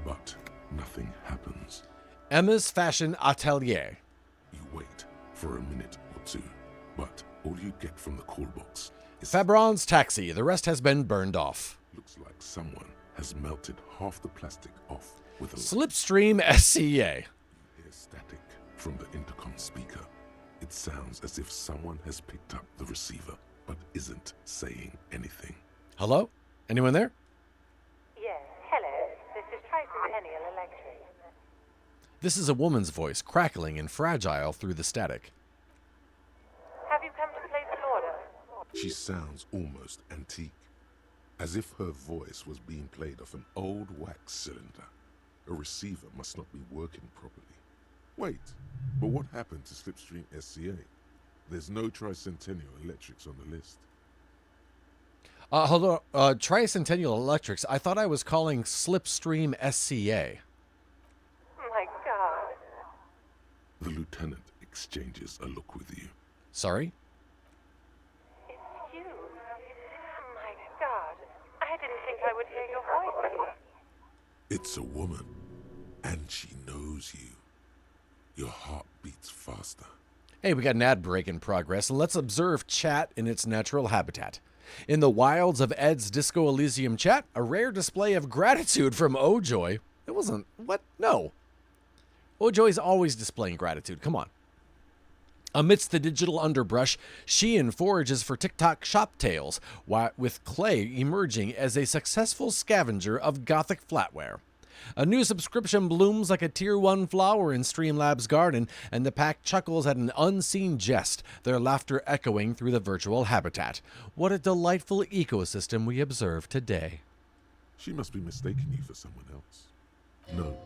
but nothing happens. Emma's Fashion Atelier. You wait for a minute or two, but all you get from the call box is Fabron's Taxi. The rest has been burned off. Looks like someone has melted half the plastic off with a Slipstream SCA. You hear static from the intercom speaker. It sounds as if someone has picked up the receiver, but isn't saying anything. Hello? Anyone there? Yes, hello. This is Tricentennial Electric. This is a woman's voice, crackling and fragile through the static. Have you come to place an order? She sounds almost antique, as if her voice was being played off an old wax cylinder. A receiver must not be working properly. Wait, but what happened to Slipstream SCA? There's no Tricentennial Electrics on the list. Hello, Tricentennial Electrics. I thought I was calling Slipstream SCA. My God. The lieutenant exchanges a look with you. Sorry? It's you. My God. I didn't think I would hear your voice. It's a woman, and she knows you. Your heart beats faster. Hey, we got an ad break in progress, and let's observe chat in its natural habitat. In the wilds of Ed's Disco Elysium chat, a rare display of gratitude from Ojoy. It wasn't... What? No. Ojoy's always displaying gratitude. Come on. Amidst the digital underbrush, Sheehan forages for TikTok shop tales, with Clay emerging as a successful scavenger of gothic flatware. A new subscription blooms like a Tier 1 flower in Streamlabs' garden, and the pack chuckles at an unseen jest, their laughter echoing through the virtual habitat. What a delightful ecosystem we observe today. She must be mistaking you for someone else. No,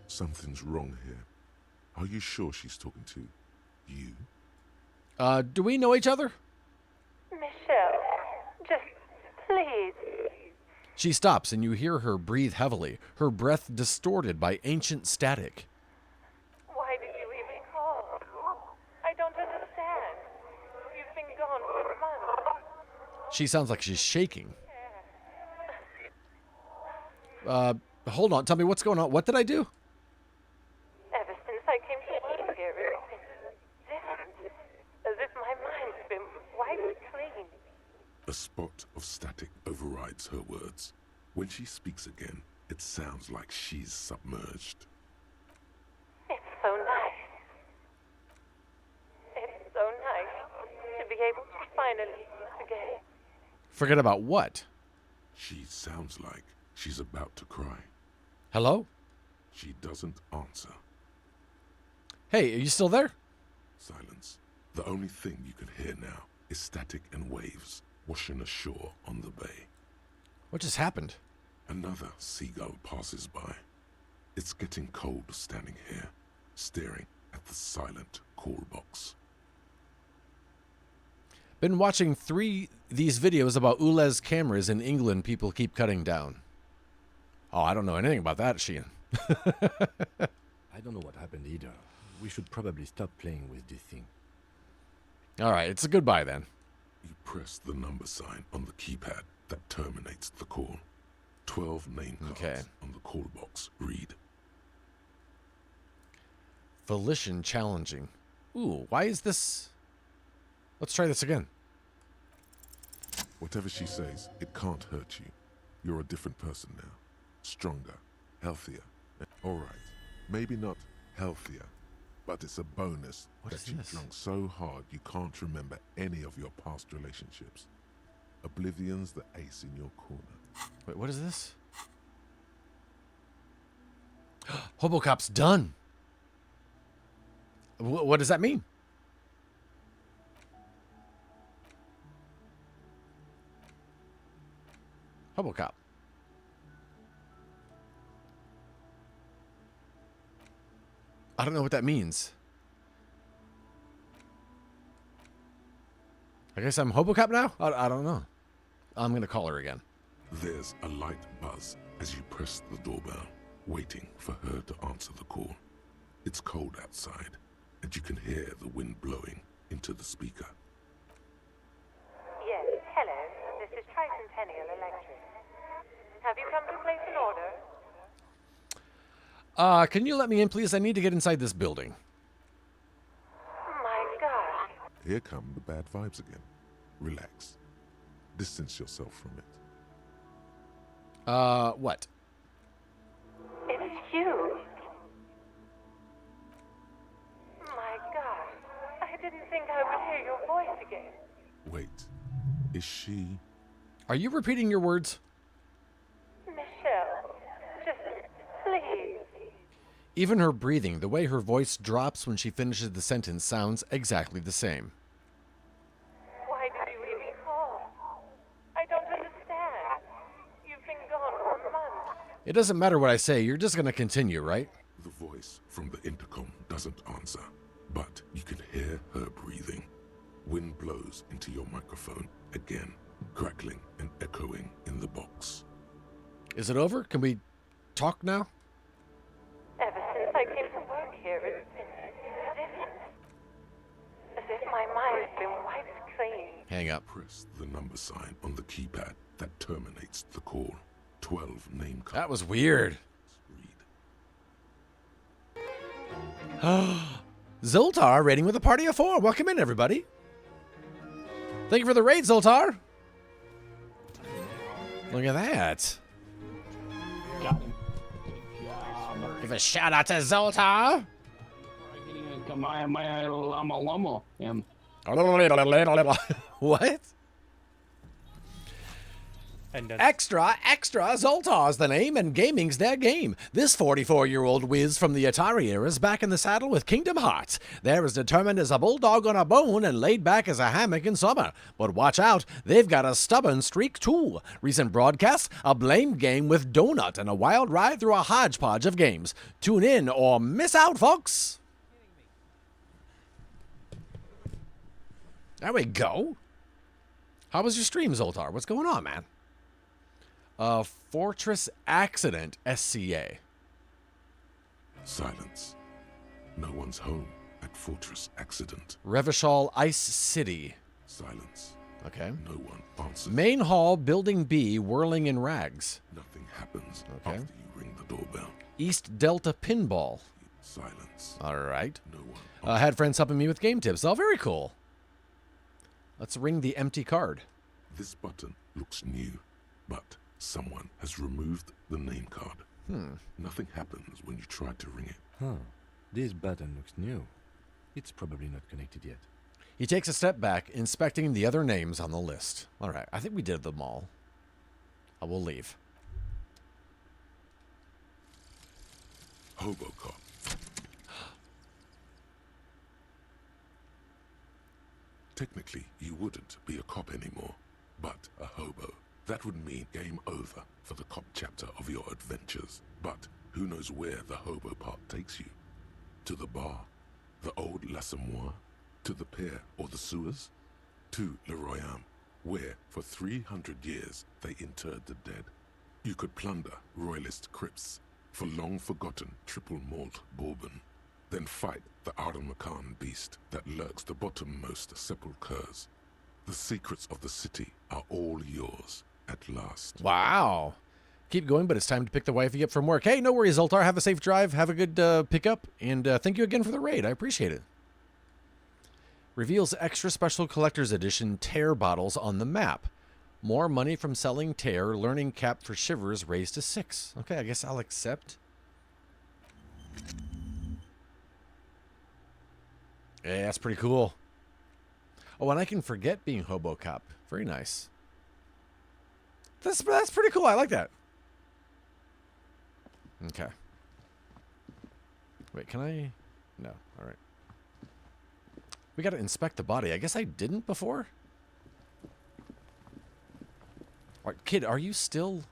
something's wrong here. Are you sure she's talking to you? Do we know each other? Michelle, just please. She stops, and you hear her breathe heavily, her breath distorted by ancient static. Why did you even call? I don't understand. You've been gone for months. She sounds like she's shaking. Hold on. Tell me what's going on. What did I do? Ever since I came to work here, it's been different. As if my mind's been wiped clean. A spot of static overrides her words. When she speaks again, it sounds like she's submerged. It's so nice. It's so nice to be able to finally forget. Forget about what? She sounds like she's about to cry. Hello? She doesn't answer. Hey, are you still there? Silence. The only thing you can hear now is static and waves washing ashore on the bay. What just happened? Another seagull passes by. It's getting cold standing here, staring at the silent call box. Been watching these videos about ULEZ cameras in England people keep cutting down. Oh, I don't know anything about that, Sheehan. I don't know what happened either. We should probably stop playing with this thing. All right, it's a goodbye then. You press the number sign on the keypad that terminates the call. 12 name cards on the call box read. Volition challenging. Ooh, why is this... Let's try this again. Whatever she says, it can't hurt you. You're a different person now. Stronger, healthier. All right, maybe not healthier, but it's a bonus that you've drunk so hard you can't remember any of your past relationships. Oblivion's the ace in your corner. Wait, what is this? Hobocop's done. What does that mean? Hobocop. I don't know what that means. I guess I'm Hobocop now? I don't know. I'm going to call her again. There's a light buzz as you press the doorbell, waiting for her to answer the call. It's cold outside, and you can hear the wind blowing into the speaker. Yes, hello. This is Tricentennial Electric. Have you come to place an order? Can you let me in, please? I need to get inside this building. My God. Here come the bad vibes again. Relax. Distance yourself from it. What? It's you. My God. I didn't think I would hear your voice again. Wait. Is she... Are you repeating your words? Michelle, just please. Even her breathing, the way her voice drops when she finishes the sentence, sounds exactly the same. Why did you even call? I don't understand. You've been gone for months. It doesn't matter what I say, you're just going to continue, right? The voice from the intercom doesn't answer, but you can hear her breathing. Wind blows into your microphone again, crackling and echoing in the box. Is it over? Can we talk now? Ever since I came to work here, it's been coming up. Press the number sign on the keypad that terminates the call. 12 name cards. That was weird. Zoltar raiding with a party of 4. Welcome in, everybody. Thank you for the raid, Zoltar. Look at that. Give a shout out to Zoltar. What? Extra Zoltar's the name and gaming's their game. This 44-year-old whiz from the Atari era is back in the saddle with Kingdom Hearts. They're as determined as a bulldog on a bone and laid back as a hammock in summer. But watch out, they've got a stubborn streak too. Recent broadcasts, a blame game with Donut and a wild ride through a hodgepodge of games. Tune in or miss out, folks. There we go. How was your stream, Zoltar? What's going on, man? Fortress Accident, SCA. Silence. No one's home at Fortress Accident. Revachol Ice City. Silence. Okay. No one answers. Main Hall, Building B, whirling in rags. Nothing happens Okay. after you ring the doorbell. East Delta Pinball. Silence. All right. No one. Had friends helping me with game tips. Oh, very cool. Let's ring the empty card. This button looks new, but someone has removed the name card. Nothing happens when you try to ring it. Huh. This button looks new. It's probably not connected yet. He takes a step back, inspecting the other names on the list. All right, I think we did them all. I will leave. Hobocop. Technically, you wouldn't be a cop anymore, but a hobo. That would mean game over for the cop chapter of your adventures. But who knows where the hobo part takes you? To the bar? The old L'Assommoir? To the pier or the sewers? To Le Royaume, where for 300 years they interred the dead. You could plunder royalist crypts for long-forgotten triple malt bourbon. Then fight the Arden-Macan beast that lurks the bottommost sepulchres. The secrets of the city are all yours at last. Wow. Keep going, but it's time to pick the wifey up from work. Hey, no worries, Zoltar. Have a safe drive. Have a good pickup. And thank you again for the raid. I appreciate it. Reveals extra special collector's edition tear bottles on the map. More money from selling tear. Learning cap for shivers raised to 6. Okay, I guess I'll accept. Yeah, that's pretty cool. Oh, and I can forget being Hobocop. Very nice. That's pretty cool. I like that. Okay. Wait, can I? No. All right. We got to inspect the body. I guess I didn't before. All right, kid, are you still?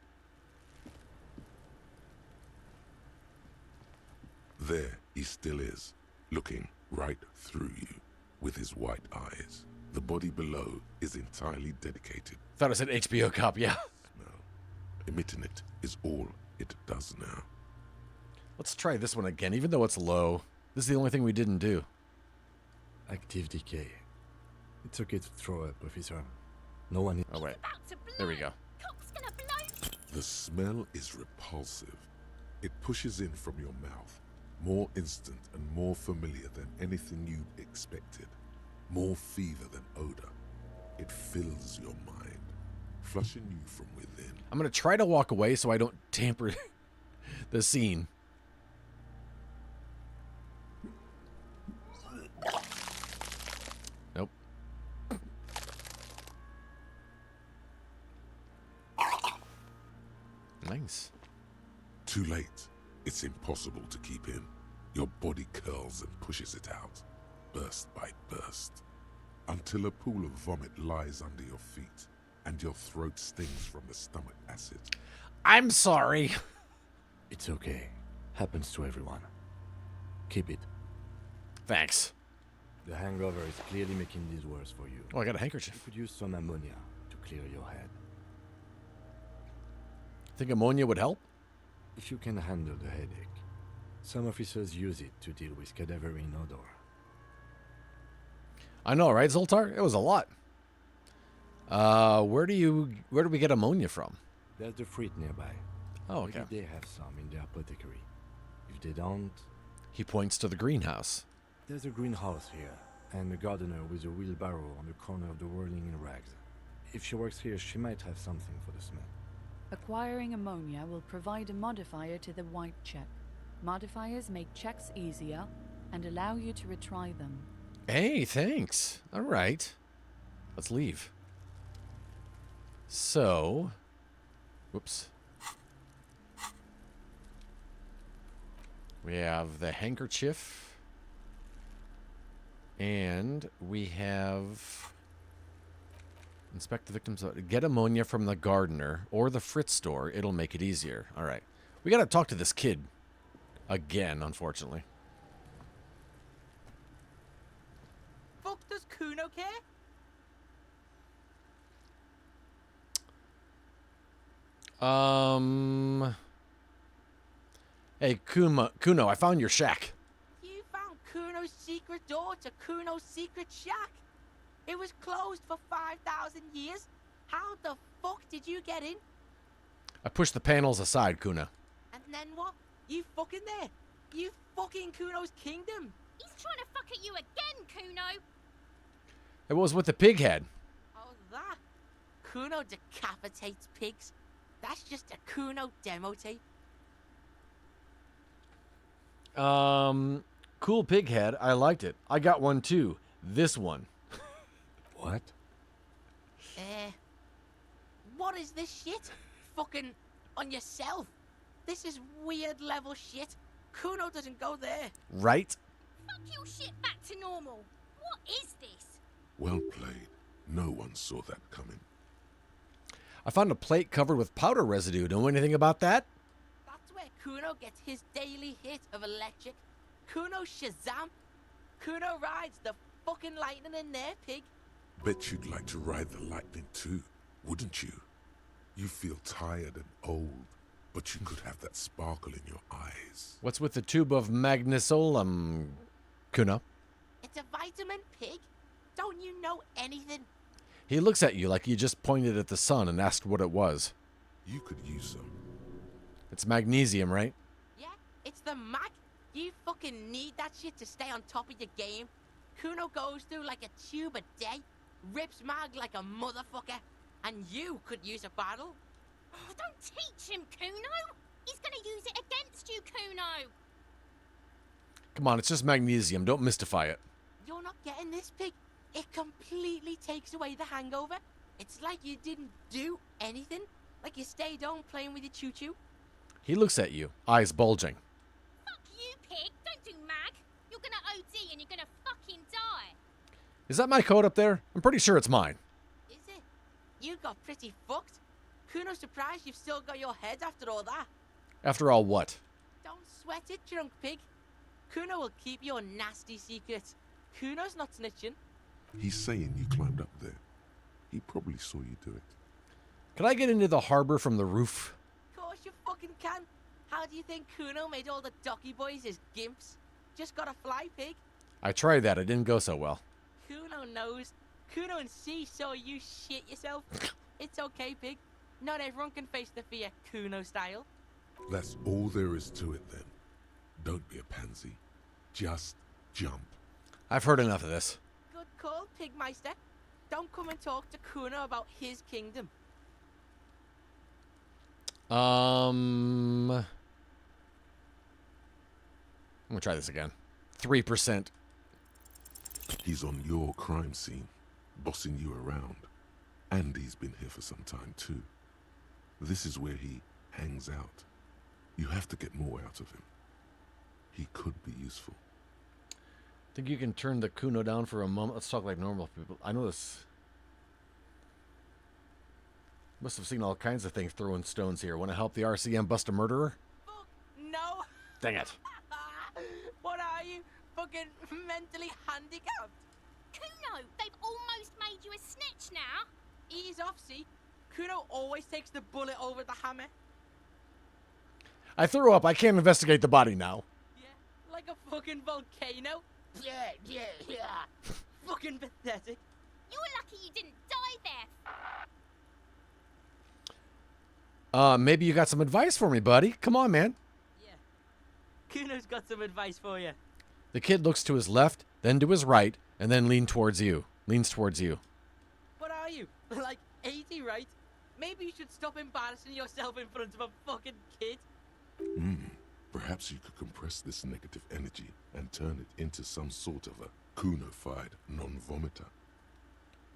There he still is, looking right through you with his white eyes. The body below is entirely dedicated. Thought it said HBO cop, yeah. Smell. Emitting it is all it does now. Let's try this one again, even though it's low. This is the only thing we didn't do. Active decay. It's okay to throw up, officer. No one... Oh, wait. There we go. The smell is repulsive. It pushes in from your mouth. More instant and more familiar than anything you'd expected. More fever than odor. It fills your mind, flushing you from within. I'm going to try to walk away so I don't tamper the scene. Nope. Nice. Too late. It's impossible to keep in. Your body curls and pushes it out, burst by burst, until a pool of vomit lies under your feet and your throat stings from the stomach acid. I'm sorry. It's okay. Happens to everyone. Keep it. Thanks. The hangover is clearly making this worse for you. Oh, I got a handkerchief. You could use some ammonia to clear your head. Think ammonia would help? If you can handle the headache. Some officers use it to deal with cadaverine odor. I know, right, Zoltar? It was a lot. Where do we get ammonia from? There's the freight nearby. Oh, okay. Maybe they have some in their apothecary. If they don't... He points to the greenhouse. There's a greenhouse here, and a gardener with a wheelbarrow on the corner of the whirling in rags. If she works here, she might have something for the smell. Acquiring ammonia will provide a modifier to the white check. Modifiers make checks easier and allow you to retry them. Hey, thanks. All right. Let's leave. So... Whoops. We have the handkerchief. And we have... Inspect the victim's... Get ammonia from the gardener or the Fritz store. It'll make it easier. All right. We got to talk to this kid. Again, unfortunately. Fuck does Kuno care? Hey, Kuno, I found your shack. You found Kuno's secret door to Kuno's secret shack? It was closed for 5,000 years. How the fuck did you get in? I pushed the panels aside, Kuno. And then what? You fucking there? You fucking Kuno's kingdom? He's trying to fuck at you again, Kuno. It was with the pig head. Oh, that? Kuno decapitates pigs. That's just a Kuno demo tape. Cool pig head. I liked it. I got one too. This one. What? What is this shit? Fucking on yourself. This is weird level shit. Kuno doesn't go there. Right? Fuck your shit back to normal. What is this? Well played. No one saw that coming. I found a plate covered with powder residue. Know anything about that? That's where Kuno gets his daily hit of electric. Kuno Shazam. Kuno rides the fucking lightning in there, pig. Bet you'd like to ride the lightning too, wouldn't you? You feel tired and old, but you could have that sparkle in your eyes. What's with the tube of magnesolum, Kuno? It's a vitamin, pig. Don't you know anything? He looks at you like you just pointed at the sun and asked what it was. You could use some. It's magnesium, right? Yeah, it's the mag. You fucking need that shit to stay on top of your game. Kuno goes through like a tube a day, rips mag like a motherfucker, and you could use a bottle. Oh, don't teach him, Kuno. He's gonna use it against you, Kuno. Come on, it's just magnesium. Don't mystify it. You're not getting this, pig. It completely takes away the hangover. It's like you didn't do anything. Like you stayed home playing with your choo-choo. He looks at you, eyes bulging. Fuck you, pig. Don't do mag. You're gonna OD and you're gonna fucking die. Is that my coat up there? I'm pretty sure it's mine. Is it? You got pretty fucked. Kuno's surprised you've still got your head after all that. After all, what? Don't sweat it, drunk pig. Kuno will keep your nasty secrets. Kuno's not snitching. He's saying you climbed up there. He probably saw you do it. Can I get into the harbor from the roof? Of course you fucking can. How do you think Kuno made all the docky boys his gimps? Just gotta fly, pig. I tried that. It didn't go so well. Kuno knows. Kuno and C saw you shit yourself. It's okay, pig. Not everyone can face the fear Kuno style. That's all there is to it then. Don't be a pansy. Just jump. I've heard enough of this. Good call, Pigmeister. Don't come and talk to Kuno about his kingdom. I'm gonna try this again. 3%. He's on your crime scene, bossing you around. And he's been here for some time too. This is where he hangs out. You have to get more out of him. He could be useful. Think you can turn the Kuno down for a moment? Let's talk like normal people. I know this. Must have seen all kinds of things throwing stones here. Want to help the RCM bust a murderer? No. Dang it. What are you? Fucking mentally handicapped? Kuno, they've almost made you a snitch now. Ease off, see? Kuno always takes the bullet over the hammer. I threw up. I can't investigate the body now. Like a fucking volcano. Yeah. Fucking pathetic. You're lucky you didn't die there. Maybe you got some advice for me, buddy. Come on, man. Kuno's got some advice for you. The kid looks to his left, then to his right, and then leans towards you. What are you? Like 80, right? Maybe you should stop embarrassing yourself in front of a fucking kid. Perhaps you could compress this negative energy and turn it into some sort of a Kuno-fied non-vomiter.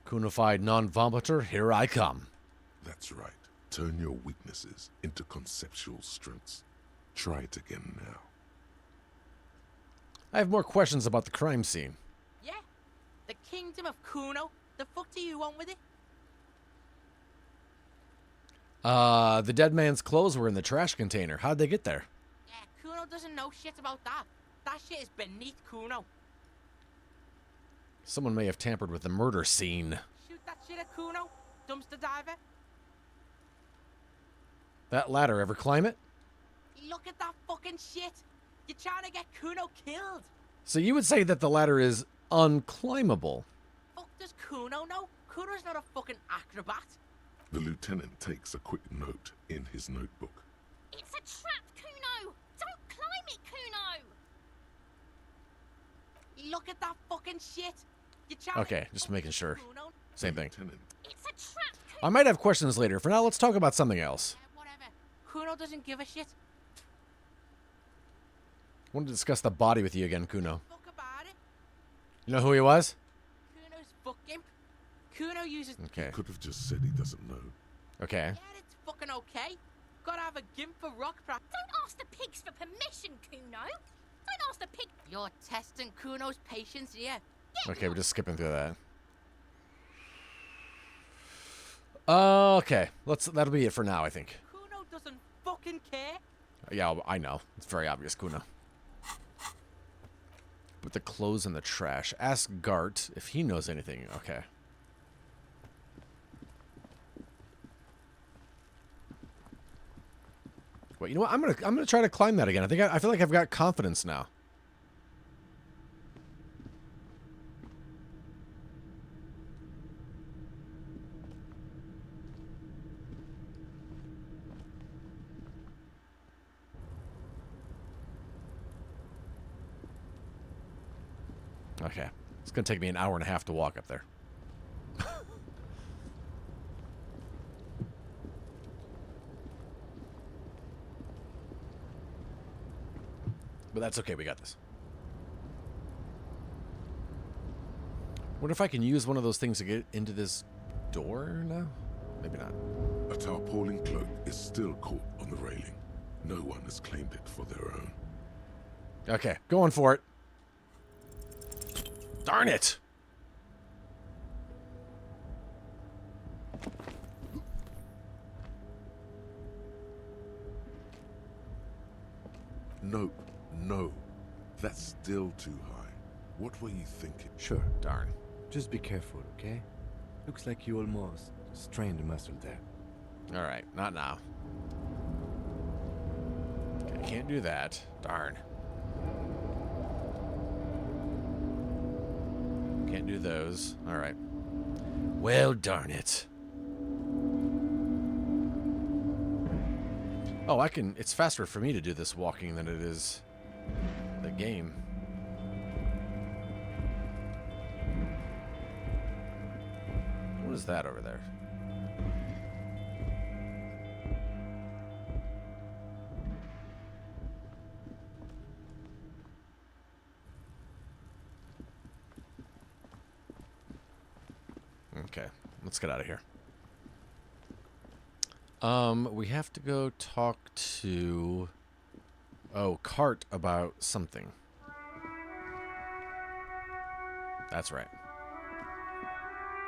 Kuno-fied non-vomiter, here I come. That's right. Turn your weaknesses into conceptual strengths. Try it again now. I have more questions about the crime scene. Yeah? The kingdom of Kuno? The fuck do you want with it? The dead man's clothes were in the trash container. How'd they get there? Yeah, Kuno doesn't know shit about that. That shit is beneath Kuno. Someone may have tampered with the murder scene. Shoot that shit at Kuno, dumpster diver. That ladder, ever climb it? Look at that fucking shit. You're trying to get Kuno killed. So you would say that the ladder is unclimbable. Fuck does Kuno know? Kuno's not a fucking acrobat. The lieutenant takes a quick note in his notebook. It's a trap, Kuno. Don't climb it, Kuno. Look at that fucking shit. You're trying Okay, just making sure. Same thing. It's a trap. I might have questions later. For now, let's talk about something else. Whatever. Kuno doesn't give a shit. I want to discuss the body with you again, Kuno. Fuck about it. You know who he was? Kuno's fuck imp. Kuno uses... Okay. He could have just said he doesn't know. Okay. Yeah, it's fucking okay. Gotta have a gimp for rock practice. Don't ask the pigs for permission, Kuno. Don't ask the pig. You're testing Kuno's patience here. Okay, we're just skipping through that. Okay, that'll be it for now, I think. Kuno doesn't fucking care. Yeah, I know. It's very obvious, Kuno. Put the clothes in the trash. Ask Gart if he knows anything. Okay. Wait, you know what? I'm gonna try to climb that again. I feel like I've got confidence now. Okay. It's going to take me an hour and a half to walk up there. But that's okay. We got this. Wonder if I can use one of those things to get into this door now? Maybe not. A tarpaulin cloak is still caught on the railing. No one has claimed it for their own. Okay. Going for it. Darn it! Nope. No. That's still too high. What were you thinking? Sure. Darn. Just be careful, okay? Looks like you almost strained a muscle there. Alright, not now. Okay, can't do that. Darn. Can't do those. Alright. Well, darn it. Oh, I can... It's faster for me to do this walking than it is the game. What is that over there? Okay, let's get out of here. We have to go talk to... Oh, Cart about something. That's right.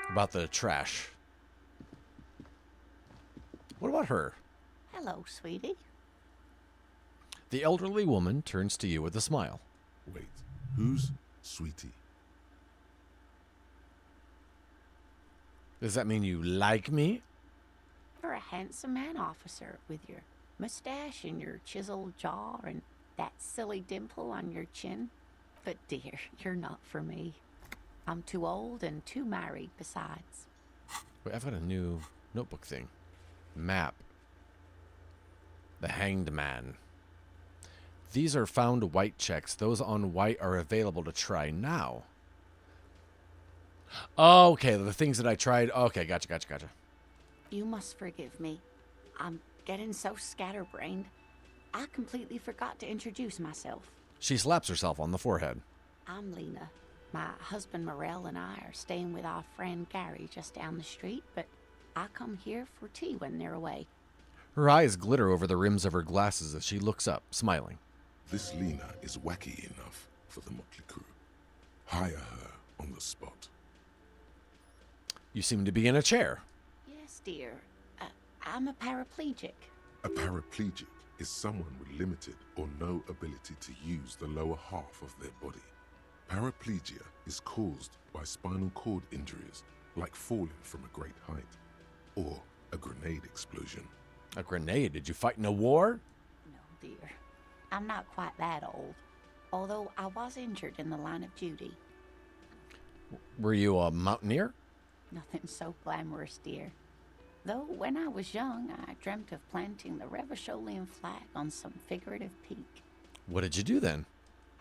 About the trash. What about her? Hello, sweetie. The elderly woman turns to you with a smile. Wait, who's Sweetie? Does that mean you like me? You're a handsome man, officer, with your mustache and your chiseled jaw and that silly dimple on your chin. But dear, you're not for me. I'm too old and too married besides. Wait, I've got a new notebook thing. Map. The Hanged Man. These are found white checks. Those on white are available to try now. Oh, okay, the things that I tried. Okay, gotcha. You must forgive me. I'm getting so scatterbrained. I completely forgot to introduce myself. She slaps herself on the forehead. I'm Lena. My husband Morel and I are staying with our friend Gary just down the street, but I come here for tea when they're away. Her eyes glitter over the rims of her glasses as she looks up, smiling. This Lena is wacky enough for the Motley Crew. Hire her on the spot. You seem to be in a chair. Yes, dear. I'm a paraplegic. A paraplegic is someone with limited or no ability to use the lower half of their body. Paraplegia is caused by spinal cord injuries, like falling from a great height, or a grenade explosion. A grenade? Did you fight in a war? No, dear. I'm not quite that old, although I was injured in the line of duty. Were you a mountaineer? Nothing so glamorous, dear. Though when I was young, I dreamt of planting the Revacholian flag on some figurative peak. What did you do then?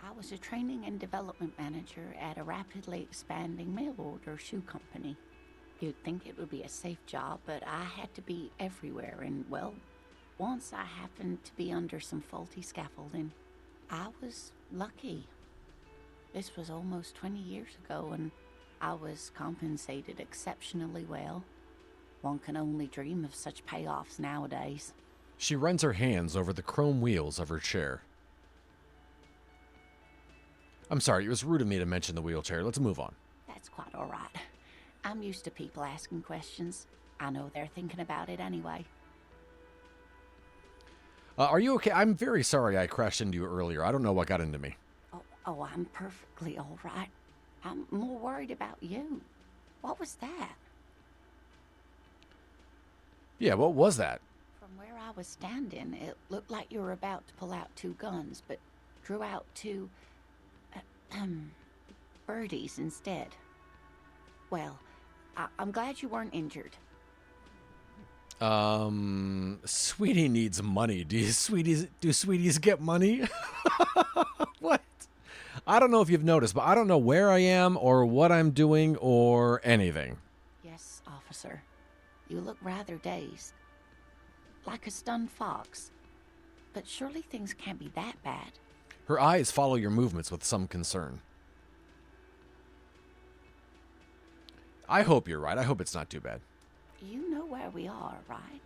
I was a training and development manager at a rapidly expanding mail-order shoe company. You'd think it would be a safe job, but I had to be everywhere, and, well, once I happened to be under some faulty scaffolding. I was lucky. This was almost 20 years ago, and I was compensated exceptionally well. One can only dream of such payoffs nowadays. She runs her hands over the chrome wheels of her chair. I'm sorry, it was rude of me to mention the wheelchair. Let's move on. That's quite all right. I'm used to people asking questions. I know they're thinking about it anyway. Are you okay? I'm very sorry I crashed into you earlier. I don't know what got into me. Oh, I'm perfectly all right. I'm more worried about you. What was that? Yeah, what was that? From where I was standing, it looked like you were about to pull out two guns, but drew out two, birdies instead. Well, I'm glad you weren't injured. Sweetie needs money. Do sweeties get money? What? I don't know if you've noticed, but I don't know where I am or what I'm doing or anything. Yes, officer. You look rather dazed. Like a stunned fox. But surely things can't be that bad. Her eyes follow your movements with some concern. I hope you're right. I hope it's not too bad. You know where we are, right?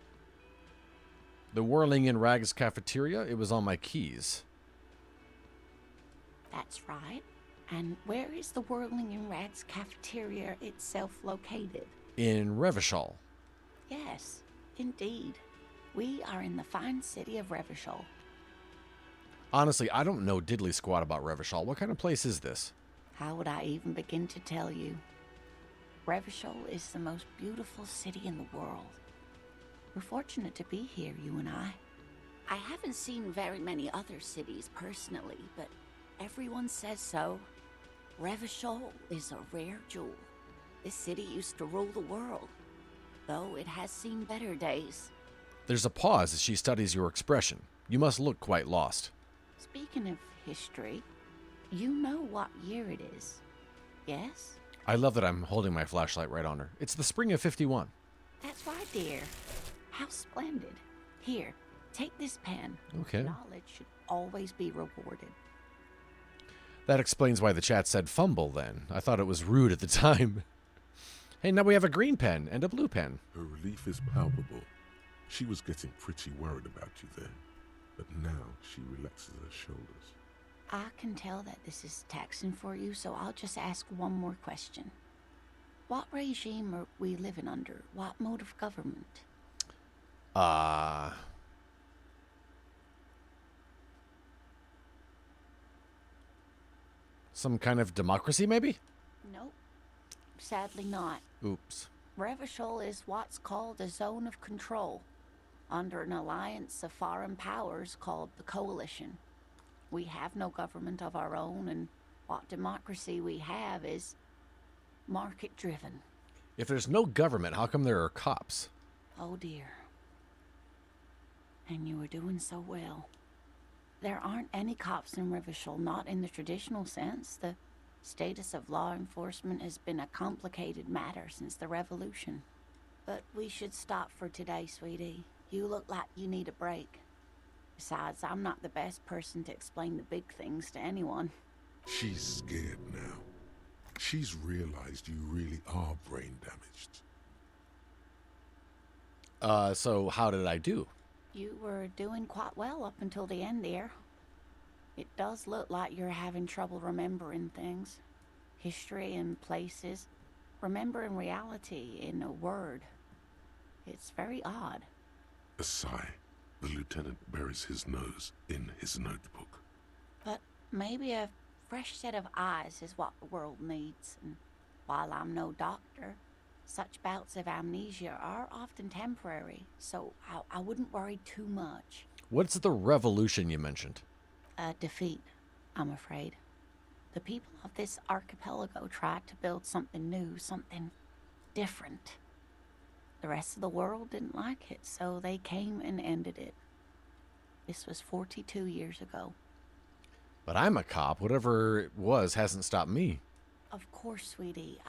The Whirling in Rags cafeteria? It was on my keys. That's right. And where is the Whirling in Rags cafeteria itself located? In Revachol. Yes, indeed. We are in the fine city of Revachol. Honestly, I don't know diddly squat about Revachol. What kind of place is this? How would I even begin to tell you? Revachol is the most beautiful city in the world. We're fortunate to be here, you and I. I haven't seen very many other cities personally, but everyone says so. Revachol is a rare jewel. This city used to rule the world, though it has seen better days. There's a pause as she studies your expression. You must look quite lost. Speaking of history, you know what year it is, yes? I love that I'm holding my flashlight right on her. It's the spring of 51. That's right, dear. How splendid. Here, take this pen. Okay. Knowledge should always be rewarded. That explains why the chat said fumble then. I thought it was rude at the time. Hey, now we have a green pen and a blue pen. Her relief is palpable. She was getting pretty worried about you there, but now she relaxes her shoulders. I can tell that this is taxing for you, so I'll just ask one more question. What regime are we living under? What mode of government? Some kind of democracy, maybe? Nope. Sadly not. Oops. Revachol is what's called a zone of control, under an alliance of foreign powers called the Coalition. We have no government of our own, and what democracy we have is market-driven. If there's no government, how come there are cops? Oh dear. And you were doing so well. There aren't any cops in Riverdale, not in the traditional sense. The status of law enforcement has been a complicated matter since the Revolution. But we should stop for today, sweetie. You look like you need a break. Besides, I'm not the best person to explain the big things to anyone. She's scared now. She's realized you really are brain damaged. So how did I do? You were doing quite well up until the end, dear. It does look like you're having trouble remembering things. History and places. Remembering reality in a word. It's very odd. A sigh. The lieutenant buries his nose in his notebook. But maybe a fresh set of eyes is what the world needs. And while I'm no doctor, such bouts of amnesia are often temporary, so I wouldn't worry too much. What's the revolution you mentioned? A defeat, I'm afraid. The people of this archipelago tried to build something new, something different. The rest of the world didn't like it, so they came and ended it. This was 42 years ago. But I'm a cop. Whatever it was hasn't stopped me. Of course, sweetie.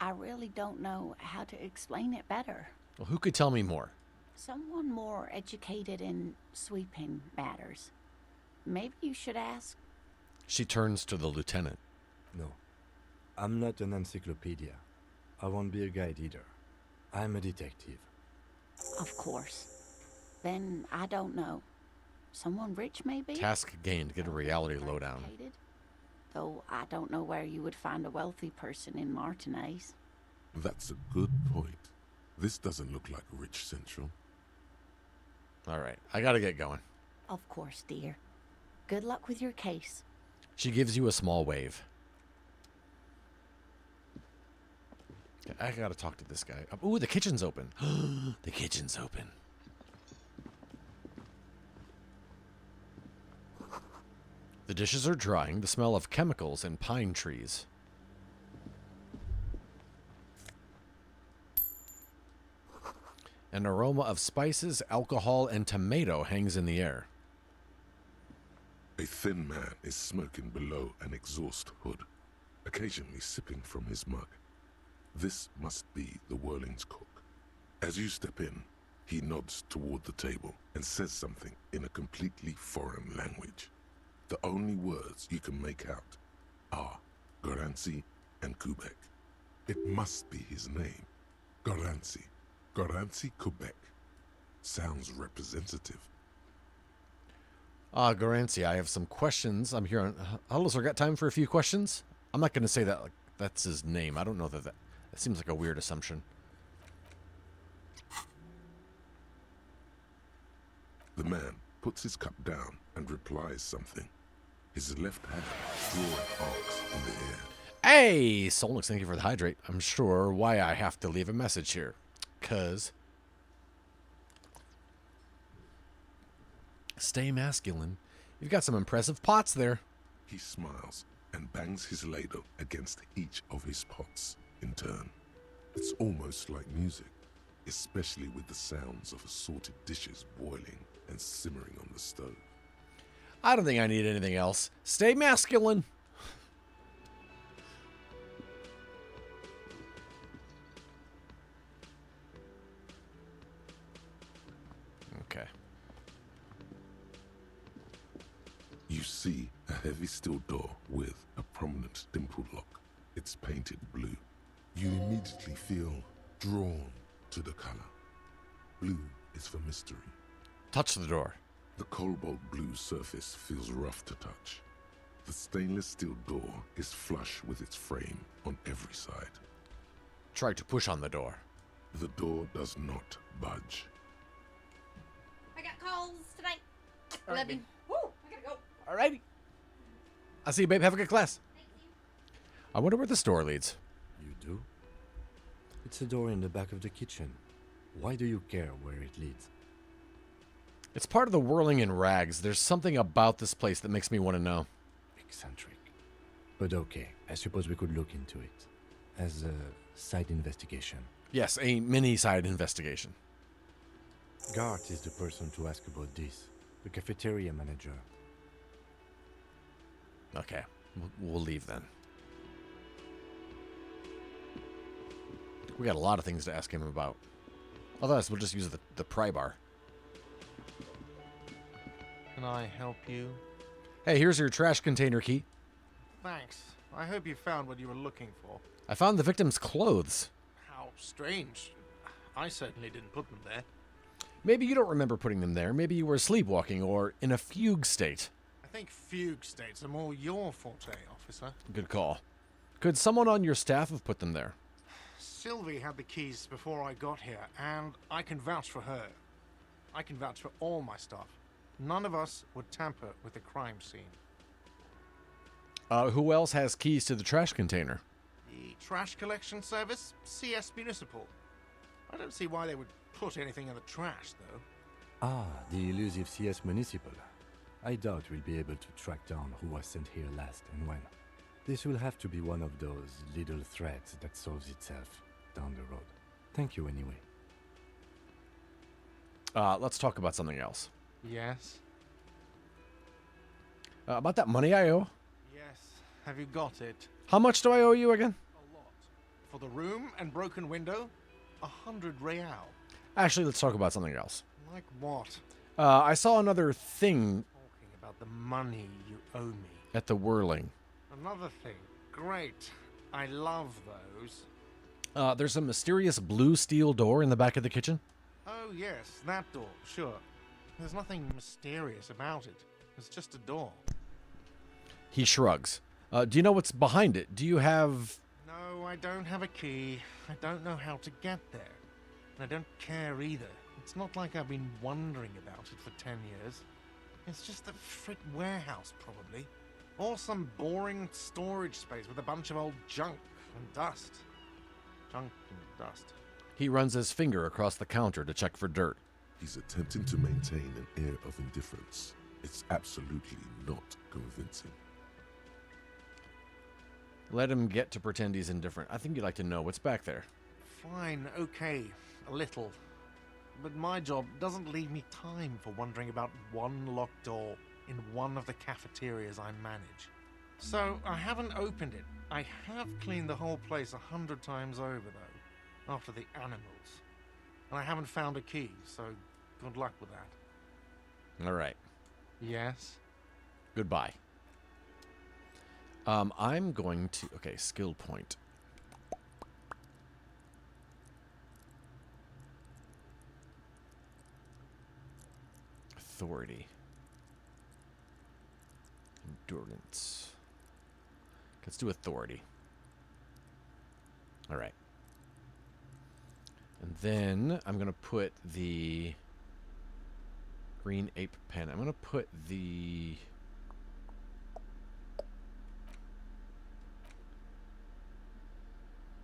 I really don't know how to explain it better. Well, who could tell me more? Someone more educated in sweeping matters. Maybe you should ask. She turns to the lieutenant. No, I'm not an encyclopedia. I won't be a guide either. I'm a detective. Of course. Then I don't know. Someone rich, maybe? Task gained. Get a reality lowdown. Though I don't know where you would find a wealthy person in Martinez. That's a good point. This doesn't look like Rich Central. All right, I gotta get going. Of course, dear. Good luck with your case. She gives you a small wave. I gotta talk to this guy. Ooh, the kitchen's open. The kitchen's open. The dishes are drying, the smell of chemicals and pine trees. An aroma of spices, alcohol, and tomato hangs in the air. A thin man is smoking below an exhaust hood, occasionally sipping from his mug. This must be the Whirling's cook. As you step in, he nods toward the table and says something in a completely foreign language. The only words you can make out are Garancy and Quebec. It must be his name. Garancy. Garancy Quebec. Sounds representative. Garancy, I have some questions. I'm here on... Hello, sir, got time for a few questions? I'm not going to say that like that's his name. I don't know that seems like a weird assumption. The man puts his cup down and replies something. His left hand drawing arcs in the air. Hey, Solnix, thank you for the hydrate. I'm sure why I have to leave a message here. 'Cause... Stay masculine. You've got some impressive pots there. He smiles and bangs his ladle against each of his pots in turn. It's almost like music, especially with the sounds of assorted dishes boiling and simmering on the stove. I don't think I need anything else. Stay masculine. Okay. You see a heavy steel door with a prominent dimpled lock. It's painted blue. You immediately feel drawn to the color. Blue is for mystery. Touch the door. The cobalt blue surface feels rough to touch. The stainless steel door is flush with its frame on every side. Try to push on the door. The door does not budge. I got calls tonight. All right, 11. Woo! I gotta go. Alrighty. I'll see you, babe. Have a good class. I wonder where this door leads. You do? It's a door in the back of the kitchen. Why do you care where it leads? It's part of the whirling in rags. There's something about this place that makes me want to know. Eccentric. But okay, I suppose we could look into it. as a side investigation. Yes, a mini side investigation. Gart is the person to ask about this. The cafeteria manager. Okay, we'll leave then. We got a lot of things to ask him about. Otherwise, we'll just use the pry bar. Can I help you? Hey, here's your trash container key. Thanks. I hope you found what you were looking for. I found the victim's clothes. How strange. I certainly didn't put them there. Maybe you don't remember putting them there. Maybe you were sleepwalking or in a fugue state. I think fugue states are more your forte, officer. Good call. Could someone on your staff have put them there? Sylvie had the keys before I got here, and I can vouch for her. I can vouch for all my staff. None of us would tamper with the crime scene. Who else has keys to the trash container? The trash collection service? CS Municipal. I don't see why they would put anything in the trash, though. Ah, the elusive CS Municipal. I doubt we'll be able to track down who was sent here last and when. This will have to be one of those little threads that solves itself down the road. Thank you anyway. Let's talk about something else. Yes? About that money I owe. Yes. Have you got it? How much do I owe you again? A lot. For the room and broken window, 100 real. Actually, let's talk about something else. Like what? I saw another thing Talking about the money you owe me. at the Whirling. Another thing. Great. I love those. There's a mysterious blue steel door in the back of the kitchen. Oh, yes, that door, sure. There's nothing mysterious about it. It's just a door. He shrugs. Do you know what's behind it? Do you have... No, I don't have a key. I don't know how to get there. And I don't care either. It's not like I've been wondering about it for 10 years. It's just a frick warehouse, probably. Or some boring storage space with a bunch of old junk and dust. Junk and dust. He runs his finger across the counter to check for dirt. He's attempting to maintain an air of indifference. It's absolutely not convincing. Let him get to pretend he's indifferent. I think you'd like to know what's back there. Fine, okay, a little. But my job doesn't leave me time for wondering about one locked door in one of the cafeterias I manage. So I haven't opened it. I have cleaned the whole place 100 times over, though, after the animals. And I haven't found a key, so good luck with that. All right. Yes? Goodbye. I'm going to... Okay, skill point. Authority. Endurance. Let's do authority. All right. And then I'm going to put the green ape pen. I'm going to put the...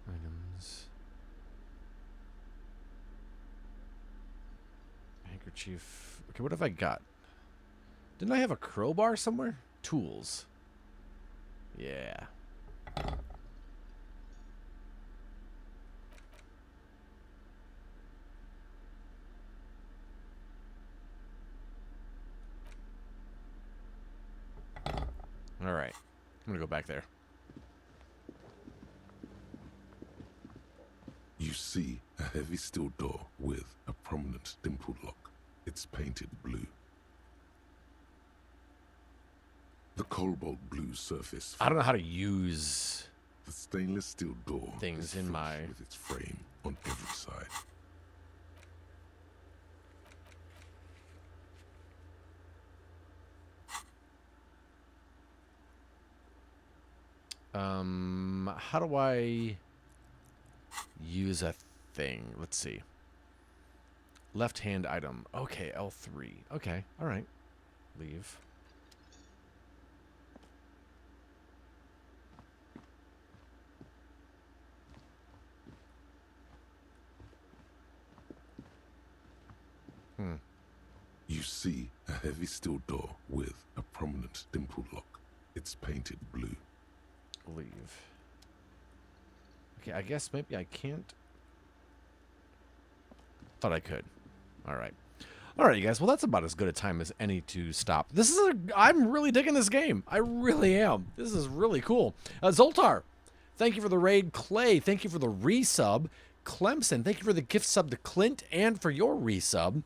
items. Handkerchief. Okay, what have I got? Didn't I have a crowbar somewhere? Tools. Yeah. All right. I'm going to go back there. You see a heavy steel door with a prominent dimpled lock. It's painted blue. The cobalt blue surface. I don't know how to use the stainless steel door things is in flush my with its frame on every side. How do I use a thing? Let's see. Left hand item. Okay, L3. Okay, all right. Leave. You see a heavy steel door with a prominent dimpled lock. It's painted blue. Leave. Okay, I guess maybe I can't. Thought I could. All right. All right, you guys. Well, that's about as good a time as any to stop. I'm really digging this game. I really am. This is really cool. Zoltar, thank you for the raid. Clay, thank you for the resub. Clemson, thank you for the gift sub to Clint and for your resub.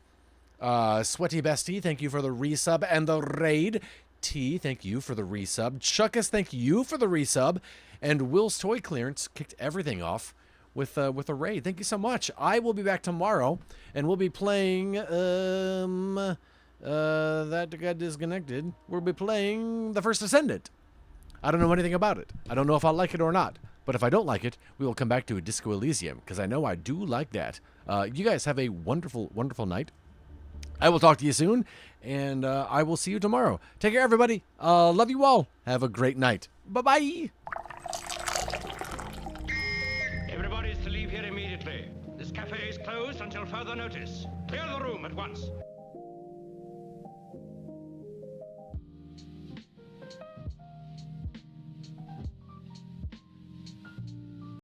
Sweaty Bestie, thank you for the resub and the raid. T, thank you for the resub. Chuckus, thank you for the resub. And Will's Toy Clearance kicked everything off with a raid. Thank you so much. I will be back tomorrow, and we'll be playing, that got disconnected. We'll be playing The First Ascendant. I don't know anything about it. I don't know if I'll like it or not. But if I don't like it, we will come back to a Disco Elysium, because I know I do like that. You guys have a wonderful, wonderful night. I will talk to you soon, and I will see you tomorrow. Take care, everybody. Love you all. Have a great night. Bye-bye. Everybody is to leave here immediately. This cafe is closed until further notice. Clear the room at once.